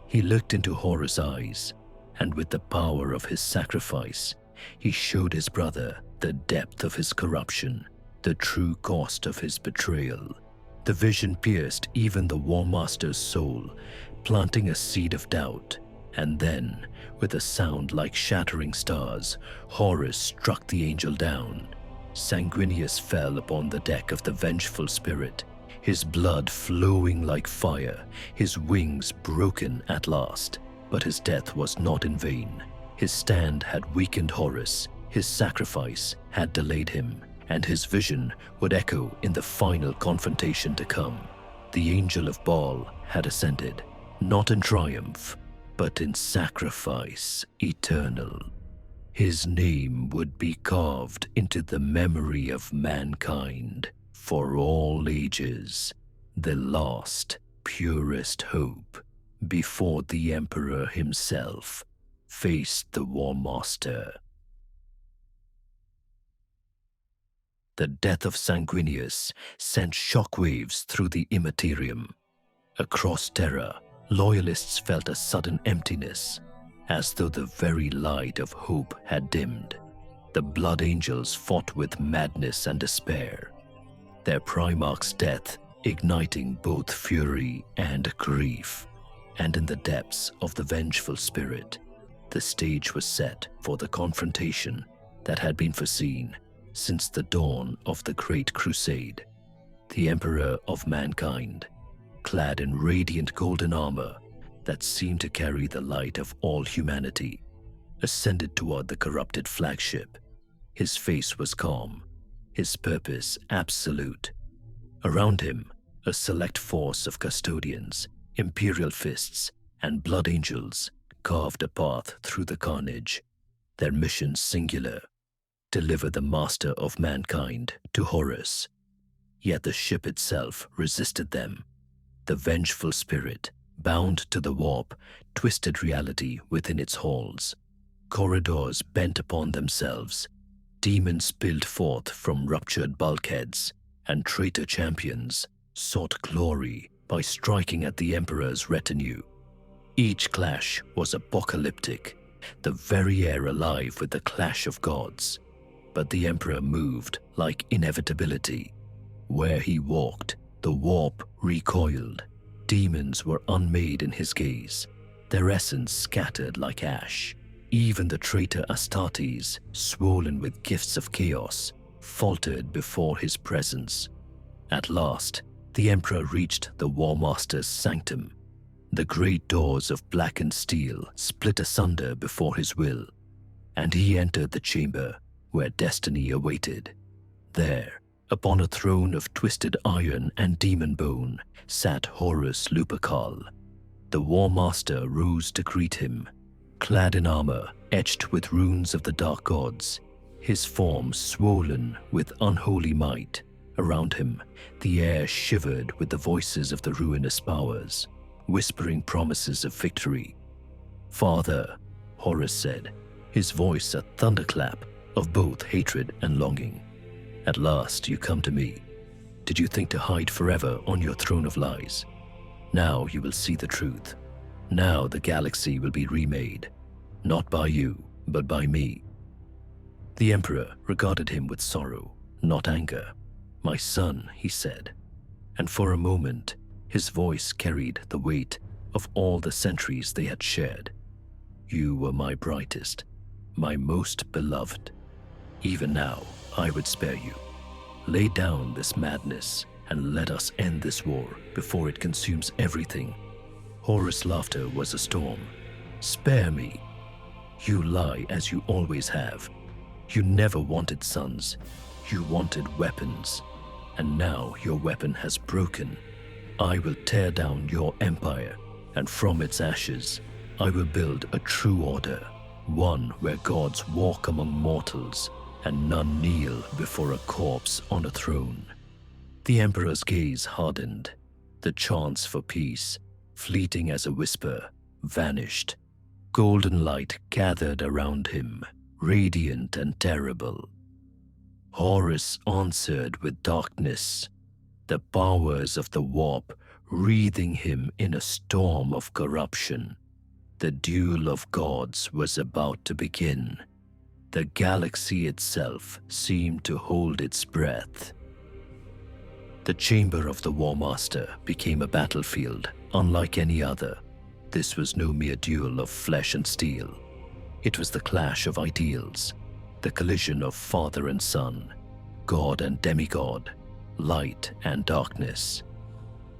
Speaker 1: He looked into Horus' eyes, and with the power of his sacrifice, he showed his brother the depth of his corruption, the true cost of his betrayal. The vision pierced even the Warmaster's soul, planting a seed of doubt. And then, with a sound like shattering stars, Horus struck the angel down. Sanguinius fell upon the deck of the vengeful spirit, his blood flowing like fire, his wings broken at last. But his death was not in vain. His stand had weakened Horus, his sacrifice had delayed him, and his vision would echo in the final confrontation to come. The angel of Baal had ascended, not in triumph, but in sacrifice eternal. His name would be carved into the memory of mankind for all ages, the last, purest hope before the Emperor himself faced the Warmaster. The death of Sanguinius sent shockwaves through the Imperium. Across Terra, loyalists felt a sudden emptiness, as though the very light of hope had dimmed. The Blood Angels fought with madness and despair, their Primarch's death igniting both fury and grief. And in the depths of the vengeful spirit, the stage was set for the confrontation that had been foreseen since the dawn of the Great Crusade. The Emperor of mankind, clad in radiant golden armor that seemed to carry the light of all humanity, ascended toward the corrupted flagship. His face was calm, his purpose absolute. Around him, a select force of custodians, imperial fists, and blood angels carved a path through the carnage, their mission singular: deliver the master of mankind to Horus. Yet the ship itself resisted them. The vengeful spirit, bound to the warp, twisted reality within its halls. Corridors bent upon themselves. Demons spilled forth from ruptured bulkheads, and traitor champions sought glory by striking at the Emperor's retinue. Each clash was apocalyptic, the very air alive with the clash of gods. But the Emperor moved like inevitability. Where he walked, the warp recoiled. Demons were unmade in his gaze, their essence scattered like ash. Even the traitor Astartes, swollen with gifts of chaos, faltered before his presence. At last, the Emperor reached the Warmaster's sanctum. The great doors of blackened steel split asunder before his will, and he entered the chamber where destiny awaited. There, upon a throne of twisted iron and demon bone, sat Horus Lupercal. The Warmaster rose to greet him, clad in armor etched with runes of the dark gods, his form swollen with unholy might. Around him, the air shivered with the voices of the ruinous powers, whispering promises of victory. "Father," Horus said, his voice a thunderclap of both hatred and longing. "At last you come to me. Did you think to hide forever on your throne of lies? Now you will see the truth. Now the galaxy will be remade, not by you, but by me." The Emperor regarded him with sorrow, not anger. "My son," he said, and for a moment his voice carried the weight of all the centuries they had shared. "You were my brightest, my most beloved. Even now, I would spare you. Lay down this madness and let us end this war before it consumes everything." Horus' laughter was a storm. "Spare me. You lie as you always have. You never wanted sons. You wanted weapons. And now your weapon has broken. I will tear down your empire, and from its ashes, I will build a true order, one where gods walk among mortals and none kneel before a corpse on a throne." The Emperor's gaze hardened. The chance for peace, fleeting as a whisper, vanished. Golden light gathered around him, radiant and terrible. Horus answered with darkness, the powers of the warp wreathing him in a storm of corruption. The duel of gods was about to begin. The galaxy itself seemed to hold its breath. The chamber of the Warmaster became a battlefield unlike any other. This was no mere duel of flesh and steel. It was the clash of ideals, the collision of father and son, god and demigod, light and darkness.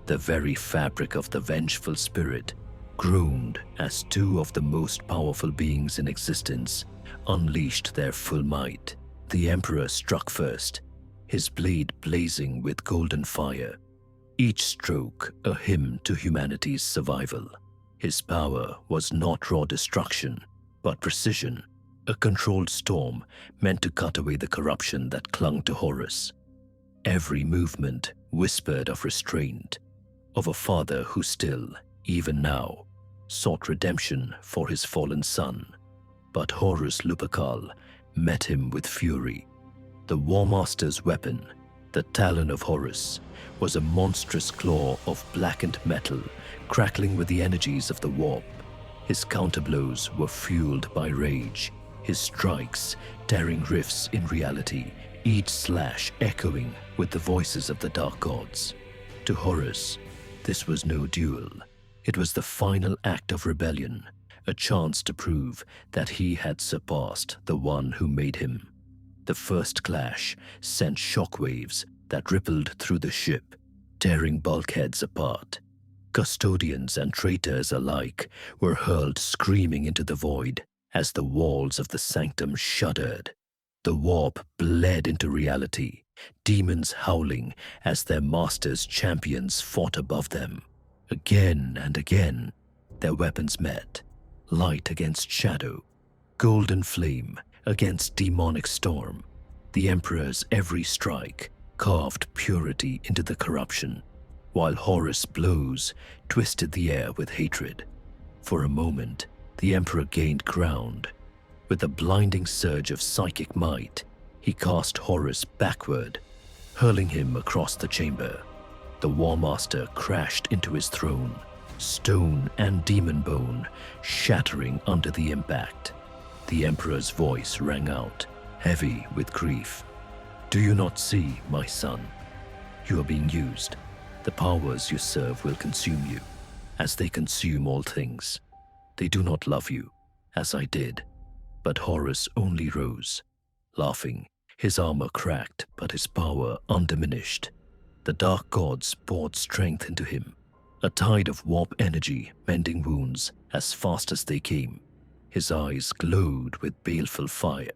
Speaker 1: The very fabric of the vengeful spirit groaned as two of the most powerful beings in existence unleashed their full might. The Emperor struck first, his blade blazing with golden fire, each stroke a hymn to humanity's survival. His power was not raw destruction, but precision, a controlled storm meant to cut away the corruption that clung to Horus. Every movement whispered of restraint, of a father who still, even now, sought redemption for his fallen son. But Horus Lupercal met him with fury. The Warmaster's weapon, the Talon of Horus, was a monstrous claw of blackened metal crackling with the energies of the warp. His counterblows were fueled by rage, his strikes tearing rifts in reality, each slash echoing with the voices of the dark gods. To Horus, this was no duel. It was the final act of rebellion, a chance to prove that he had surpassed the one who made him. The first clash sent shockwaves that rippled through the ship, tearing bulkheads apart. Custodians and traitors alike were hurled screaming into the void as the walls of the sanctum shuddered. The warp bled into reality, demons howling as their master's champions fought above them. Again and again, their weapons met, light against shadow, golden flame against demonic storm. The Emperor's every strike carved purity into the corruption, while Horus' blows twisted the air with hatred. For a moment, the Emperor gained ground. With a blinding surge of psychic might, he cast Horus backward, hurling him across the chamber. The Warmaster crashed into his throne, stone and demon bone shattering under the impact. The Emperor's voice rang out, heavy with grief. "Do you not see, my son? You are being used. The powers you serve will consume you, as they consume all things. They do not love you, as I did." But Horus only rose, laughing, his armor cracked but his power undiminished. The dark gods poured strength into him, a tide of warp energy mending wounds as fast as they came. His eyes glowed with baleful fire.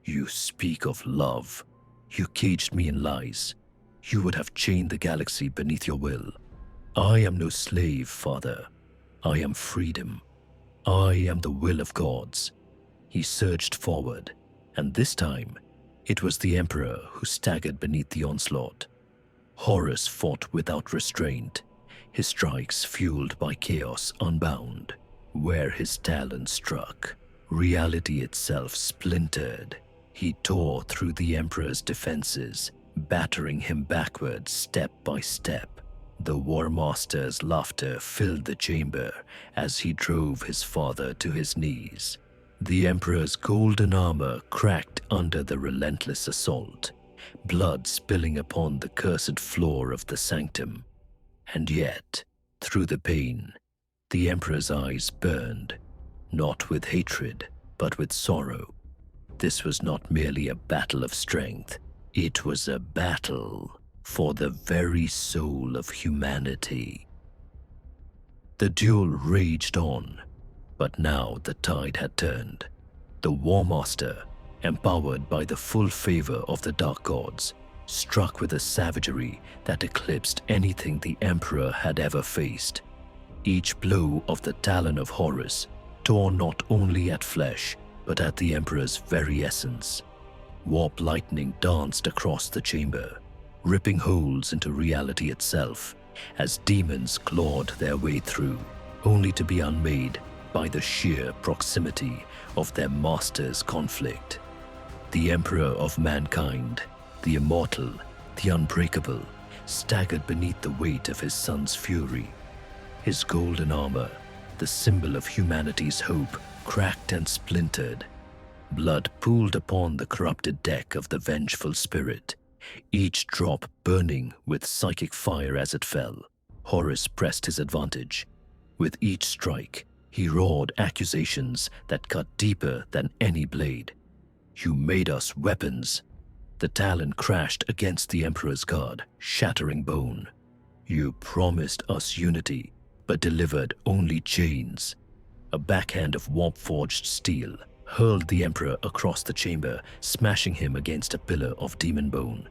Speaker 1: "You speak of love. You caged me in lies. You would have chained the galaxy beneath your will. I am no slave, Father. I am freedom. I am the will of gods." He surged forward, and this time, It was the Emperor who staggered beneath the onslaught. Horus fought without restraint, his strikes fueled by chaos unbound. Where his talon struck, reality itself splintered. He tore through the Emperor's defenses, battering him backwards step by step. The Warmaster's laughter filled the chamber as he drove his father to his knees. The Emperor's golden armor cracked under the relentless assault, blood spilling upon the cursed floor of the sanctum. And yet, through the pain, the Emperor's eyes burned, not with hatred, but with sorrow. This was not merely a battle of strength, it was a battle for the very soul of humanity. The duel raged on, but now the tide had turned. The Warmaster, empowered by the full favor of the Dark Gods, struck with a savagery that eclipsed anything the Emperor had ever faced. Each blow of the talon of Horus tore not only at flesh, but at the Emperor's very essence. Warp lightning danced across the chamber, ripping holes into reality itself as demons clawed their way through, only to be unmade by the sheer proximity of their master's conflict. The Emperor of mankind, the immortal, the unbreakable, staggered beneath the weight of his son's fury. His golden armor, the symbol of humanity's hope, cracked and splintered. Blood pooled upon the corrupted deck of the vengeful spirit, each drop burning with psychic fire as it fell. Horus pressed his advantage. With each strike, he roared accusations that cut deeper than any blade. "You made us weapons." The talon crashed against the Emperor's guard, shattering bone. "You promised us unity, but delivered only chains." A backhand of warp-forged steel hurled the Emperor across the chamber, smashing him against a pillar of demon bone.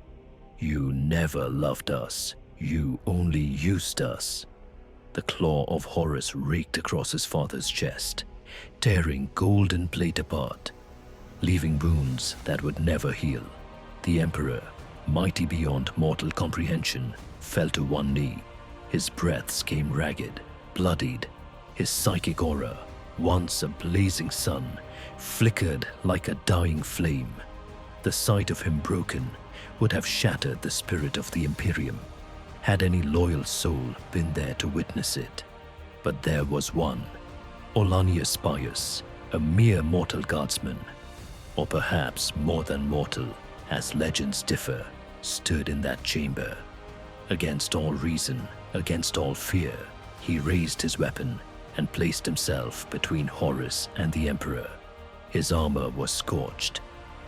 Speaker 1: "You never loved us. You only used us." The claw of Horus raked across his father's chest, tearing golden plate apart, leaving wounds that would never heal. The Emperor, mighty beyond mortal comprehension, fell to one knee. His breaths came ragged, bloodied. His psychic aura, once a blazing sun, flickered like a dying flame. The sight of him broken would have shattered the spirit of the Imperium, had any loyal soul been there to witness it. But there was one, Olanius Pius, a mere mortal guardsman, or perhaps more than mortal, as legends differ, stood in that chamber. Against all reason, against all fear, he raised his weapon and placed himself between Horus and the Emperor. His armor was scorched,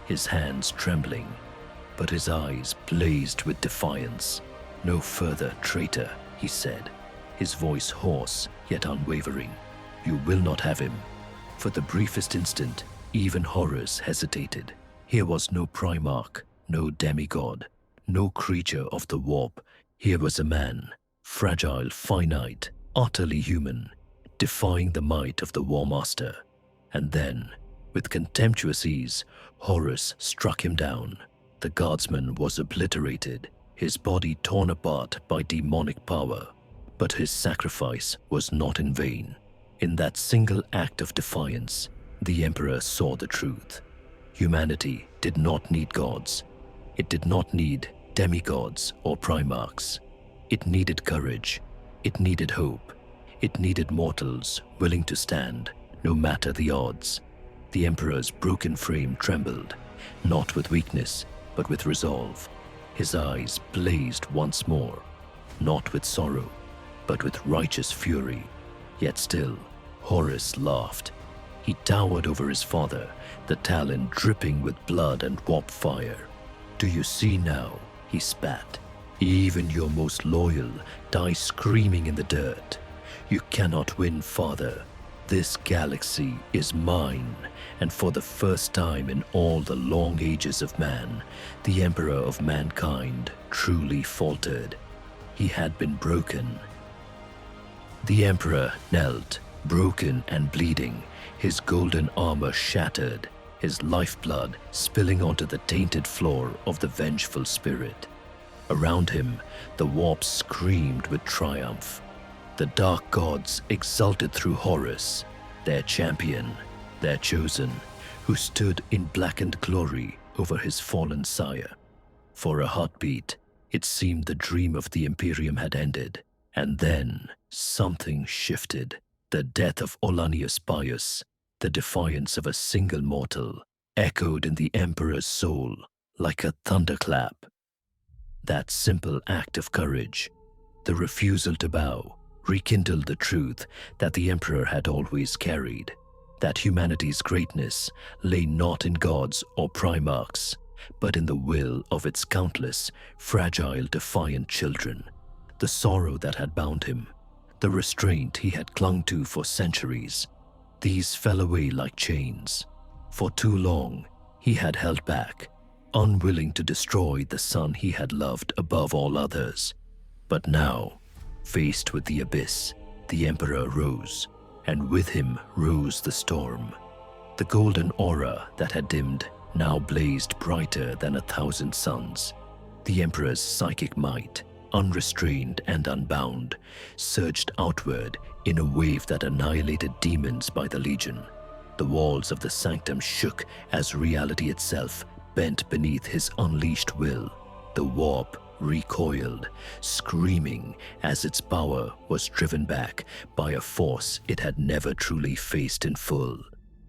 Speaker 1: his hands trembling, but his eyes blazed with defiance. "No further, traitor," he said, his voice hoarse yet unwavering. "You will not have him." For the briefest instant, even Horus hesitated. Here was no Primarch, no demigod, no creature of the warp. Here was a man, fragile, finite, utterly human, defying the might of the Warmaster. And then, with contemptuous ease, Horus struck him down. The guardsman was obliterated, his body torn apart by demonic power. But his sacrifice was not in vain. In that single act of defiance, the Emperor saw the truth. Humanity did not need gods. It did not need demigods or primarchs. It needed courage. It needed hope. It needed mortals willing to stand, no matter the odds. The Emperor's broken frame trembled, not with weakness, but with resolve. His eyes blazed once more, not with sorrow, but with righteous fury. Yet still, Horus laughed. He towered over his father, the talon dripping with blood and warp fire. "Do you see now?" he spat. "Even your most loyal die screaming in the dirt. You cannot win, father. This galaxy is mine, and for the first time in all the long ages of man, the Emperor of mankind truly faltered. He had been broken." The Emperor knelt, broken and bleeding, his golden armor shattered, his lifeblood spilling onto the tainted floor of the vengeful spirit. Around him, the warp screamed with triumph. The dark gods exulted through Horus, their champion, their chosen, who stood in blackened glory over his fallen sire. For a heartbeat, it seemed the dream of the Imperium had ended, and then something shifted. The death of Olanius Pius, the defiance of a single mortal, echoed in the Emperor's soul like a thunderclap. That simple act of courage, the refusal to bow, rekindled the truth that the Emperor had always carried, that humanity's greatness lay not in gods or primarchs, but in the will of its countless, fragile, defiant children. The sorrow that had bound him, the restraint he had clung to for centuries, these fell away like chains. For too long, he had held back, unwilling to destroy the son he had loved above all others. But now, faced with the abyss, the Emperor rose, and with him rose the storm. The golden aura that had dimmed now blazed brighter than 1,000 suns. The Emperor's psychic might, unrestrained and unbound, surged outward in a wave that annihilated demons by the legion. The walls of the sanctum shook as reality itself bent beneath his unleashed will. The warp recoiled, screaming as its power was driven back by a force it had never truly faced in full.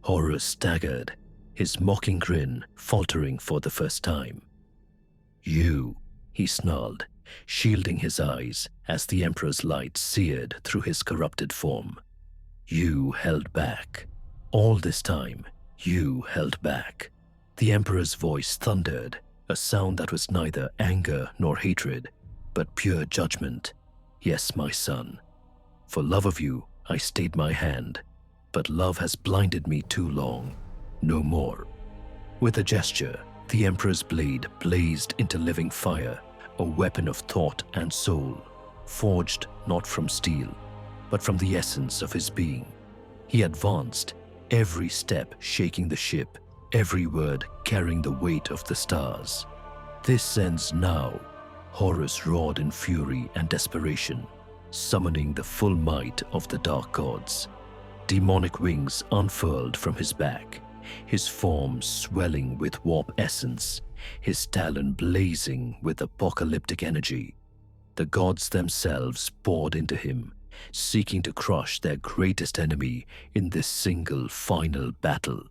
Speaker 1: Horus staggered, his mocking grin faltering for the first time. "You," he snarled, shielding his eyes as the Emperor's light seared through his corrupted form. "You held back. All this time, you held back." The Emperor's voice thundered, a sound that was neither anger nor hatred, but pure judgment. "Yes, my son. For love of you, I stayed my hand, but love has blinded me too long. No more." With a gesture, the Emperor's blade blazed into living fire, a weapon of thought and soul, forged not from steel, but from the essence of his being. He advanced, every step shaking the ship, every word carrying the weight of the stars. "This ends now," Horus roared in fury and desperation, summoning the full might of the dark gods. Demonic wings unfurled from his back, his form swelling with warp essence, his talon blazing with apocalyptic energy. The gods themselves poured into him, seeking to crush their greatest enemy in this single final battle.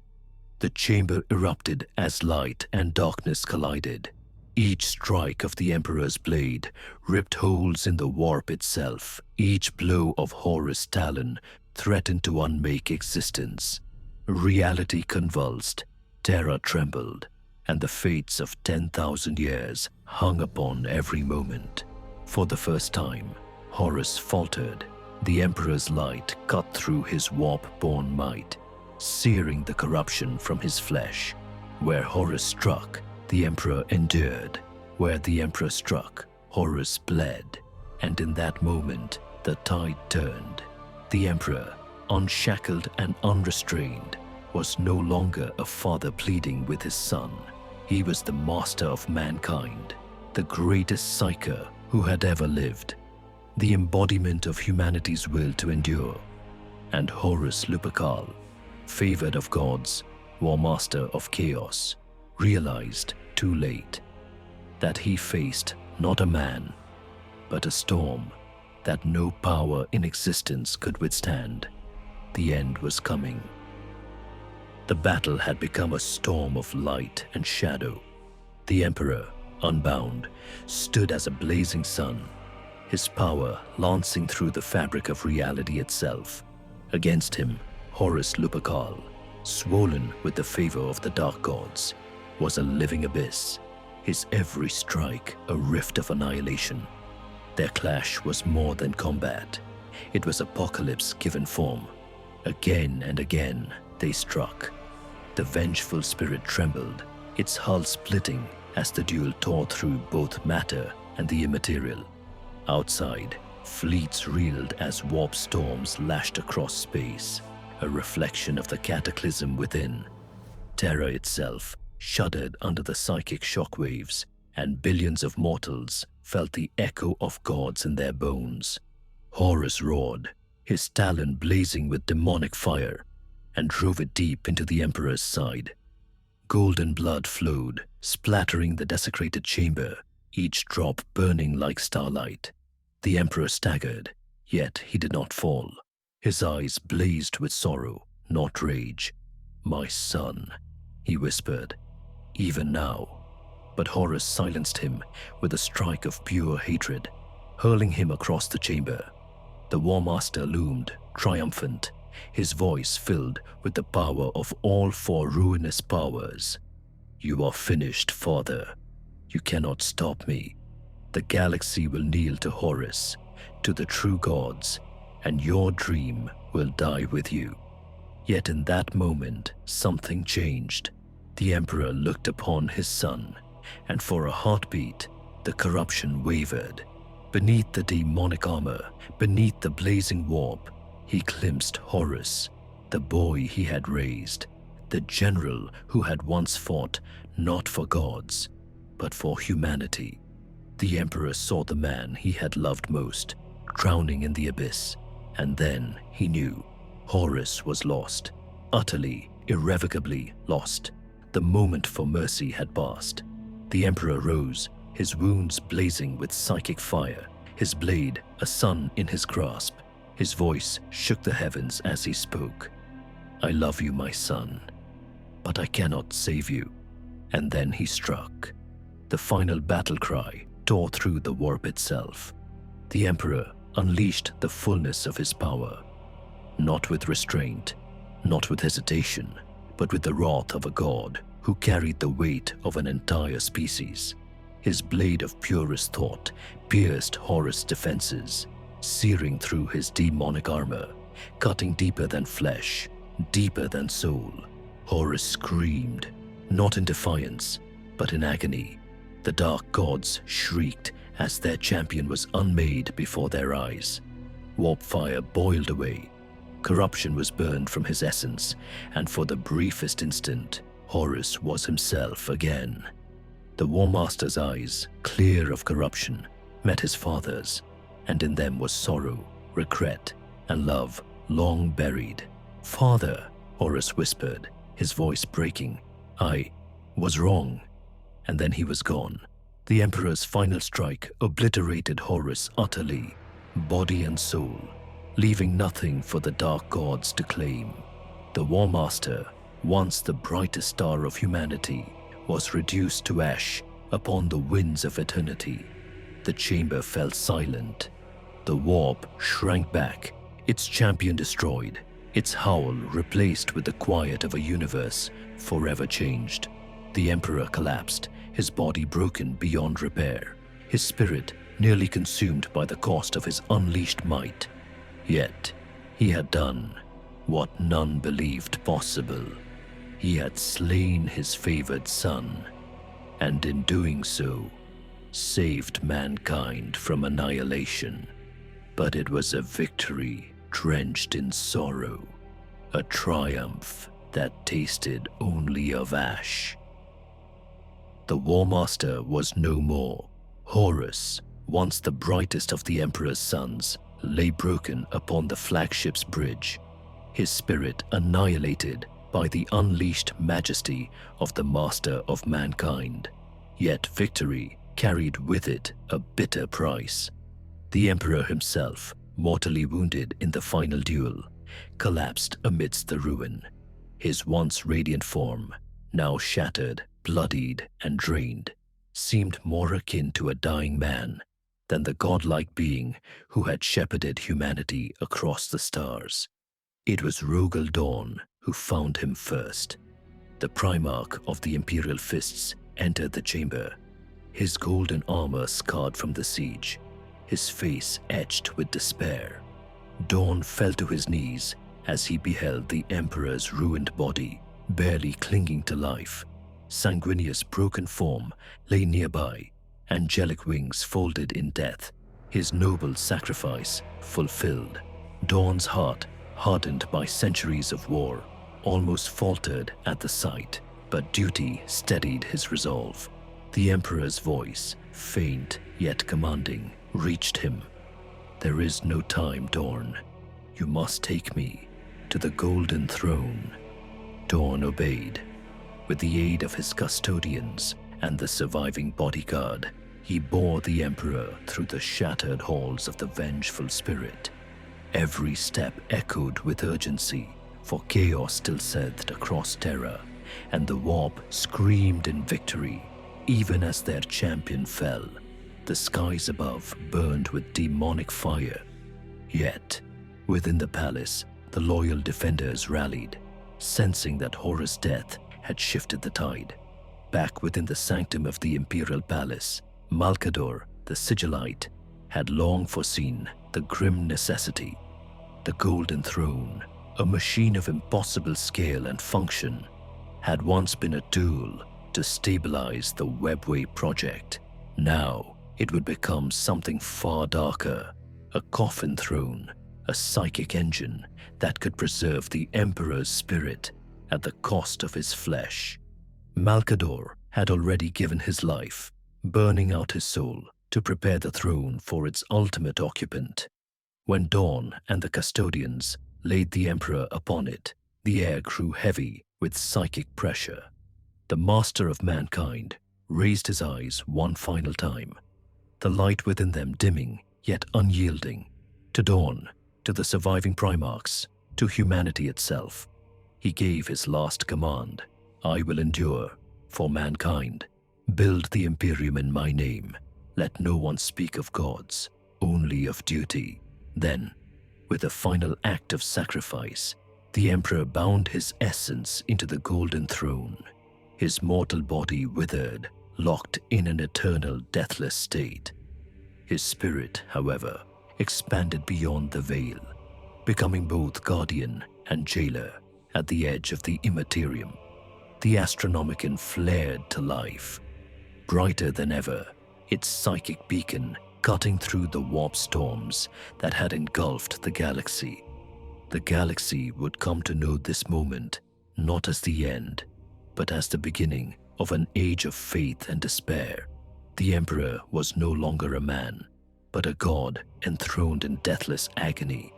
Speaker 1: The chamber erupted as light and darkness collided. Each strike of the Emperor's blade ripped holes in the warp itself. Each blow of Horus' talon threatened to unmake existence. Reality convulsed, terror trembled, and the fates of 10,000 years hung upon every moment. For the first time, Horus faltered. The Emperor's light cut through his warp-born might, searing the corruption from his flesh. Where Horus struck, the Emperor endured. Where the Emperor struck, Horus bled. And in that moment, the tide turned. The Emperor, unshackled and unrestrained, was no longer a father pleading with his son. He was the master of mankind, the greatest psyker who had ever lived, the embodiment of humanity's will to endure. And Horus Lupercal, favored of gods, Warmaster of chaos, realized too late that he faced not a man, but a storm that no power in existence could withstand. The end was coming. The battle had become a storm of light and shadow. The Emperor, unbound, stood as a blazing sun, his power lancing through the fabric of reality itself. Against him, Horus Lupercal, swollen with the favor of the dark gods, was a living abyss, his every strike a rift of annihilation. Their clash was more than combat. It was apocalypse given form. Again and again they struck. The vengeful spirit trembled, its hull splitting as the duel tore through both matter and the immaterial. Outside, fleets reeled as warp storms lashed across space, a reflection of the cataclysm within. Terror itself shuddered under the psychic shockwaves, and billions of mortals felt the echo of gods in their bones. Horus roared, his talon blazing with demonic fire, and drove it deep into the Emperor's side. Golden blood flowed, splattering the desecrated chamber, each drop burning like starlight. The Emperor staggered, yet he did not fall. His eyes blazed with sorrow, not rage. "My son," he whispered, "even now." But Horus silenced him with a strike of pure hatred, hurling him across the chamber. The Warmaster loomed, triumphant, his voice filled with the power of all four ruinous powers. "You are finished, father. You cannot stop me. The galaxy will kneel to Horus, to the true gods, and your dream will die with you." Yet in that moment, something changed. The Emperor looked upon his son, and for a heartbeat, the corruption wavered. Beneath the demonic armor, beneath the blazing warp, he glimpsed Horus, the boy he had raised, the general who had once fought not for gods, but for humanity. The Emperor saw the man he had loved most, drowning in the abyss, and then he knew Horus was lost, utterly, irrevocably lost. The moment for mercy had passed. The Emperor rose, his wounds blazing with psychic fire, his blade a sun in his grasp. His voice shook the heavens as he spoke. "I love you, my son, but I cannot save you." And then he struck. The final battle cry tore through the warp itself. The Emperor unleashed the fullness of his power, not with restraint, not with hesitation, but with the wrath of a god who carried the weight of an entire species. His blade of purest thought pierced Horus' defenses, searing through his demonic armor, cutting deeper than flesh, deeper than soul. Horus screamed, not in defiance, but in agony. The dark gods shrieked as their champion was unmade before their eyes. Warp fire boiled away. Corruption was burned from his essence, and for the briefest instant, Horus was himself again. The Warmaster's eyes, clear of corruption, met his father's, and in them was sorrow, regret, and love long buried. "Father," Horus whispered, his voice breaking, "I was wrong." And then he was gone. The Emperor's final strike obliterated Horus utterly, body and soul, leaving nothing for the dark gods to claim. The Warmaster, once the brightest star of humanity, was reduced to ash upon the winds of eternity. The chamber fell silent. The warp shrank back, its champion destroyed, its howl replaced with the quiet of a universe forever changed. The Emperor collapsed, his body broken beyond repair, his spirit nearly consumed by the cost of his unleashed might. Yet, he had done what none believed possible. He had slain his favored son, and in doing so, saved mankind from annihilation. But it was a victory drenched in sorrow, a triumph that tasted only of ash. The Warmaster was no more. Horus, once the brightest of the Emperor's sons, lay broken upon the flagship's bridge, his spirit annihilated by the unleashed majesty of the Master of mankind. Yet victory carried with it a bitter price. The Emperor himself, mortally wounded in the final duel, collapsed amidst the ruin. His once radiant form, now shattered, bloodied, and drained, seemed more akin to a dying man than the godlike being who had shepherded humanity across the stars. It was Rogel Dawn who found him first. The Primarch of the Imperial Fists entered the chamber, his golden armor scarred from the siege, his face etched with despair. Dawn fell to his knees as he beheld the Emperor's ruined body, barely clinging to life. Sanguineous broken form lay nearby, angelic wings folded in death, his noble sacrifice fulfilled. Dawn's heart, hardened by centuries of war, almost faltered at the sight. But duty steadied his resolve. The Emperor's voice, faint yet commanding, reached him. "There is no time, Dorn. You must take me to the Golden Throne." Dorn obeyed. With the aid of his custodians and the surviving bodyguard, he bore the Emperor through the shattered halls of the vengeful spirit. Every step echoed with urgency, for chaos still seethed across Terra, and the warp screamed in victory, even as their champion fell. The skies above burned with demonic fire. Yet, within the palace, the loyal defenders rallied, sensing that Horus' death had shifted the tide. Back within the sanctum of the Imperial Palace, Malkador, the Sigillite, had long foreseen the grim necessity. The Golden Throne, a machine of impossible scale and function, had once been a tool to stabilize the Webway project. Now it would become something far darker, a coffin throne, a psychic engine that could preserve the Emperor's spirit at the cost of his flesh. Malkador had already given his life, burning out his soul to prepare the throne for its ultimate occupant. When Dawn and the custodians laid the Emperor upon it, the air grew heavy with psychic pressure. The master of mankind raised his eyes one final time, the light within them dimming yet unyielding. To Dawn, to the surviving Primarchs, to humanity itself, he gave his last command: "I will endure for mankind. Build the Imperium in my name. Let no one speak of gods, only of duty." Then, with a final act of sacrifice, the Emperor bound his essence into the Golden Throne. His mortal body withered, locked in an eternal deathless state. His spirit, however, expanded beyond the veil, becoming both guardian and jailer at the edge of the Imperium. The Astronomicon flared to life, brighter than ever, its psychic beacon cutting through the warp storms that had engulfed the galaxy. The galaxy would come to know this moment not as the end, but as the beginning of an age of faith and despair. The Emperor was no longer a man, but a god enthroned in deathless agony.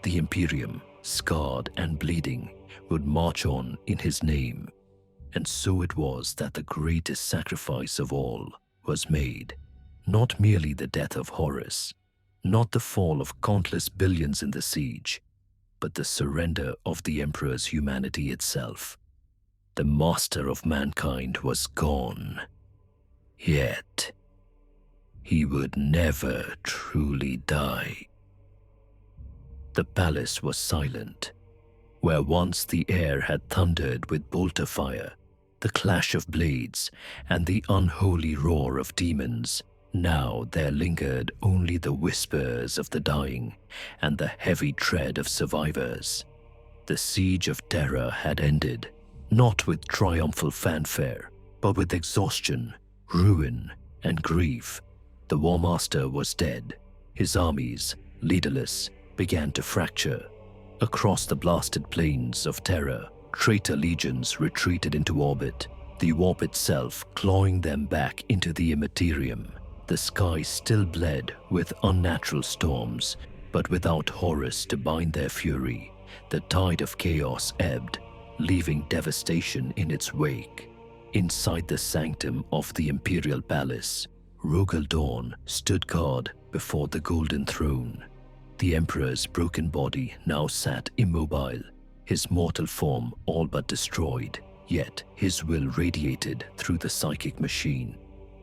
Speaker 1: The Imperium, scarred and bleeding, would march on in his name. And so it was that the greatest sacrifice of all was made. Not merely the death of Horus, not the fall of countless billions in the siege, but the surrender of the Emperor's humanity itself. The master of mankind was gone. Yet, he would never truly die. The palace was silent. Where once the air had thundered with bolter fire, the clash of blades, and the unholy roar of demons, now there lingered only the whispers of the dying and the heavy tread of survivors. The siege of Terra had ended, not with triumphal fanfare, but with exhaustion, ruin, and grief. The Warmaster was dead. His armies, leaderless, began to fracture. Across the blasted plains of Terra, traitor legions retreated into orbit, the warp itself clawing them back into the Imperium. The sky still bled with unnatural storms, but without Horus to bind their fury, the tide of chaos ebbed, leaving devastation in its wake. Inside the sanctum of the Imperial Palace, Rogal Dorn stood guard before the Golden Throne. The Emperor's broken body now sat immobile, his mortal form all but destroyed, yet his will radiated through the psychic machine.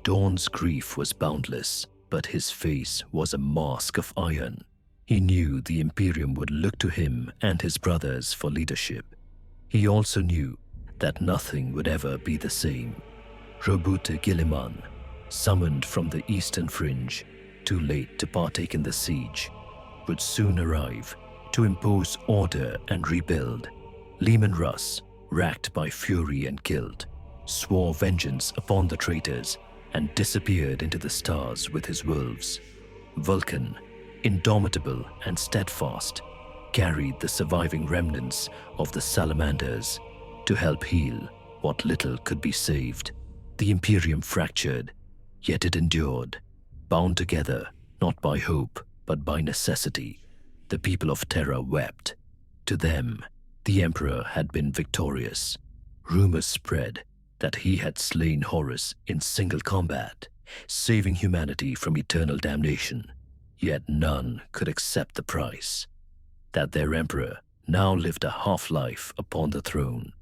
Speaker 1: Dorn's grief was boundless, but his face was a mask of iron. He knew the Imperium would look to him and his brothers for leadership. He also knew that nothing would ever be the same. Robute Gilliman, summoned from the eastern fringe, too late to partake in the siege, would soon arrive to impose order and rebuild. Leman Russ, racked by fury and guilt, swore vengeance upon the traitors and disappeared into the stars with his wolves. Vulcan, indomitable and steadfast, carried the surviving remnants of the salamanders to help heal what little could be saved. The Imperium fractured, yet it endured, bound together not by hope but by necessity. The people of Terra wept. To them, the Emperor had been victorious. Rumors spread that he had slain Horus in single combat, saving humanity from eternal damnation. Yet none could accept the price. That their Emperor now lived a half-life upon the throne,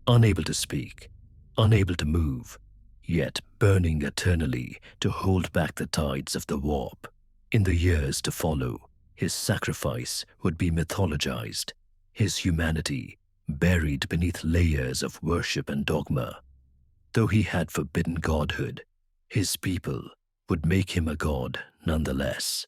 Speaker 1: unable to speak, unable to move, yet burning eternally to hold back the tides of the warp. In the years to follow, his sacrifice would be mythologized, his humanity buried beneath layers of worship and dogma. Though he had forbidden godhood, his people would make him a god nonetheless.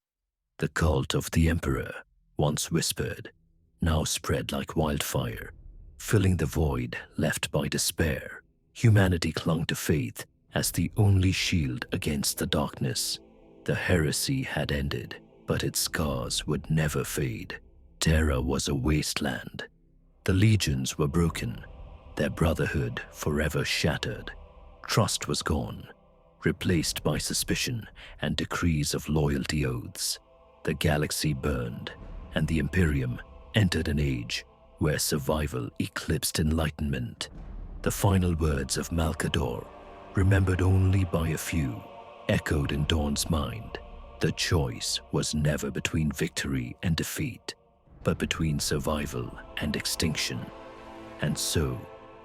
Speaker 1: The cult of the Emperor, once whispered, now spread like wildfire, filling the void left by despair. Humanity clung to faith as the only shield against the darkness. The heresy had ended, but its scars would never fade. Terra was a wasteland. The legions were broken, their brotherhood forever shattered. Trust was gone, replaced by suspicion and decrees of loyalty oaths. The galaxy burned, and the Imperium entered an age where survival eclipsed enlightenment. The final words of Malcador, remembered only by a few, echoed in Dawn's mind. The choice was never between victory and defeat, but between survival and extinction. And so,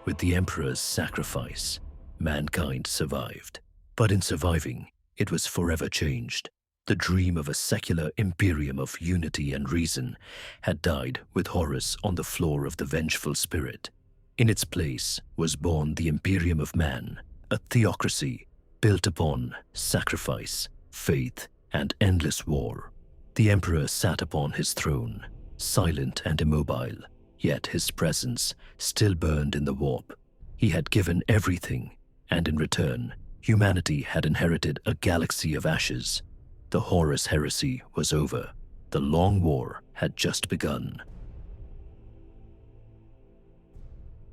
Speaker 1: with the Emperor's sacrifice, mankind survived. But in surviving, it was forever changed. The dream of a secular Imperium of unity and reason had died with Horus on the floor of the vengeful spirit. In its place was born the Imperium of Man, a theocracy built upon sacrifice, faith, and endless war. The Emperor sat upon his throne, silent and immobile, yet his presence still burned in the warp. He had given everything, and in return, humanity had inherited a galaxy of ashes. The Horus Heresy was over. The long war had just begun.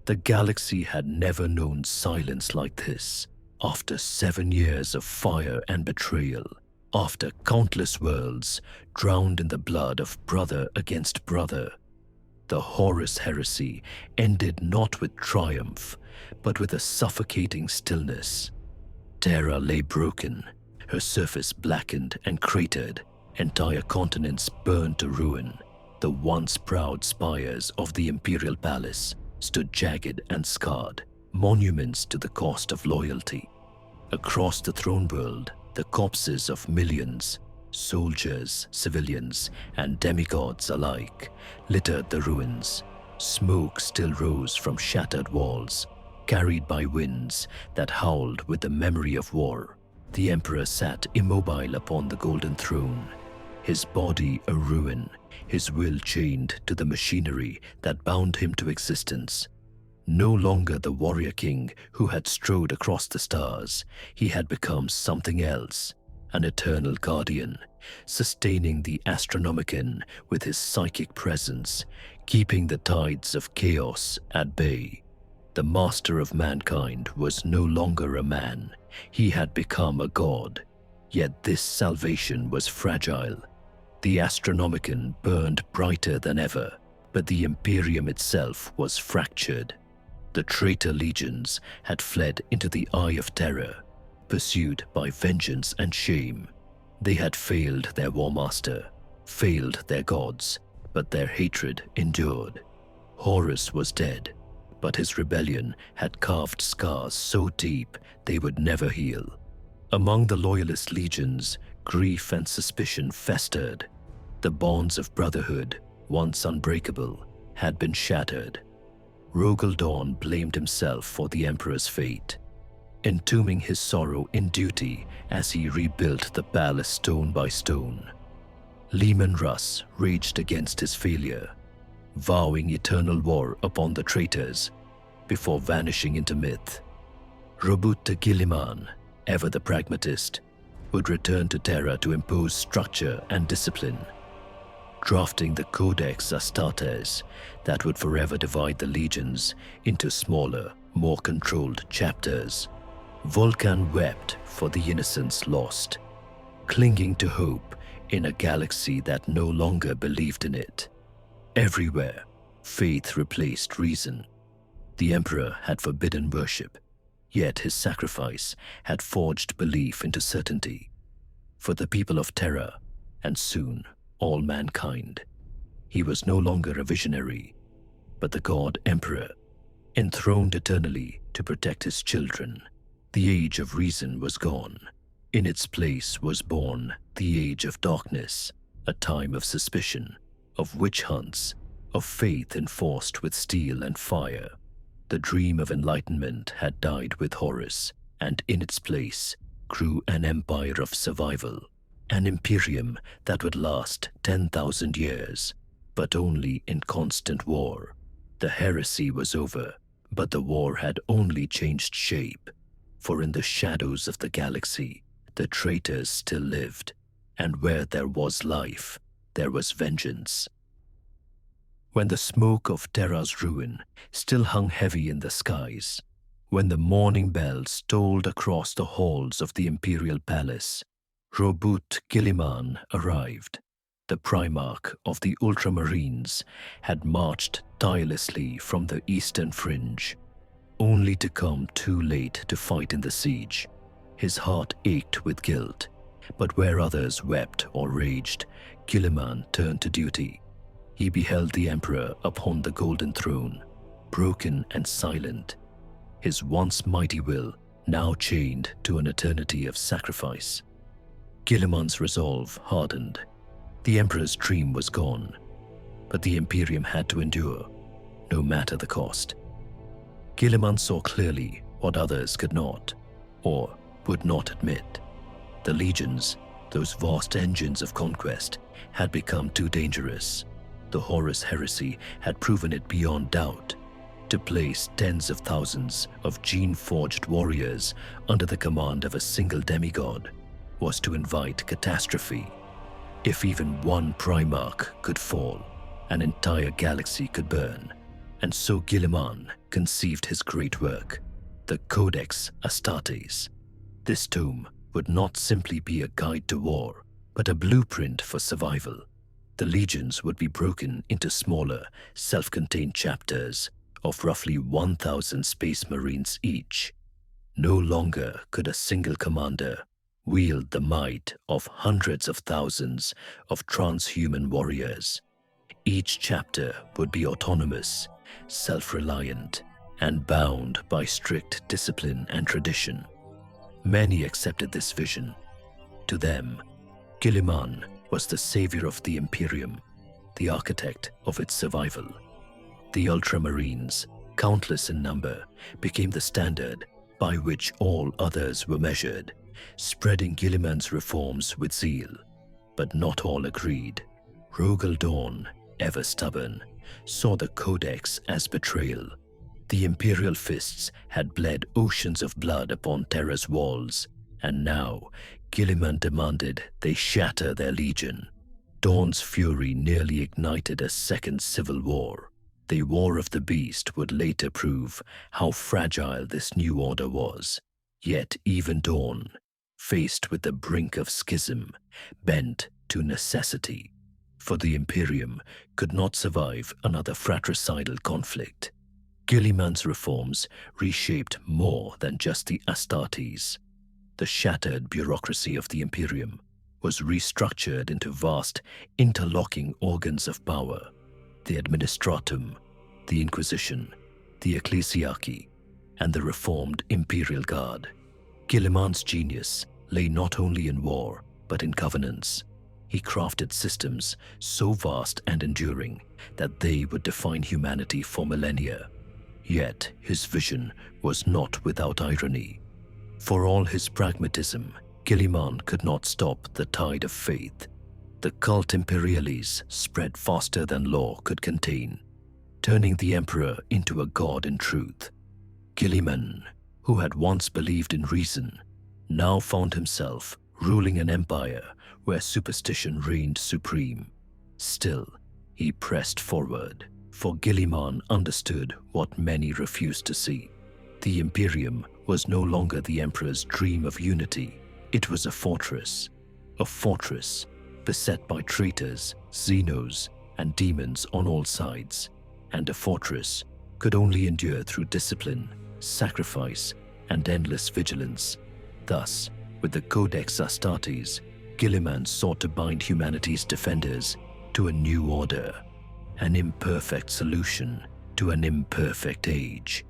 Speaker 1: The galaxy had never known silence like this. After 7 years of fire and betrayal, after countless worlds drowned in the blood of brother against brother, the Horus Heresy ended not with triumph, but with a suffocating stillness. Terra lay broken, her surface blackened and cratered, entire continents burned to ruin. The once proud spires of the Imperial Palace stood jagged and scarred, monuments to the cost of loyalty. Across the throne world, the corpses of millions, soldiers, civilians, and demigods alike, littered the ruins. Smoke still rose from shattered walls, carried by winds that howled with the memory of war. The Emperor sat immobile upon the golden throne, his body a ruin, his will chained to the machinery that bound him to existence. No longer the warrior king who had strode across the stars, he had become something else, an eternal guardian, sustaining the Astronomicon with his psychic presence, keeping the tides of chaos at bay. The master of mankind was no longer a man, he had become a god. Yet this salvation was fragile. The Astronomicon burned brighter than ever, but the Imperium itself was fractured. The traitor legions had fled into the eye of terror, pursued by vengeance and shame. They had failed their Warmaster, failed their gods, but their hatred endured. Horus was dead, but his rebellion had carved scars so deep they would never heal. Among the loyalist legions, grief and suspicion festered. The bonds of brotherhood, once unbreakable, had been shattered. Rogel Dawn blamed himself for the Emperor's fate, entombing his sorrow in duty as he rebuilt the palace stone by stone. Leman Russ raged against his failure, vowing eternal war upon the traitors before vanishing into myth. Robut de Guilliman, ever the pragmatist, would return to Terra to impose structure and discipline, drafting the Codex Astartes that would forever divide the legions into smaller, more controlled chapters. Vulcan wept for the innocents lost, clinging to hope in a galaxy that no longer believed in it. Everywhere, faith replaced reason. The Emperor had forbidden worship, yet his sacrifice had forged belief into certainty. For the people of Terra, and soon all mankind, he was no longer a visionary, but the God Emperor, enthroned eternally to protect his children. The age of reason was gone. In its place was born the age of darkness, a time of suspicion, of witch hunts, of faith enforced with steel and fire. The dream of enlightenment had died with Horus, and in its place grew an empire of survival, an imperium that would last 10,000 years, but only in constant war. The heresy was over, but the war had only changed shape, for in the shadows of the galaxy, the traitors still lived, and where there was life, there was vengeance. When the smoke of Terra's ruin still hung heavy in the skies, when the morning bells tolled across the halls of the imperial palace, Robut Guilliman arrived. The Primarch of the Ultramarines had marched tirelessly from the eastern fringe, only to come too late to fight in the siege. His heart ached with guilt, but where others wept or raged, Guilliman turned to duty. He beheld the Emperor upon the golden throne, broken and silent, his once mighty will now chained to an eternity of sacrifice. Guilliman's resolve hardened. The Emperor's dream was gone, but the Imperium had to endure, no matter the cost. Guilliman saw clearly what others could not, or would not admit. The legions, those vast engines of conquest, had become too dangerous. The Horus Heresy had proven it beyond doubt. To place tens of thousands of gene-forged warriors under the command of a single demigod was to invite catastrophe. If even one Primarch could fall, an entire galaxy could burn. And so Guilliman conceived his great work, the Codex Astartes. This tome would not simply be a guide to war, but a blueprint for survival. The legions would be broken into smaller, self-contained chapters of roughly 1,000 space marines each. No longer could a single commander wield the might of hundreds of thousands of transhuman warriors. Each chapter would be autonomous, self-reliant, and bound by strict discipline and tradition. Many accepted this vision. To them, Guilliman was the savior of the Imperium, the architect of its survival. The Ultramarines, countless in number, became the standard by which all others were measured, spreading Guilliman's reforms with zeal. But not all agreed. Rogal Dawn, ever stubborn, saw the Codex as betrayal. The Imperial fists had bled oceans of blood upon Terra's walls, and now Guilliman demanded they shatter their legion. Dawn's fury nearly ignited a second civil war. The War of the Beast would later prove how fragile this new order was. Yet even Dawn, faced with the brink of schism, bent to necessity. For the Imperium could not survive another fratricidal conflict. Guilliman's reforms reshaped more than just the Astartes. The shattered bureaucracy of the Imperium was restructured into vast, interlocking organs of power. The Administratum, the Inquisition, the Ecclesiarchy, and the reformed Imperial Guard. Guilliman's genius lay not only in war, but in governance. He crafted systems so vast and enduring that they would define humanity for millennia. Yet his vision was not without irony. For all his pragmatism, Guilliman could not stop the tide of faith. The cult imperialis spread faster than law could contain, turning the emperor into a god in truth. Guilliman, who had once believed in reason, now found himself ruling an empire where superstition reigned supreme. Still, he pressed forward, for Guilliman understood what many refused to see. The Imperium was no longer the Emperor's dream of unity. It was a fortress beset by traitors, xenos, and demons on all sides. And a fortress could only endure through discipline, sacrifice, and endless vigilance. Thus, with the Codex Astartes, Guilliman sought to bind humanity's defenders to a new order, an imperfect solution to an imperfect age.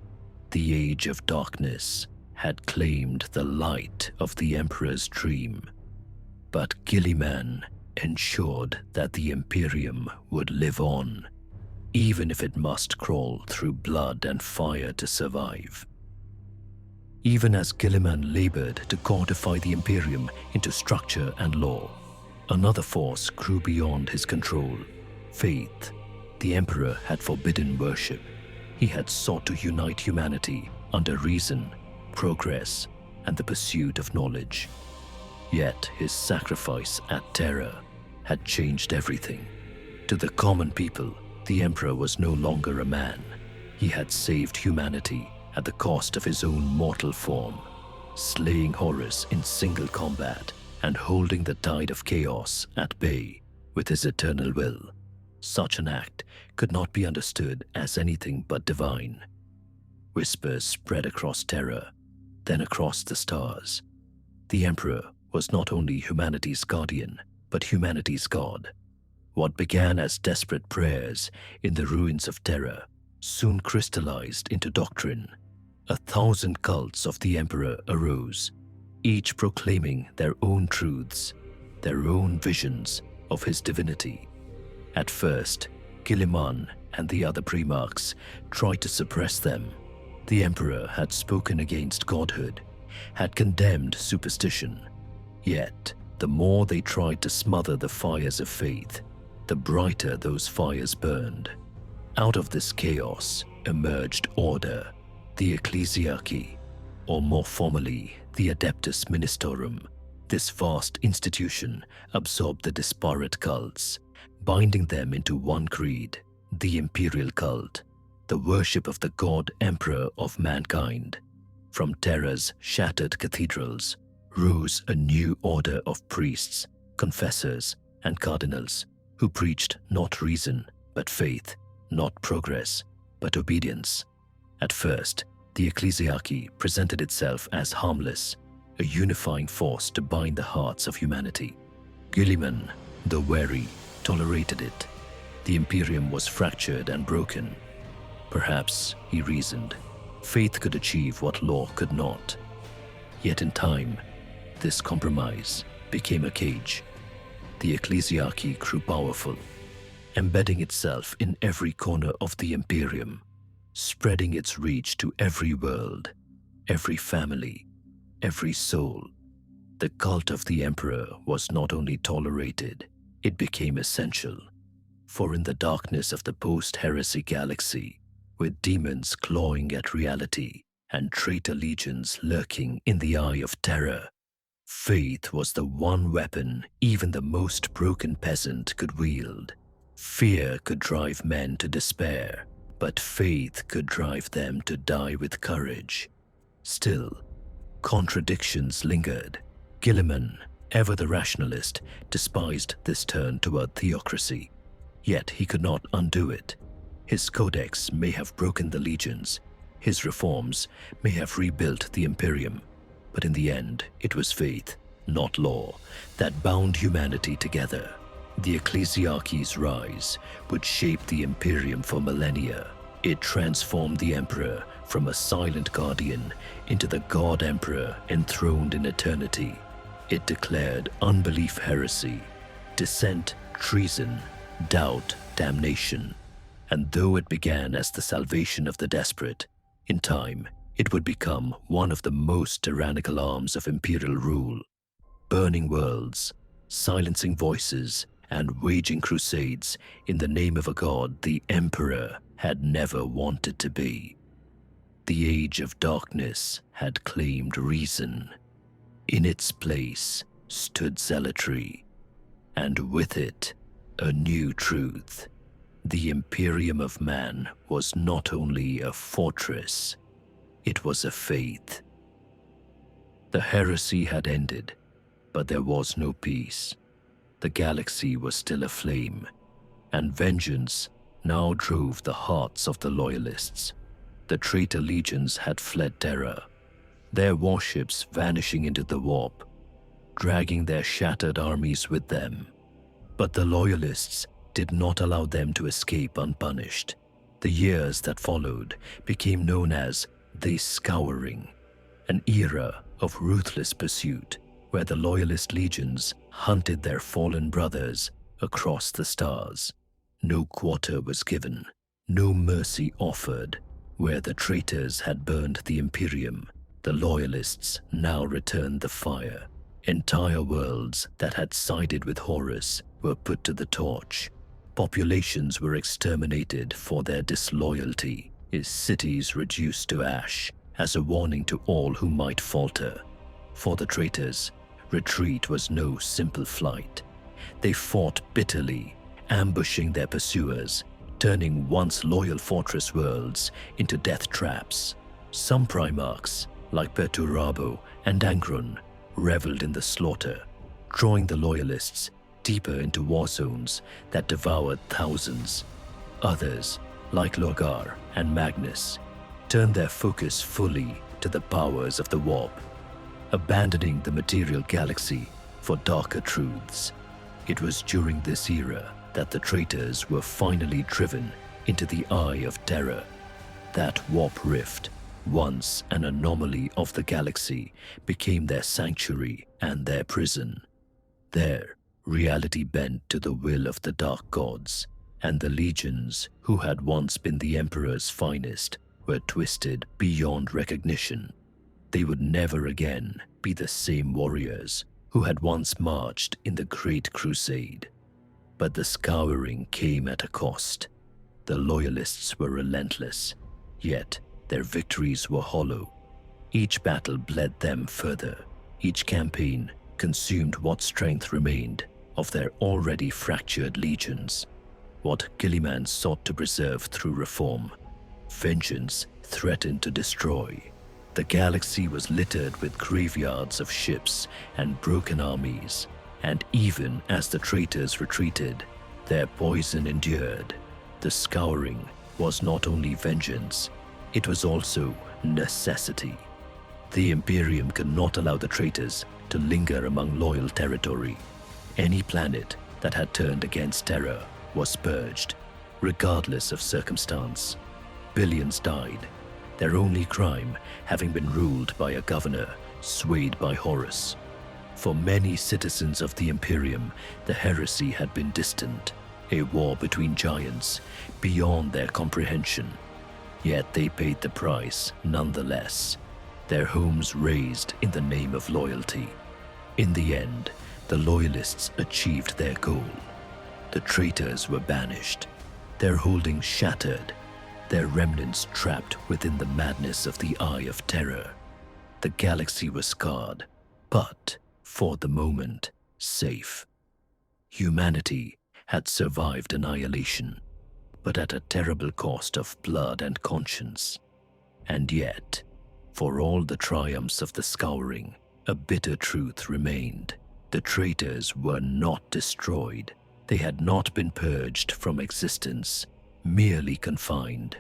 Speaker 1: The Age of Darkness had claimed the light of the Emperor's dream, but Guilliman ensured that the Imperium would live on, even if it must crawl through blood and fire to survive. Even as Guilliman labored to codify the Imperium into structure and law, another force grew beyond his control: faith. The Emperor had forbidden worship. He had sought to unite humanity under reason, progress, and the pursuit of knowledge. Yet his sacrifice at Terra had changed everything. To the common people, the Emperor was no longer a man. He had saved humanity at the cost of his own mortal form, slaying Horus in single combat and holding the tide of chaos at bay with his eternal will. Such an act could not be understood as anything but divine. Whispers spread across Terra, then across the stars. The Emperor was not only humanity's guardian, but humanity's god. What began as desperate prayers in the ruins of Terra soon crystallized into doctrine. 1,000 cults of the Emperor arose, each proclaiming their own truths, their own visions of his divinity. At first, Guilliman and the other primarchs tried to suppress them. The Emperor had spoken against godhood, had condemned superstition. Yet, the more they tried to smother the fires of faith, the brighter those fires burned. Out of this chaos emerged order, the ecclesiarchy, or more formally, the Adeptus Ministorum. This vast institution absorbed the disparate cults, binding them into one creed: the imperial cult, the worship of the god emperor of mankind. From Terra's shattered cathedrals rose a new order of priests, confessors, and cardinals who preached not reason but faith, not progress but obedience. At first, the ecclesiarchy presented itself as harmless, a unifying force to bind the hearts of humanity. Guilliman, though wary, tolerated it. The Imperium was fractured and broken. Perhaps, he reasoned, faith could achieve what law could not. Yet in time, this compromise became a cage. The ecclesiarchy grew powerful, embedding itself in every corner of the Imperium, spreading its reach to every world, every family, every soul. The cult of the Emperor was not only tolerated, it became essential. For in the darkness of the post-heresy galaxy, with demons clawing at reality and traitor legions lurking in the eye of terror, faith was the one weapon even the most broken peasant could wield. Fear could drive men to despair, but faith could drive them to die with courage. Still, contradictions lingered. Guilliman, ever the rationalist, despised this turn toward theocracy. Yet he could not undo it. His codex may have broken the legions, his reforms may have rebuilt the Imperium, but in the end it was faith, not law, that bound humanity together. The ecclesiarchy's rise would shape the Imperium for millennia. It transformed the Emperor from a silent guardian into the God Emperor enthroned in eternity. It declared unbelief heresy, dissent treason, doubt damnation. And though it began as the salvation of the desperate, in time it would become one of the most tyrannical arms of imperial rule, burning worlds, silencing voices, and waging crusades in the name of a god the Emperor had never wanted to be. The Age of Darkness had claimed reason. In its place stood zealotry, and with it, a new truth. The Imperium of Man was not only a fortress, It was a faith. The heresy had ended, but there was no peace. The galaxy was still aflame, and vengeance now drove the hearts of the loyalists. The traitor legions had fled Terra, their warships vanishing into the warp, dragging their shattered armies with them. But the loyalists did not allow them to escape unpunished. The years that followed became known as the Scouring, an era of ruthless pursuit where the loyalist legions hunted their fallen brothers across the stars. No quarter was given, no mercy offered. Where the traitors had burned the Imperium, the loyalists now returned the fire. Entire worlds that had sided with Horus were put to the torch. Populations were exterminated for their disloyalty, his cities reduced to ash as a warning to all who might falter. For the traitors, retreat was no simple flight. They fought bitterly, ambushing their pursuers, turning once loyal fortress worlds into death traps. Some Primarchs, like Perturabo and Angron, reveled in the slaughter, drawing the loyalists deeper into war zones that devoured thousands. Others, like Logar and Magnus, turned their focus fully to the powers of the warp, abandoning the material galaxy for darker truths. It was during this era that the traitors were finally driven into the eye of terror. That warp rift, once an anomaly of the galaxy, became their sanctuary and their prison. There, reality bent to the will of the dark gods, and the legions who had once been the Emperor's finest were twisted beyond recognition. They would never again be the same warriors who had once marched in the Great Crusade. But the Scouring came at a cost. The Loyalists were relentless, yet their victories were hollow. Each battle bled them further. Each campaign consumed what strength remained of their already fractured legions. What Gilliman sought to preserve through reform, vengeance threatened to destroy. The galaxy was littered with graveyards of ships and broken armies, and even as the traitors retreated, their poison endured. The Scouring was not only vengeance, it was also necessity. The Imperium could not allow the traitors to linger among loyal territory. Any planet that had turned against terror was purged, regardless of circumstance. Billions died, their only crime having been ruled by a governor swayed by Horus. For many citizens of the Imperium, the heresy had been distant, a war between giants beyond their comprehension. Yet they paid the price nonetheless, their homes razed in the name of loyalty. In the end, the Loyalists achieved their goal. The traitors were banished, their holdings shattered, their remnants trapped within the madness of the Eye of Terror. The galaxy was scarred, but, for the moment, safe. Humanity had survived annihilation, but at a terrible cost of blood and conscience. And yet, for all the triumphs of the Scouring, a bitter truth remained. The traitors were not destroyed. They had not been purged from existence, merely confined.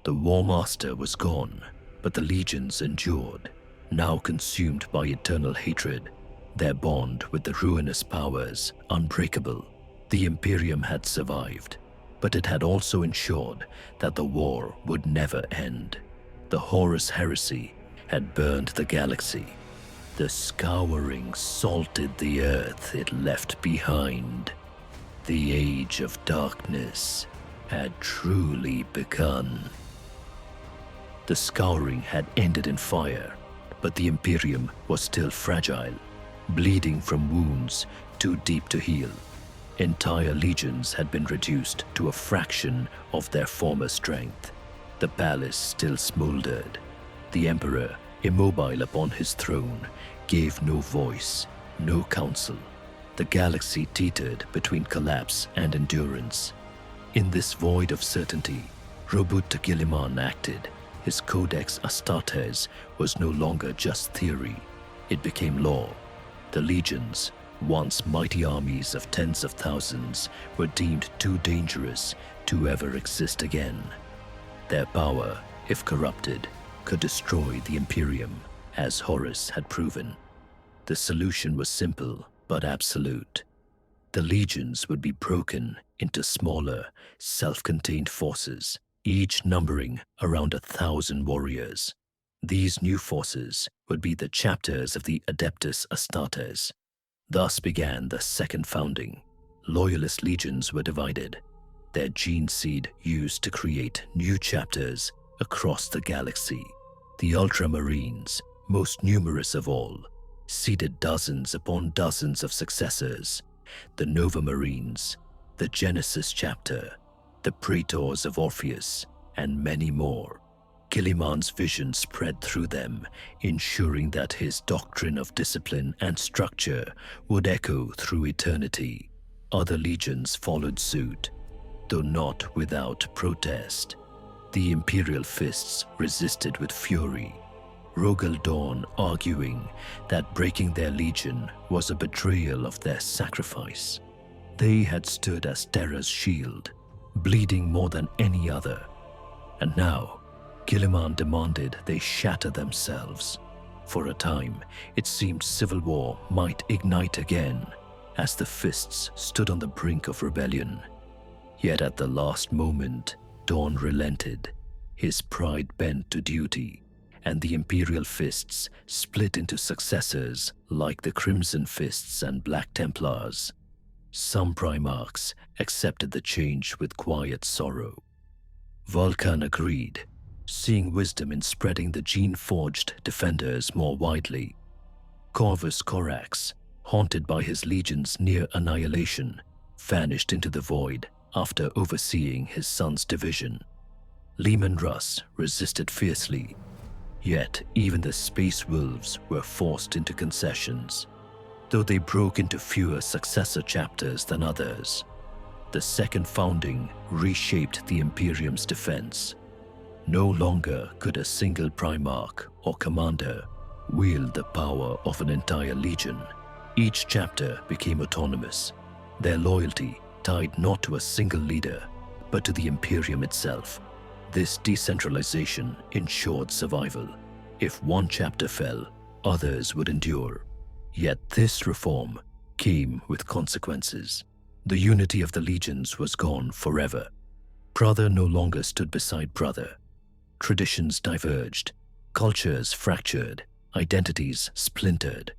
Speaker 1: The Warmaster was gone, but the legions endured, now consumed by eternal hatred, their bond with the ruinous powers unbreakable. The Imperium had survived, but it had also ensured that the war would never end. The Horus Heresy had burned the galaxy. The Scouring salted the earth it left behind. The Age of Darkness had truly begun. The Scouring had ended in fire, but the Imperium was still fragile, bleeding from wounds too deep to heal. Entire legions had been reduced to a fraction of their former strength. The palace still smoldered. The Emperor, immobile upon his throne, gave no voice, no counsel. The galaxy teetered between collapse and endurance. In this void of certainty, Robert Gilliman acted, His Codex Astartes was no longer just theory, it became law. The legions, once mighty armies of tens of thousands, were deemed too dangerous to ever exist again. Their power, if corrupted, could destroy the Imperium, as Horus had proven. The solution was simple but absolute. The legions would be broken into smaller, self-contained forces, each numbering around 1,000 warriors. These new forces would be the chapters of the Adeptus Astartes. Thus began the second founding. Loyalist legions were divided, their gene seed used to create new chapters across the galaxy. The Ultramarines, most numerous of all, seeded dozens upon dozens of successors. The Nova Marines, the Genesis chapter, the Praetors of Orpheus, and many more. Guilliman's vision spread through them, ensuring that his doctrine of discipline and structure would echo through eternity. Other legions followed suit, though not without protest. The Imperial Fists resisted with fury, Rogel Dawn arguing that breaking their legion was a betrayal of their sacrifice. They had stood as Terra's shield, bleeding more than any other. And now, Guilliman demanded they shatter themselves. For a time, it seemed civil war might ignite again, as the Fists stood on the brink of rebellion. Yet at the last moment, Dawn relented, his pride bent to duty, and the Imperial Fists split into successors like the Crimson Fists and Black Templars. Some Primarchs accepted the change with quiet sorrow. Vulcan agreed, seeing wisdom in spreading the gene-forged defenders more widely. Corvus Corax, haunted by his legion's near annihilation, vanished into the void after overseeing his son's division. Leman Russ resisted fiercely, yet even the Space Wolves were forced into concessions, though they broke into fewer successor chapters than others. The second founding reshaped the Imperium's defense. No longer could a single Primarch or commander wield the power of an entire legion. Each chapter became autonomous, their loyalty tied not to a single leader, but to the Imperium itself. This decentralization ensured survival. If one chapter fell, others would endure. Yet this reform came with consequences. The unity of the legions was gone forever. Brother no longer stood beside brother. Traditions diverged, cultures fractured, identities splintered.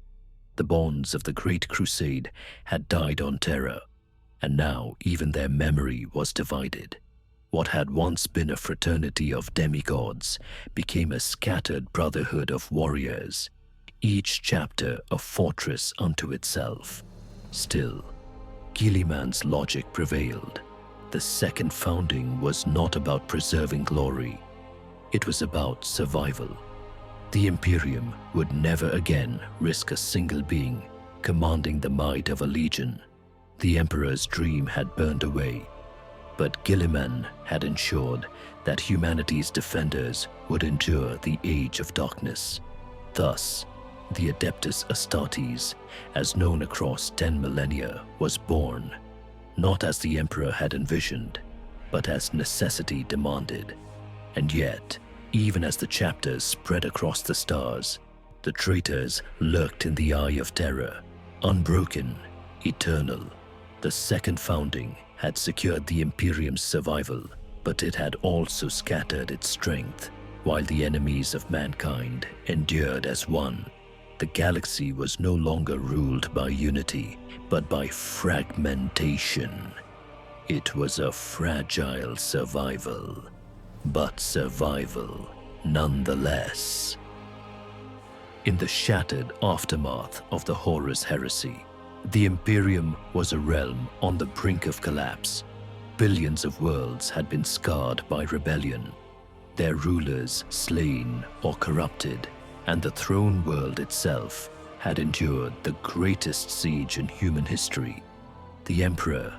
Speaker 1: The bonds of the Great Crusade had died on Terra, and now even their memory was divided. What had once been a fraternity of demigods became a scattered brotherhood of warriors, each chapter a fortress unto itself. Still, Guilliman's logic prevailed. The second founding was not about preserving glory. It was about survival. The Imperium would never again risk a single being commanding the might of a legion. The Emperor's dream had burned away, but Guilliman had ensured that humanity's defenders would endure the age of darkness. Thus, the Adeptus Astartes, as known across 10 millennia, was born, not as the Emperor had envisioned, but as necessity demanded. And yet, even as the chapters spread across the stars, the traitors lurked in the eye of terror, unbroken, eternal. The second founding had secured the Imperium's survival, but it had also scattered its strength. While the enemies of mankind endured as one, the galaxy was no longer ruled by unity, but by fragmentation. It was a fragile survival, but survival nonetheless. In the shattered aftermath of the Horus Heresy, the Imperium was a realm on the brink of collapse. Billions of worlds had been scarred by rebellion, their rulers slain or corrupted, and the throne world itself had endured the greatest siege in human history. The Emperor,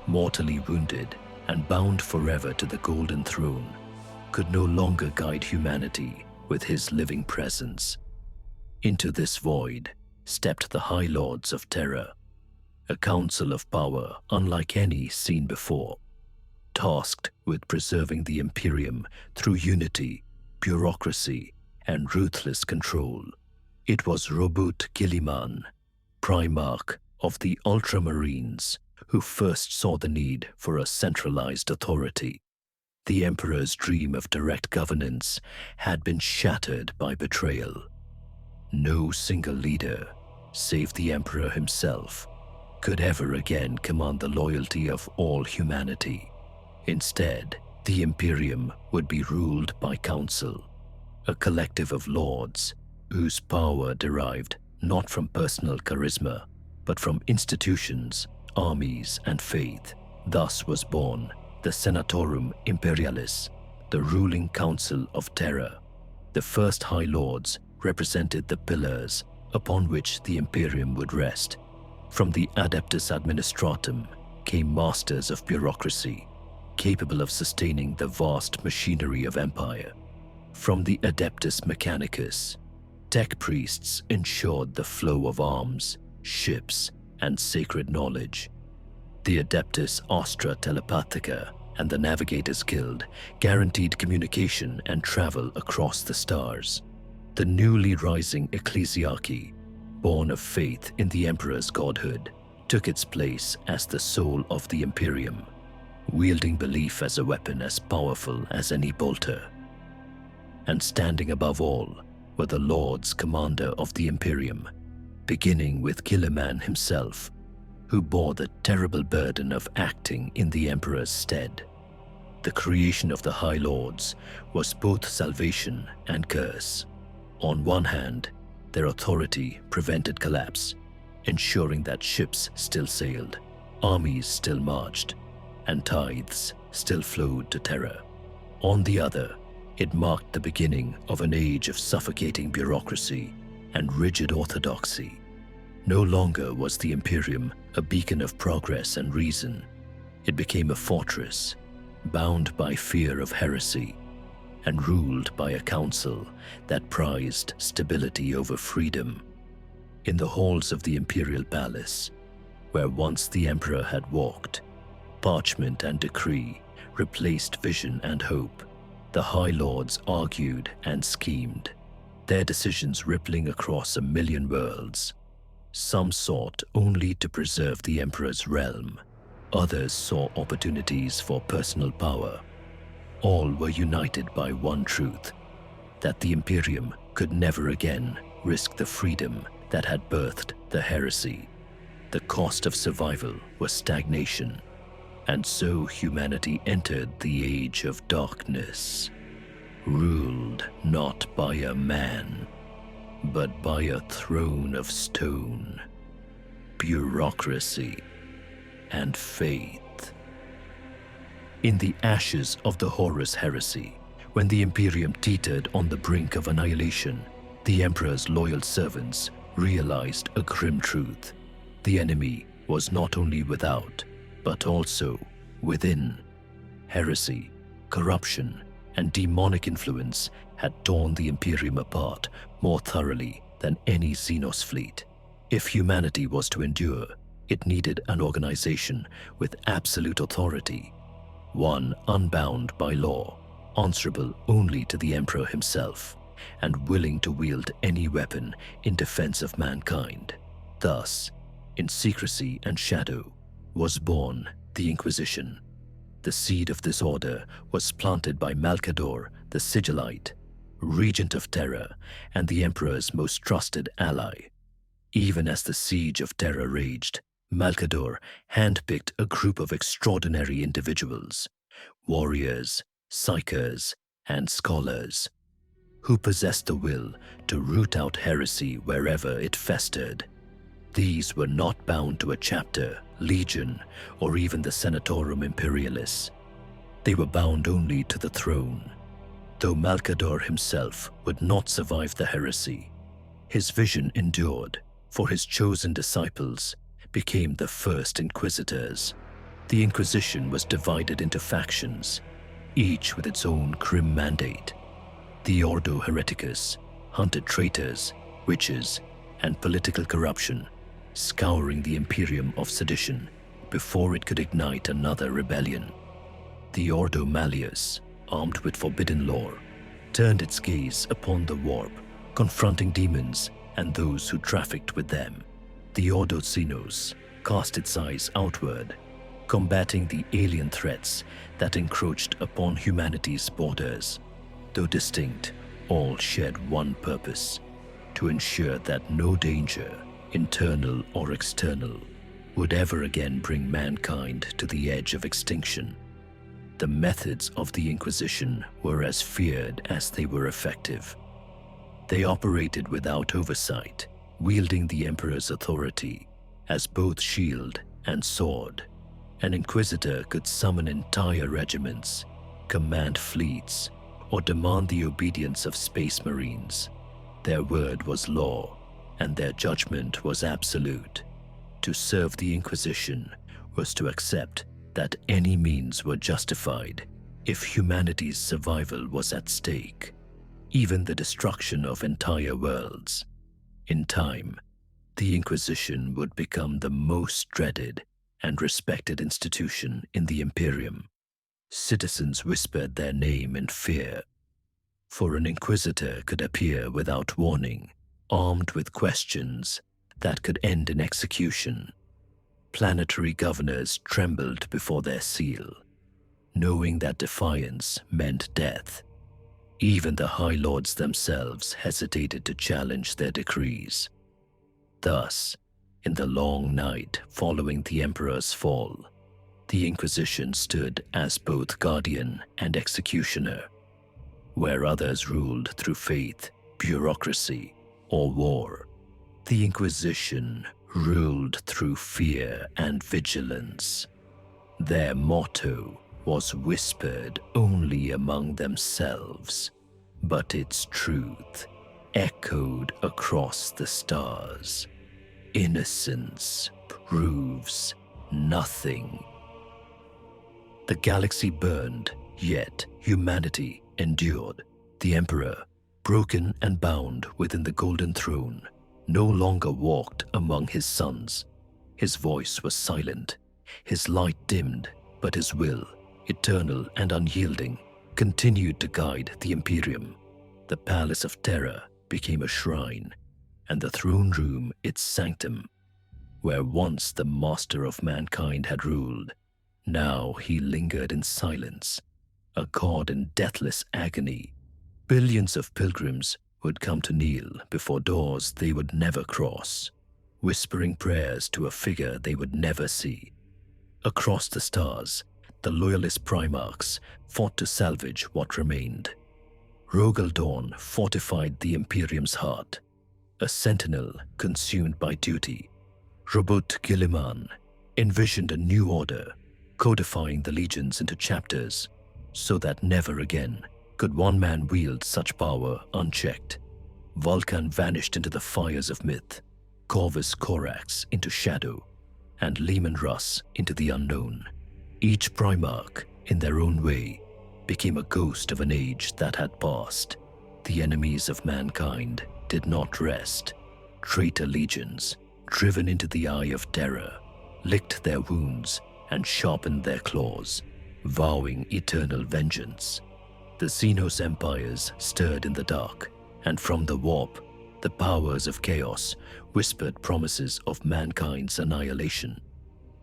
Speaker 1: mortally wounded and bound forever to the Golden Throne, could no longer guide humanity with his living presence. Into this void stepped the High Lords of Terror, a council of power unlike any seen before, tasked with preserving the Imperium through unity, bureaucracy, and ruthless control. It was Robert Guilliman, Primarch of the Ultramarines, who first saw the need for a centralized authority. The Emperor's dream of direct governance had been shattered by betrayal. No single leader, save the Emperor himself, could ever again command the loyalty of all humanity. Instead, the Imperium would be ruled by council, a collective of lords whose power derived not from personal charisma, but from institutions, armies, and faith. Thus was born the Senatorum Imperialis, the ruling council of terror. The first High Lords represented the pillars upon which the Imperium would rest. From the Adeptus Administratum came masters of bureaucracy, capable of sustaining the vast machinery of empire. From the Adeptus Mechanicus, tech priests ensured the flow of arms, ships, and sacred knowledge. The Adeptus Astra Telepathica and the Navigators Guild guaranteed communication and travel across the stars. The newly rising Ecclesiarchy, born of faith in the Emperor's godhood, took its place as the soul of the Imperium, wielding belief as a weapon as powerful as any bolter. And standing above all were the Lords Commander of the Imperium, beginning with Guilliman himself, who bore the terrible burden of acting in the Emperor's stead. The creation of the High Lords was both salvation and curse. On one hand, their authority prevented collapse, ensuring that ships still sailed, armies still marched, and tithes still flowed to Terra. On the other, it marked the beginning of an age of suffocating bureaucracy and rigid orthodoxy. No longer was the Imperium a beacon of progress and reason. It became a fortress, bound by fear of heresy, and ruled by a council that prized stability over freedom. In the halls of the Imperial Palace, where once the Emperor had walked, parchment and decree replaced vision and hope. The High Lords argued and schemed, their decisions rippling across 1,000,000 worlds. Some sought only to preserve the Emperor's realm. Others saw opportunities for personal power. All were united by one truth, that the Imperium could never again risk the freedom that had birthed the heresy. The cost of survival was stagnation, and so humanity entered the Age of Darkness, ruled not by a man, but by a throne of stone, bureaucracy, and faith. In the ashes of the Horus Heresy, when the Imperium teetered on the brink of annihilation, the Emperor's loyal servants realized a grim truth. The enemy was not only without, but also within. Heresy, corruption, and demonic influence had torn the Imperium apart more thoroughly than any Xenos fleet. If humanity was to endure, it needed an organization with absolute authority, one unbound by law, answerable only to the Emperor himself, and willing to wield any weapon in defense of mankind. Thus, in secrecy and shadow, was born the Inquisition. The seed of this order was planted by Malcador the Sigillite, regent of Terra and the Emperor's most trusted ally. Even as the siege of Terra raged, Malcador handpicked a group of extraordinary individuals, warriors, psychers, and scholars, who possessed the will to root out heresy wherever it festered. These were not bound to a chapter, legion, or even the Senatorum Imperialis. They were bound only to the throne. Though Malcador himself would not survive the heresy, his vision endured, for his chosen disciples became the first inquisitors. The Inquisition was divided into factions, each with its own grim mandate. The Ordo Hereticus hunted traitors, witches, and political corruption, scouring the Imperium of sedition before it could ignite another rebellion. The Ordo Malleus, armed with forbidden lore, turned its gaze upon the warp, confronting demons and those who trafficked with them. The Ordo Xenos cast its eyes outward, combating the alien threats that encroached upon humanity's borders. Though distinct, all shared one purpose: to ensure that no danger, internal or external, would ever again bring mankind to the edge of extinction. The methods of the Inquisition were as feared as they were effective. They operated without oversight, wielding the Emperor's authority as both shield and sword. An Inquisitor could summon entire regiments, command fleets, or demand the obedience of space marines. Their word was law, and their judgment was absolute. To serve the Inquisition was to accept that any means were justified if humanity's survival was at stake, even the destruction of entire worlds. In time, the Inquisition would become the most dreaded and respected institution in the Imperium. Citizens whispered their name in fear, for an Inquisitor could appear without warning, armed with questions that could end in execution. Planetary governors trembled before their seal, knowing that defiance meant death. Even the High Lords themselves hesitated to challenge their decrees. Thus, in the long night following the Emperor's fall, the Inquisition stood as both guardian and executioner. Where others ruled through faith, bureaucracy, or war, the Inquisition ruled through fear and vigilance. Their motto was whispered only among themselves, but its truth echoed across the stars. Innocence proves nothing. The galaxy burned, yet humanity endured. The Emperor, broken and bound within the Golden Throne, no longer walked among his sons. His voice was silent, his light dimmed, but his will, eternal and unyielding, continued to guide the Imperium. The Palace of Terror became a shrine, and the throne room its sanctum. Where once the master of mankind had ruled, now he lingered in silence, a god in deathless agony. Billions of pilgrims would come to kneel before doors they would never cross, whispering prayers to a figure they would never see. Across the stars, the loyalist Primarchs fought to salvage what remained. Rogal Dawn fortified the Imperium's heart, a sentinel consumed by duty. Robot Guilliman envisioned a new order, codifying the legions into chapters, so that never again could one man wield such power unchecked. Vulcan vanished into the fires of myth, Corvus Corax into shadow, and Leman Russ into the unknown. Each Primarch, in their own way, became a ghost of an age that had passed. The enemies of mankind did not rest. Traitor legions, driven into the eye of terror, licked their wounds and sharpened their claws, vowing eternal vengeance. The Xenos empires stirred in the dark, and from the warp, the powers of chaos whispered promises of mankind's annihilation.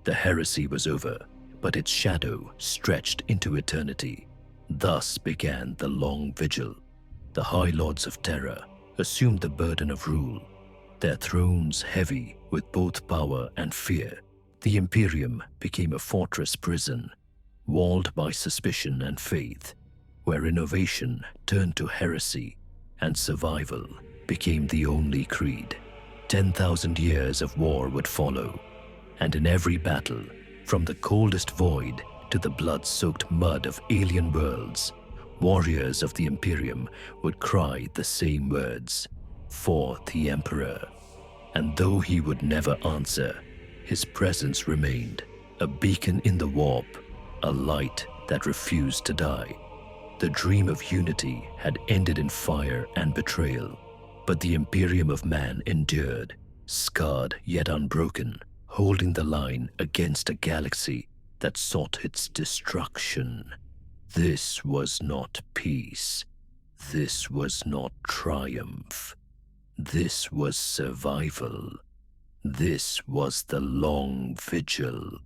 Speaker 1: The heresy was over, but its shadow stretched into eternity. Thus began the long vigil. The High Lords of Terror assumed the burden of rule, their thrones heavy with both power and fear. The Imperium became a fortress prison, walled by suspicion and faith, where innovation turned to heresy and survival became the only creed. 10,000 years of war would follow, and in every battle, from the coldest void to the blood-soaked mud of alien worlds, warriors of the Imperium would cry the same words, "For the Emperor." And though he would never answer, his presence remained, a beacon in the warp, a light that refused to die. The dream of unity had ended in fire and betrayal, but the Imperium of man endured, scarred yet unbroken, holding the line against a galaxy that sought its destruction. This was not peace. This was not triumph. This was survival. This was the long vigil.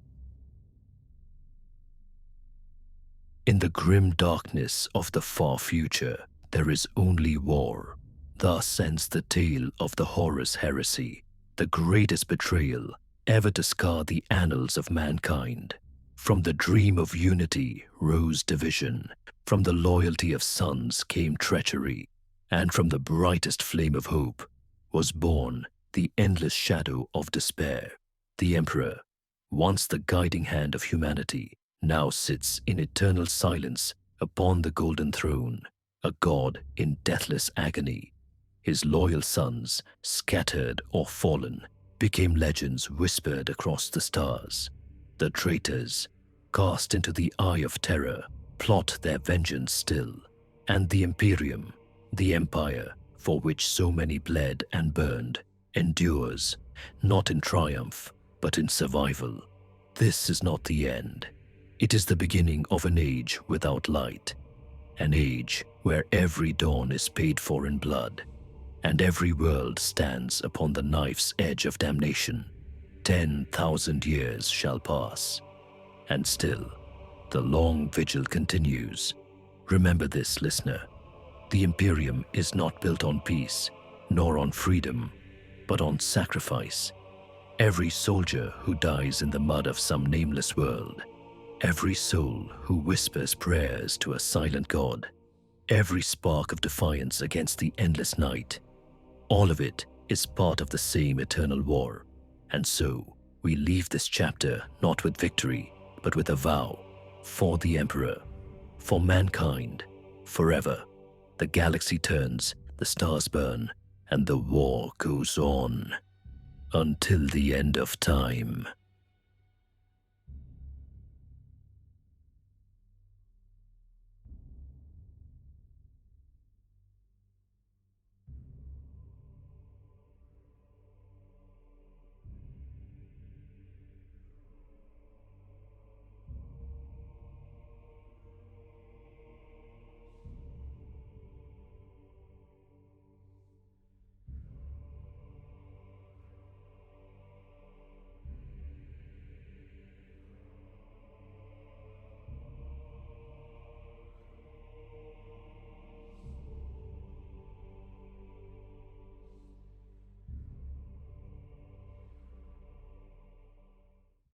Speaker 1: In the grim darkness of the far future, there is only war. Thus ends the tale of the Horus Heresy, the greatest betrayal ever to scar the annals of mankind. From the dream of unity rose division, from the loyalty of sons came treachery, and from the brightest flame of hope was born the endless shadow of despair. The Emperor, once the guiding hand of humanity, now sits in eternal silence upon the golden throne, a god in deathless agony. His loyal sons, scattered or fallen, became legends whispered across the stars. The traitors, cast into the eye of terror, plot their vengeance still, and the Imperium, the empire for which so many bled and burned, endures, not in triumph, but in survival. This is not the end. It is the beginning of an age without light, an age where every dawn is paid for in blood, and every world stands upon the knife's edge of damnation. 10,000 years shall pass, and still the long vigil continues. Remember this, listener. The Imperium is not built on peace, nor on freedom, but on sacrifice. Every soldier who dies in the mud of some nameless world, every soul who whispers prayers to a silent god, every spark of defiance against the endless night, all of it is part of the same eternal war. And so, we leave this chapter not with victory, but with a vow: for the Emperor, for mankind, forever. The galaxy turns, the stars burn, and the war goes on until the end of time.